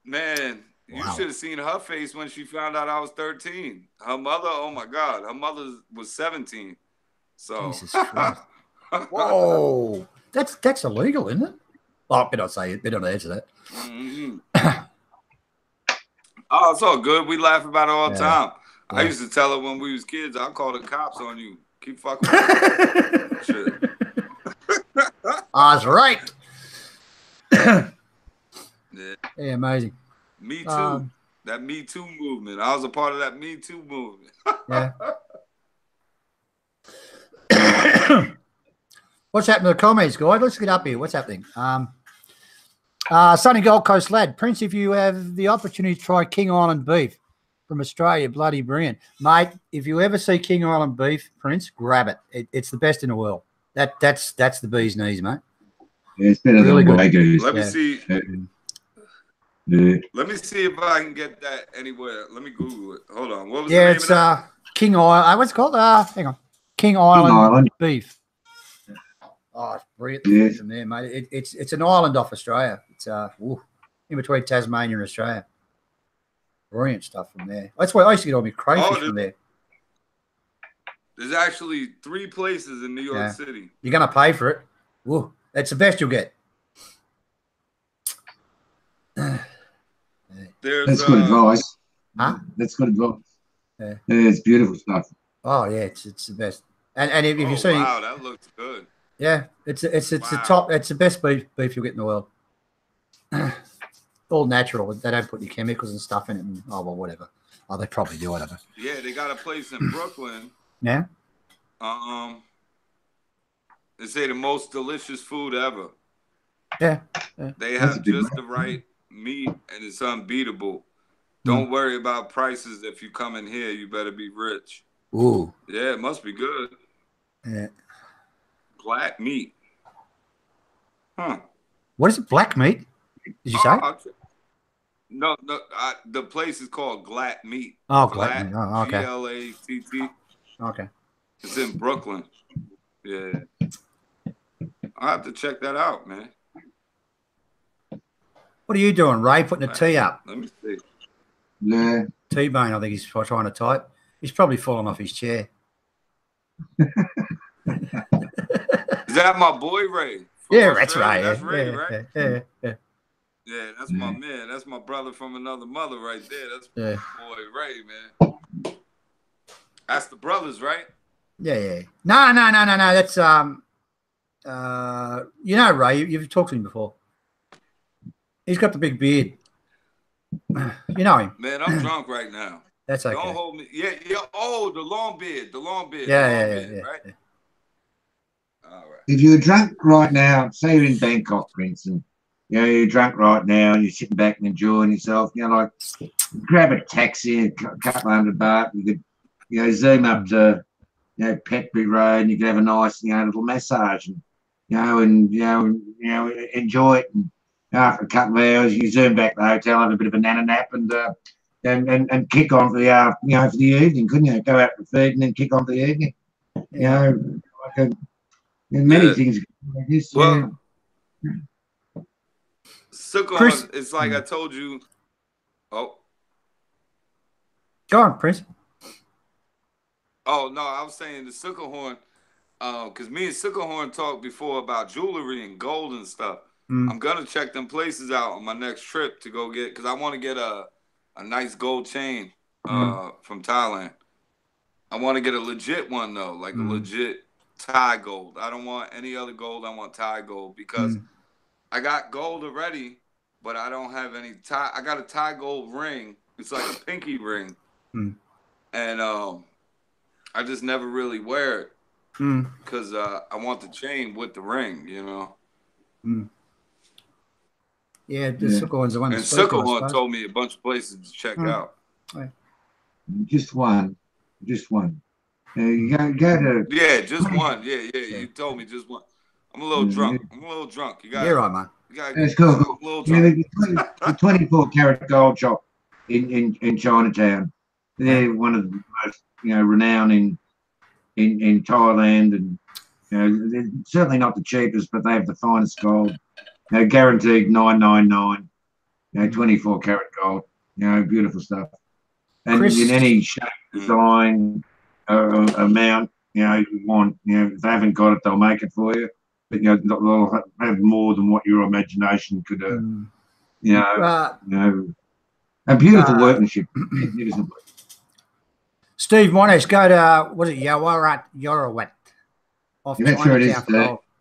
Man, you should have seen her face when she found out I was 13. Her mother, oh my God, her mother was 17. So, Jesus Christ. Whoa, that's illegal, isn't it? Oh, I don't say it. They don't answer that. Oh, it's all good. We laugh about it all the time. I used to tell her when we was kids, I'll call the cops on you. Keep fucking with shit. That's right. Yeah, amazing. Me too. That Me Too movement. I was a part of that Me Too movement. Yeah. What's happening to the comments, guys? Let's get up here. What's happening? Sunny Gold Coast lad. Prince, if you have the opportunity to try King Island beef from Australia, bloody brilliant. Mate, if you ever see King Island beef, Prince, grab it. It's the best in the world. That's the bee's knees, mate. Yeah, it's better really than good. Wagyu's. Let me see. Yeah. Let me see if I can get that anywhere. Let me Google it. Hold on. What was the name it's of that? King Island. What's it called? Hang on. King Island beef. Oh, it's brilliant from there, mate. It's an island off Australia. It's in between Tasmania and Australia. Brilliant stuff from there. That's why I used to get all my crayfish from there. There's actually 3 places in New York City. You're gonna pay for it. Woo. That's the best you'll get. That's good advice. Huh? That's good advice. Yeah, it's beautiful stuff. Oh yeah, it's the best. And if you see, wow, that looks good. Yeah, it's the top. It's the best beef you'll get in the world. All natural. They don't put any chemicals and stuff in it. And, whatever. Oh, they probably do. I don't know. Yeah, they got a place in Brooklyn. Yeah. They say the most delicious food ever. Yeah. They have just the right meat, and it's unbeatable. Don't worry about prices. If you come in here, you better be rich. Ooh. Yeah, it must be good. Yeah. Black meat. Huh. What is it? Black meat? Did you say? No. The place is called Glatt Meat. Oh, Glatt Meat. Oh, okay. Glatt. Okay. It's in Brooklyn. Yeah. I'll have to check that out, man. What are you doing, Ray? Putting a T up. Let me see. Yeah. T-Bone, I think he's trying to type. He's probably fallen off his chair. Is that my boy Ray? Yeah, that's right. That's Ray, right? Yeah. Yeah, that's my man. That's my brother from another mother right there. That's my boy Ray, man. That's the brothers, right? Yeah. No. That's Ray. You've talked to him before. He's got the big beard. You know him. Man, I'm drunk right now. That's okay. Don't hold me. Yeah. Oh, the long beard. Yeah. Right? Yeah. All right. If you're drunk right now, say you're in Bangkok, for instance, you're drunk right now and you're sitting back and enjoying yourself, like grab a taxi, a couple $100 bucks. You could, zoom up to, Petbury Road, and you could have a nice, little massage, and enjoy it. And after a couple of hours, you zoom back to the hotel, have a bit of a nana nap, and kick on for the for the evening, couldn't you? Go out for food and then kick on for the evening. Many things like this. Well, SUKAHORN, it's like I told you. Oh, go on, Prince. Oh no, I was saying the SUKAHORN, because me and SUKAHORN talked before about jewelry and gold and stuff. I'm gonna check them places out on my next trip to go get, because I want to get a nice gold chain from Thailand. I want to get a legit one though, like a legit Thai gold. I don't want any other gold. I want Thai gold, because I got gold already, but I don't have any Thai. I got a Thai gold ring. It's like a pinky ring, and I just never really wear it because I want the chain with the ring, Yeah, the SUKAHORN's the one. And SUKAHORN told me a bunch of places to check out. Just one. You go to. Yeah, just one. Yeah. You told me just one. I'm a little drunk. You got. You're right, man. That's cool. The 24 karat gold shop in Chinatown. They're one of the most renowned in Thailand, and they're certainly not the cheapest, but they have the finest gold. Guaranteed 999. 24 karat gold. Beautiful stuff. And in any shape, design, amount, you want. If they haven't got it, they'll make it for you. But they'll have more than what your imagination could. And beautiful workmanship. Steve Monash, go to Yorawat off that's where it is.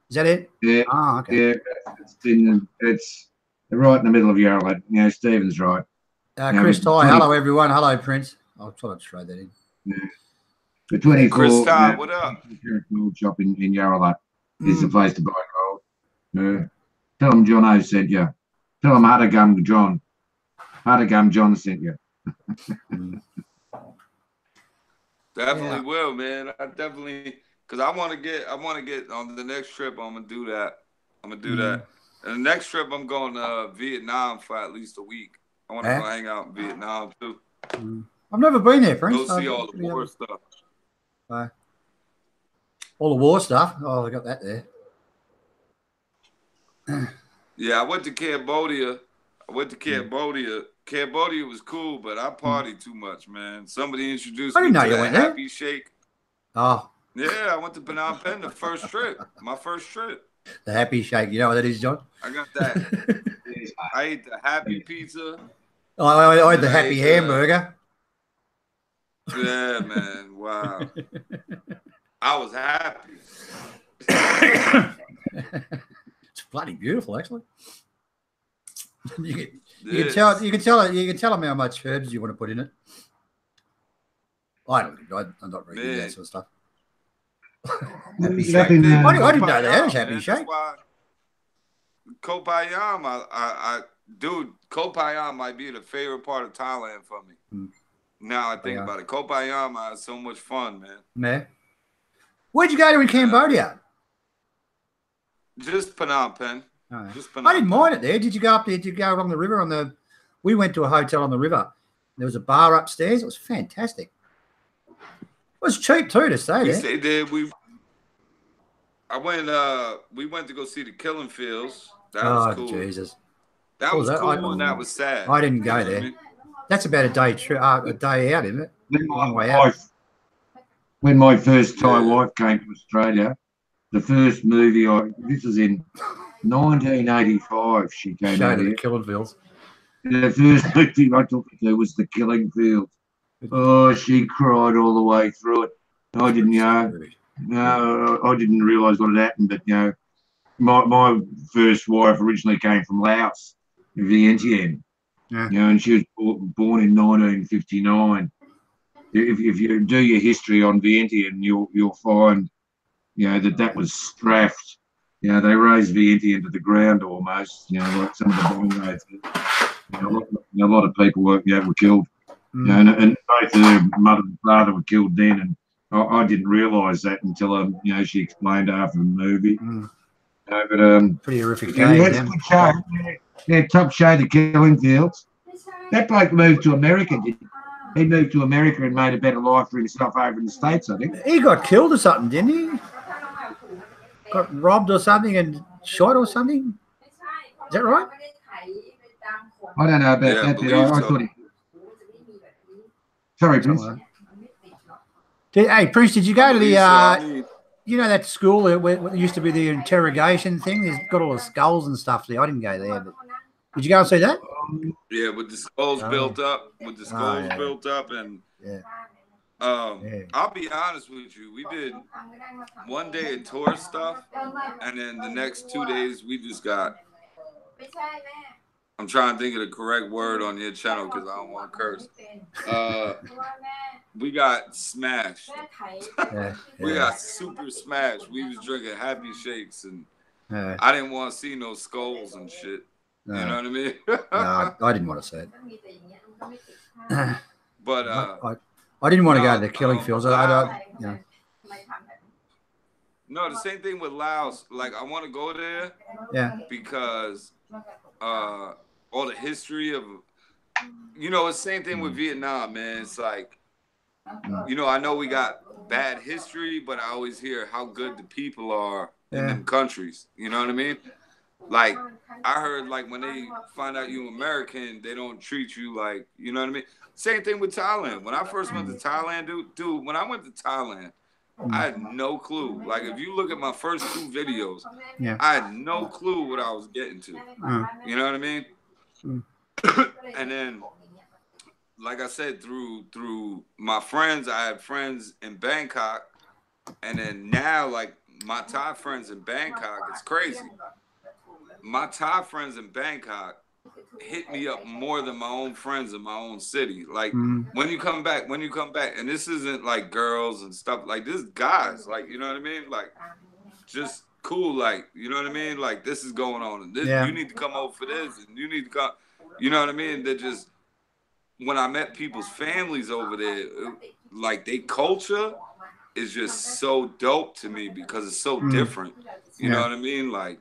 Is that it? Yeah. Oh, okay. Yeah, it's right in the middle of Yorawat. Stephen's right. Chris Ty, hello everyone. Hello, Prince. I'll try to throw that in. Yeah. The 24 Chris Ty, what up? Gold shop in Yorawat is the place to buy gold. Tell them John O sent you. Tell them Hattagum John sent you. Definitely will, man. I definitely, because I want to get on the next trip. I'm gonna do that. And the next trip, I'm going to Vietnam for at least a week. I want to go hang out in Vietnam too. I've never been there, Prince. Go see all the war stuff. All the war stuff. Oh, I got that there. Yeah, I went to Cambodia. Cambodia was cool, but I partied too much, man. Somebody introduced me to the Happy Shake. Oh. Yeah, I went to Phnom Penh the first trip. My first trip. The Happy Shake. You know what that is, John? I got that. I ate the Happy Pizza. I had the Happy Hamburger. Yeah, man. Wow. I was happy. It's bloody beautiful, actually. You can tell them how much herbs you want to put in it. I'm not really into that sort of stuff. Happy Shake. I didn't know that was Happy Shake. Koh Payam, dude, Koh Payam might be the favorite part of Thailand for me. Now I think about it. Koh Payam, I had so much fun, man. Where'd you go to in Cambodia? Just Phnom Penh. I didn't mind it there. Did you go up there? Did you go along the river we went to a hotel on the river. There was a bar upstairs. It was fantastic. It was cheap too to stay there. Stayed there. We went to go see the Killing Fields. That was cool. Jesus. That was cool and that was sad. I didn't go there. That's about a day out, isn't it? Long way out. When my first Thai wife came to Australia, the first movie this was in 1985. She came out here. The Killing Fields. The first movie I took her to was the Killing Fields. Oh, she cried all the way through it. I didn't I didn't realise what had happened, but my first wife originally came from Laos, Vientiane. And she was born in 1959. If you do your history on Vientiane, you'll find that was strafed. They razed Vientiane to the ground almost. Like some of the bombing raids. A lot of people were killed. And both her mother and father were killed then, and I didn't realise that until you know, she explained after the movie. Mm. But Pretty horrific yeah, day. that's a good show. Yeah, top show, The Killing Fields. That bloke moved to America, didn't he? He moved to America and made a better life for himself over in the States, I think. He got killed or something, didn't he? Got robbed or something and shot or something? Is that right? I don't know about that, but I thought he... Sorry, Prince. Hey, Prince, did you go to the, So. you know, that school where it used to be the interrogation thing? There's got all the skulls and stuff there. I didn't go there, but did you go and see that? Yeah, with the skulls built up, built up, and I'll be honest with you, we did one day of tour stuff, and then the next 2 days we just got. I'm trying to think of the correct word on your channel because I don't want to curse. We got smashed. We got super smashed. We was drinking happy shakes, and I didn't want to see no skulls and shit. You know what I mean? No, I didn't want to see it. But I didn't want to go to the killing fields. I don't, you know. No, the same thing with Laos. Like, I want to go there. Yeah. Because all the history of, you know, it's the same thing with Vietnam, man. It's like, you know, I know we got bad history, but I always hear how good the people are in them countries. You know what I mean? Like, I heard, like, when they find out you American, they don't treat you like, you know what I mean? Same thing with Thailand. When I first went to Thailand, dude, when I went to Thailand, I had no clue. Like, if you look at my first 2 videos, I had no clue what I was getting to. You know what I mean? And then, like I said, through my friends, I had friends in Bangkok. And then now, like, my Thai friends in Bangkok, it's crazy. My Thai friends in Bangkok hit me up more than my own friends in my own city. Like, when you come back, and this isn't like girls and stuff, like, this guys, like, you know what I mean? Like, just cool, like, you know what I mean? Like, this is going on, and this, you need to come over for this, and you need to come, you know what I mean? They're just, when I met people's families over there, like, they culture is just so dope to me because it's so different. You know what I mean? Like,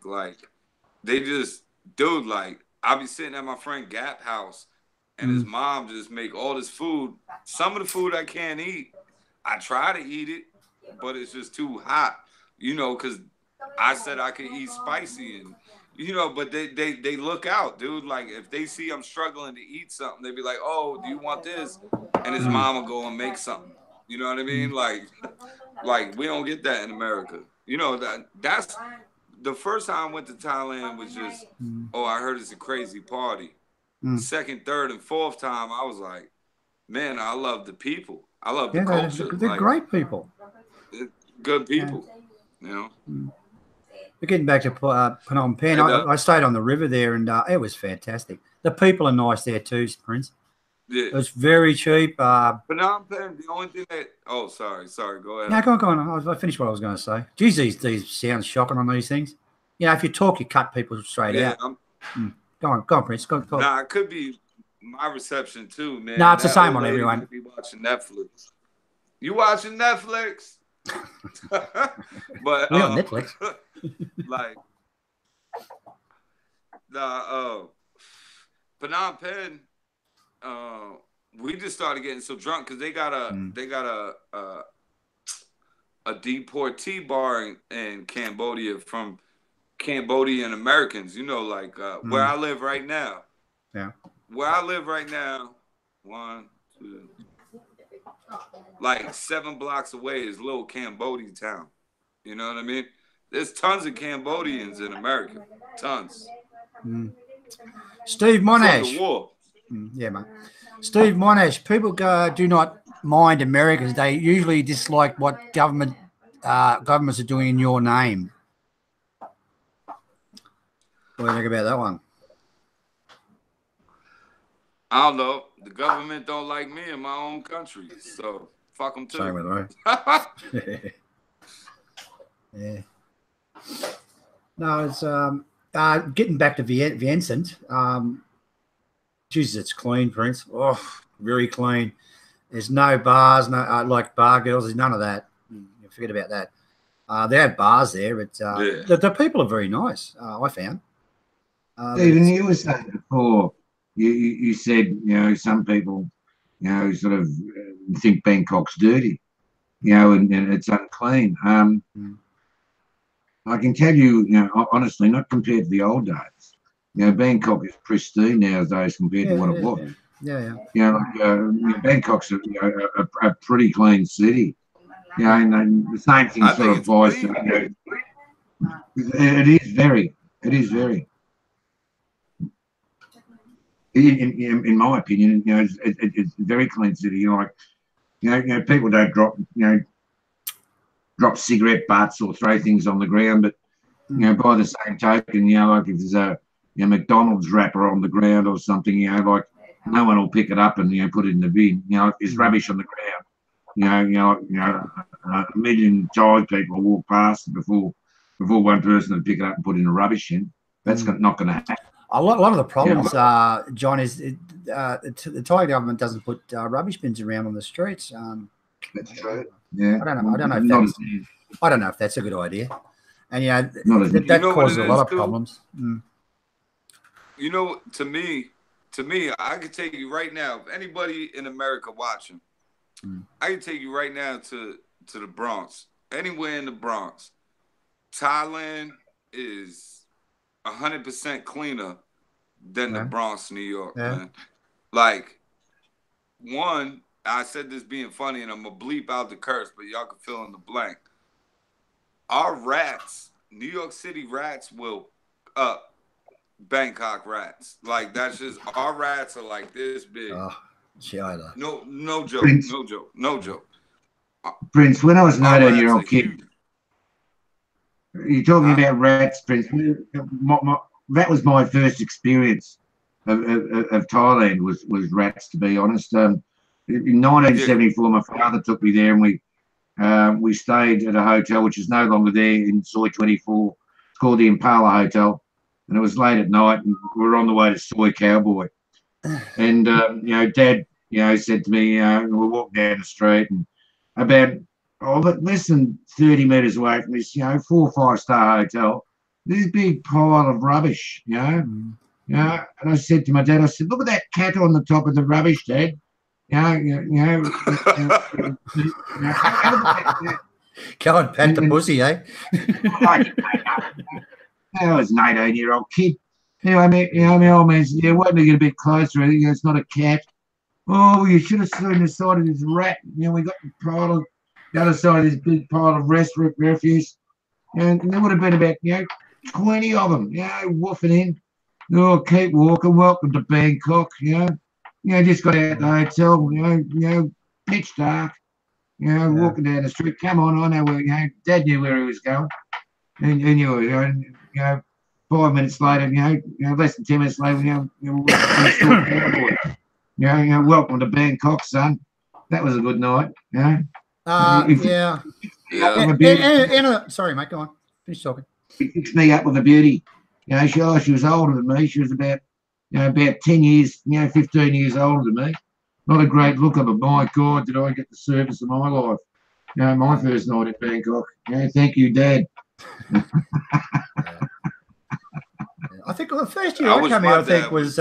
they just, dude, like, I'll be sitting at my friend Gap house, and his mom just make all this food. Some of the food I can't eat. I try to eat it, but it's just too hot, you know, because I said I could eat spicy, and, you know, but they look out, dude. Like, if they see I'm struggling to eat something, they be like, oh, do you want this? And his mom will go and make something. You know what I mean? Like we don't get that in America. You know, that's the first time I went to Thailand was just, oh, I heard it's a crazy party. Second, third, and fourth time, I was like, man, I love the people. I love the culture. They're like, great people. Good people, you know. We're getting back to Phnom Penh. I stayed on the river there, and it was fantastic. The people are nice there too, Prince. Yeah. It was very cheap. Phnom Penh, the only thing that... Oh, sorry, go ahead. No, go on. I finished what I was going to say. Geez, these sounds shocking on these things. You know, if you talk, you cut people straight out. Go on, Prince. Go on. Nah, it could be my reception too, man. No, it's the same on everyone. Be watching Netflix. You watching Netflix? But we're on Netflix. Like, Phnom Penh, we just started getting so drunk because they got a deportee bar in Cambodia from Cambodian Americans. You know, like where I live right now. Yeah. Where I live right now, 1, 2, like 7 blocks away is little Cambodia town. You know what I mean? There's tons of Cambodians in America. Tons. Steve Monash. The war. Yeah, mate. Steve Monash. People do not mind Americans. They usually dislike what governments are doing in your name. What do you think about that one? I don't know. The government don't like me in my own country, so fuck them too. Same with me. Yeah. No, it's getting back to Vincent. Jesus, it's clean, Prince. Oh, very clean. There's no bars, no like bar girls. There's none of that. You forget about that. They have bars there, but the people are very nice. I found. Stephen, you were saying before. You said some people sort of think Bangkok's dirty, and it's unclean. I can tell you, honestly, not compared to the old days. Bangkok is pristine nowadays compared to what it was. Bangkok's a pretty clean city. And the same thing sort of applies to. It is very. In my opinion, it's a very clean city. People don't drop cigarette butts or throw things on the ground, but by the same token, like if there's a McDonald's wrapper on the ground or something, like no one will pick it up and put it in the bin. There's rubbish on the ground. A million Thai people walk past before one person would pick it up and put it in a rubbish bin. That's not going to happen. A lot of the problems, John, is the Thai government doesn't put rubbish bins around on the streets. That's true. Yeah, I don't know if that's a good idea, and that causes a lot of problems. To me, I could take you right now. If anybody in America watching, I can take you right now to the Bronx. Anywhere in the Bronx, Thailand is 100% cleaner than the Bronx, New York, man. Like, one, I said this being funny, and I'm gonna bleep out the curse, but y'all can fill in the blank. Our rats, New York City rats, will up Bangkok rats. Like, that's just, our rats are like this big. Oh, no joke, Prince, no joke. Prince, when I was an 18-year-old kid, you're talking about rats, Prince. That was my first experience of Thailand was rats, to be honest. In 1974, my father took me there, and we stayed at a hotel which is no longer there in Soi 24. It's called the Impala Hotel, and it was late at night, and we were on the way to Soi Cowboy. And Dad, said to me, we walked down the street, and about less than 30 metres away from this, 4 or 5 star hotel, this big pile of rubbish, and I said to my dad, I said, look at that cat on the top of the rubbish, Dad. Go and pat the pussy, eh? I was an 18-year-old kid. My old man said, wait till we get a bit closer. I think it's not a cat. Oh, you should have seen the side of this rat. We got the other side of this big pile of refuse. And there would have been about, 20 of them, woofing in. Oh, keep walking. Welcome to Bangkok, just got out the hotel, pitch dark, walking down the street. Come on, I know where, Dad knew where he was going. And he knew, 5 minutes later, less than 10 minutes later, welcome to Bangkok, son. That was a good night, sorry, mate, go on. Finish talking. He fixed me up with a beauty. She was older than me. She was about 10 years, 15 years older than me. Not a great looker, but my God, did I get the service of my life. My first night in Bangkok. Thank you, Dad. I think the first year I came here, I think, was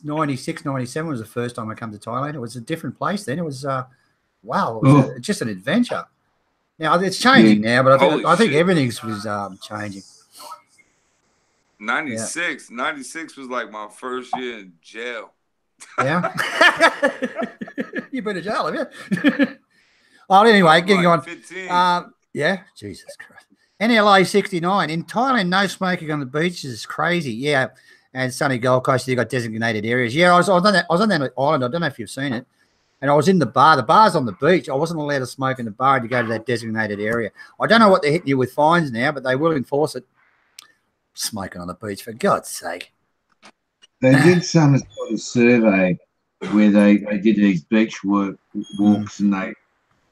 96, 97 was the first time I come to Thailand. It was a different place then. It was, wow, it was just an adventure. Now, it's changing now, but I think everything's was changing. 96 was like my first year in jail. Yeah. You've been to jail, have you? Anyway, getting on. 15. Jesus Christ. NLA 69. In Thailand, no smoking on the beaches is crazy. Yeah. And sunny Gold Coast, you've got designated areas. Yeah, I was on that island. I don't know if you've seen it. And I was in the bar. The bar's on the beach. I wasn't allowed to smoke in the bar to go to that designated area. I don't know what they're hitting you with fines now, but they will enforce it. Smoking on the beach, for God's sake. They did some sort of survey where they did these beach walks, and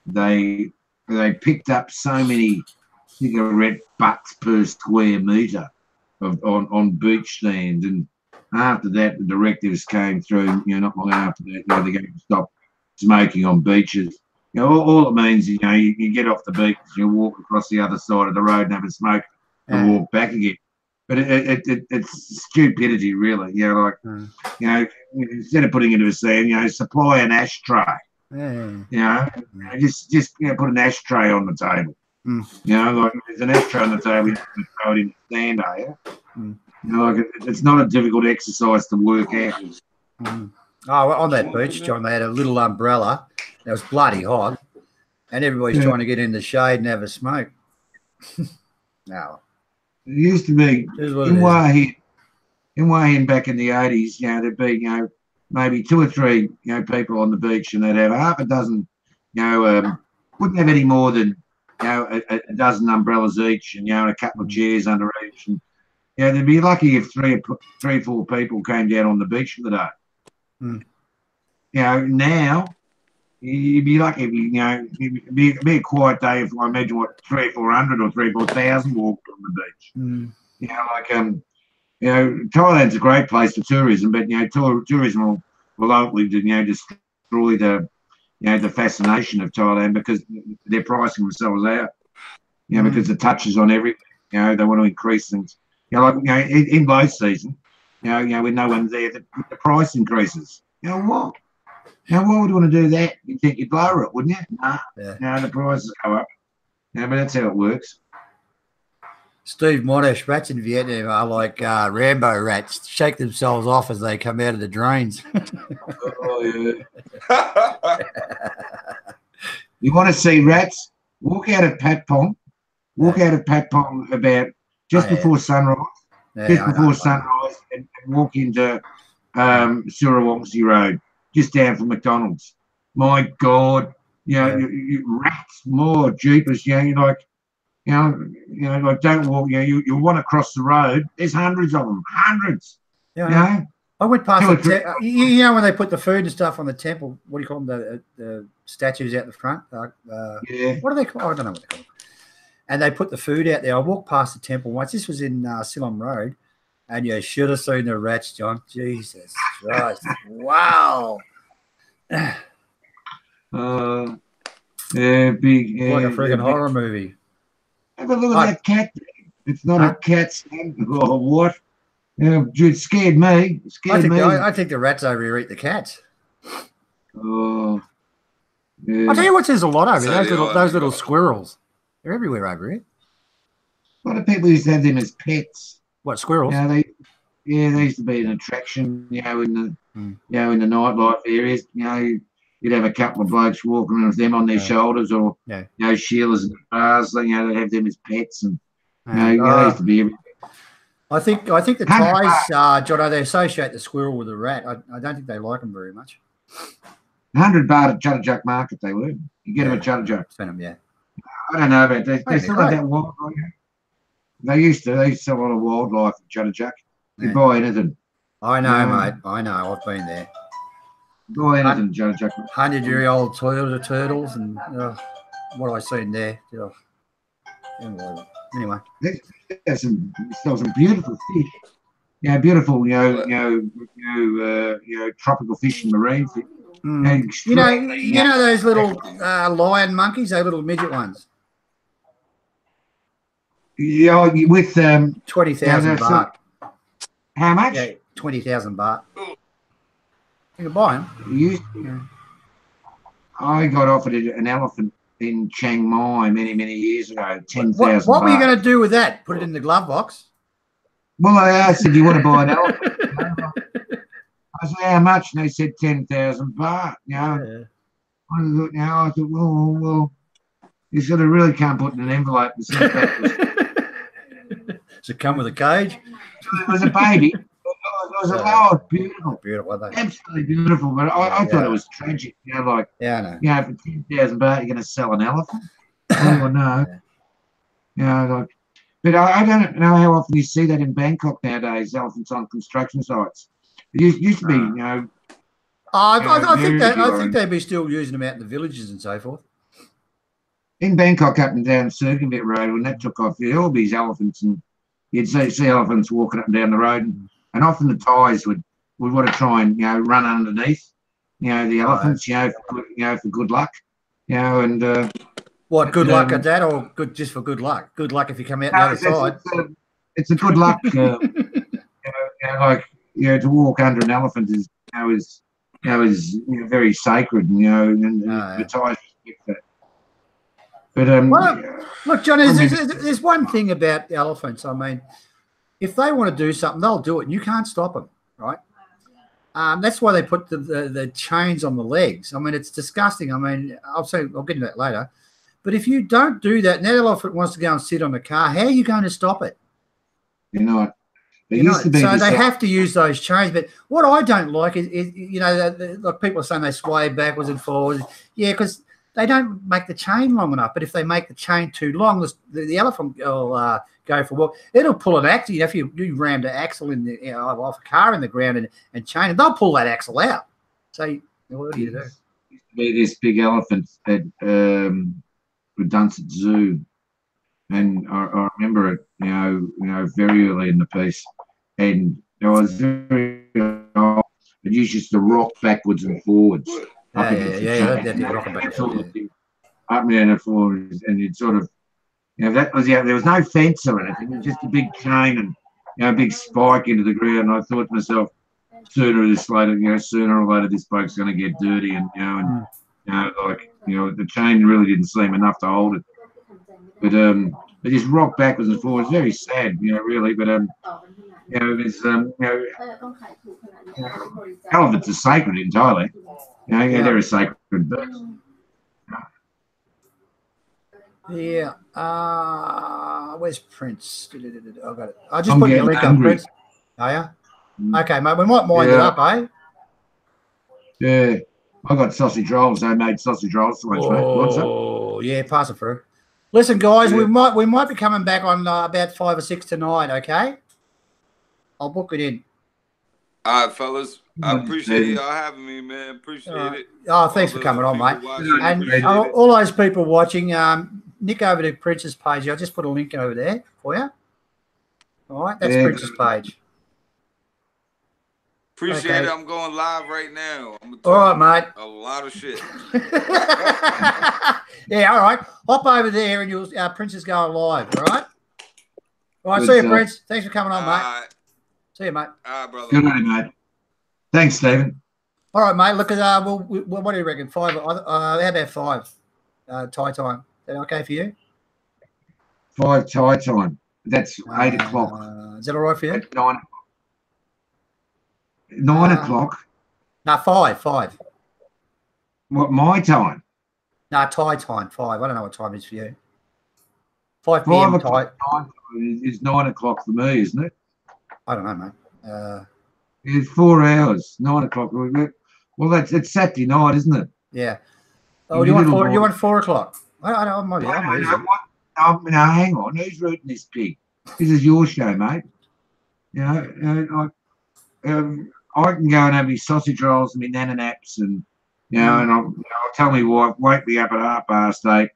they picked up so many cigarette butts per square metre on beach sand, and after that the directives came through. Not long after that, they're going to stop smoking on beaches. You know, all it means is, you know, you get off the beach, you walk across the other side of the road and have a smoke and walk back again. But it's stupidity, really. You know, like, you know, instead of putting it into a scene, you know, supply an ashtray. You know, just you know, put an ashtray on the table. You know, like there's an ashtray on the table, you have to throw it in the stand, you know, like it's not a difficult exercise to work out. Oh, on that beach, John, they had a little umbrella. It was bloody hot, and everybody's trying to get in the shade and have a smoke. No. It used to be in Wahin back in the 80s, you know, there'd be, you know, maybe 2 or 3, you know, people on the beach, and they'd have half a dozen, you know, wouldn't have any more than, you know, a dozen umbrellas each, and, you know, a couple of chairs under each. And, you know, they'd be lucky if 3 or 4 people came down on the beach for the day. You know, now you'd be lucky if you know, it'd be a quiet day if I imagine what 300 or 400 or 3,000 or 4,000 walked on the beach. You know, like you know, Thailand's a great place for tourism, but you know, tourism will ultimately, you know, destroy the, you know, the fascination of Thailand because they're pricing themselves out. You know, because it touches on everything. You know, they want to increase things. You know, like, you know, in low season, you know, when no one's there, the price increases. You know what? Now, why would you want to do that? You'd think you'd lower it, wouldn't you? Nah. No, the prices go up. Yeah, but that's how it works. Steve Monash, rats in Vietnam are like Rambo rats, shake themselves off as they come out of the drains. Oh, yeah. You want to see rats? Walk out of Patpong. Walk out of Patpong about just before sunrise. Just before sunrise and walk into Surawongsi Road, just down from McDonald's. My God, you know, you rats, more jeepers, you know, you're like, you know, like don't walk, you know, you want to cross the road. There's hundreds of them, hundreds. Yeah, you know? I went past you know when they put the food and stuff on the temple, what do you call them, the statues out the front? What do they call? I don't know what they call them. And they put the food out there. I walked past the temple once. This was in Silom Road. And you should have seen the rats, John. Jesus Christ. Wow. Yeah, big. Yeah, like a freaking horror movie. Have a look at that cat. It's not a cat, son. Or what? It scared me. It scared me. I think the rats over here eat the cats. Oh. Yeah. I'll tell you what, there's a lot over here. Those little squirrels. They're everywhere over here. A lot of people used to have them as pets. What, squirrels? You know, they used to be an attraction, you know, in the you know, in the nightlife areas. You know, you'd have a couple of blokes walking with them on their shoulders, or you know, Sheilas and bars. You know, they'd have them as pets, and you know, they used to be everything. I think the Thais, Jono, they associate the squirrel with the rat. I don't think they like them very much. 100 baht at Chatuchak Market, they were. You get them at Chatuchak. Yeah. I don't know about that. They still have that wildlife. They used to sell a lot of wildlife at Chatuchak. You buy anything. I know, mate. I know. I've been there. Buy anything at Chatuchak. 100-year-old turtles and what I seen there. Anyway. There's some beautiful fish. You know, beautiful, you know, tropical fish and marine fish. You know those little lion monkeys, those little midget ones. Yeah, with 20,000 baht. How much? Yeah, 20,000 baht. You can buy them. I got offered an elephant in Chiang Mai many years ago. 10,000. What were you going to do with that? Put it in the glove box? Well, I said, "You want to buy an elephant?" I said, "How much?" And they said 10,000 baht. You know, I thought, well, you sort of really can't put in an envelope and send it back. Does it come with a cage? It was a baby. It was beautiful. Beautiful, absolutely beautiful. But I thought it was tragic. You know, like, I know. You know, for 10,000 baht, you're going to sell an elephant? Oh, no. You know, like, but I don't know how often you see that in Bangkok nowadays, elephants on construction sites. It used to be, you know. I think they'd be still using them out in the villages and so forth. In Bangkok, up and down Circumvent Road, when that took off, there'd all be these elephants, and you'd see elephants walking up and down the road, and often the Thais would want to try and, you know, run underneath, the elephants, for good luck, and what, good luck at that, or good just for good luck? Good luck if you come out the other side. It's a good luck, to walk under an elephant is very sacred, and the Thais respect that. But look, John, there's one thing about elephants. I mean, if they want to do something, they'll do it, and you can't stop them, right? That's why they put the chains on the legs. I mean, it's disgusting. I mean, I'll get into that later. But if you don't do that, and that elephant wants to go and sit on the car, how are you going to stop it? You're not. So they have to use those chains. But what I don't like is like people are saying they sway backwards and forwards. Yeah, because they don't make the chain long enough. But if they make the chain too long, the elephant will go for a walk. It'll pull an axle. If you rammed an axle in off a car in the ground and chain it, they'll pull that axle out. So what do you do? Used to be this big elephant at Redundant Zoo, and I remember it, very early in the piece, and I was very old. It used to rock backwards and forwards. Up and forwards, and you'd sort of, that was there was no fence or anything. It was just a big chain and a big spike into the ground. And I thought to myself, sooner or later, this bloke's going to get dirty, and the chain really didn't seem enough to hold it. But they just rocked backwards and forwards. Very sad, really. But elephants are sacred in Thailand. They're a sacred bird. Yeah. Where's Prince? I got it. I just put your link up, Prince. Oh, yeah? Okay, mate. We might wind it up, eh? Yeah. I got sausage rolls. I made sausage rolls. Oh, yeah. Pass it through. Listen, guys, we might be coming back on about 5 or 6 tonight, okay? I'll book it in. All right, fellas. I appreciate y'all having me, man. Appreciate it. Oh, thanks for coming on, mate. And all those people watching, nick over to Prince's page. I'll just put a link over there for you. All right, that's Prince's page. Appreciate it. I'm going live right now. All right, mate. A lot of shit. Yeah, all right. Hop over there and you'll Prince is going live, all right? All right, see you, Prince. Thanks for coming on, mate. See you, mate. All right, brother. Good night, mate. Thanks, Stephen. All right, mate. Look at what do you reckon? 5? How about 5? Thai time. Is that okay for you? 5 Thai time. That's 8 o'clock. Is that all right for you? 9 o'clock. 9 o'clock. No, 5. What, my time? No, Thai time. 5. I don't know what time it is for you. 5 p.m. Thai. Is 9 o'clock for me, isn't it? I don't know, mate. It's 4 hours. 9 o'clock. Well, it's Saturday night, isn't it? Yeah. Oh, you want 4 o'clock? I don't know. No, hang on. Who's rooting this pig? This is your show, mate. I can go and have my sausage rolls and my nana naps, and and I'll tell me what, wake me up at 8:30,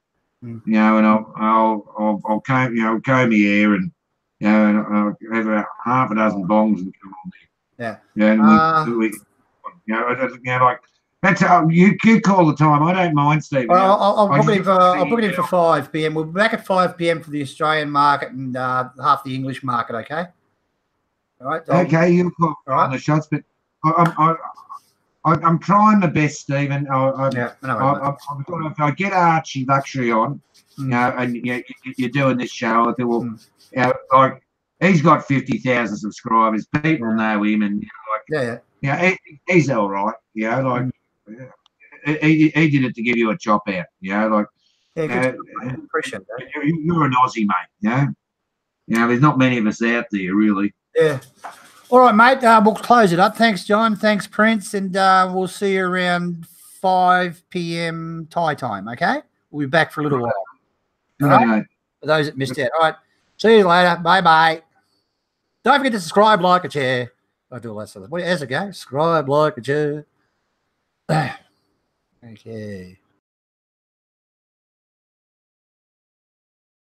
and I'll comb my hair, and and I'll have about half a dozen bongs and come on there. Yeah. Like that's how you call the time. I don't mind, Steve. I'll book it in for 5 p.m. We'll be back at 5 p.m. for the Australian market and half the English market. Okay. All right. Okay, you'll call on the shots, but I'm trying my best, Stephen. If I get ARCHIELUXURY on, and you're doing this show, I think, well, like he's got 50,000 subscribers. People know him, and he's all right. He did it to give you a chop out. Appreciate that. You're an Aussie, mate. There's not many of us out there, really. Yeah. All right, mate. We'll close it up. Thanks, John. Thanks, Prince. And we'll see you around 5 p.m. Thai time, okay? We'll be back for a little while. All right? For those that missed out. All right. See you later. Bye-bye. Don't forget to subscribe, like, and share. I do all that stuff. How's it go? Subscribe, like, and share. Okay.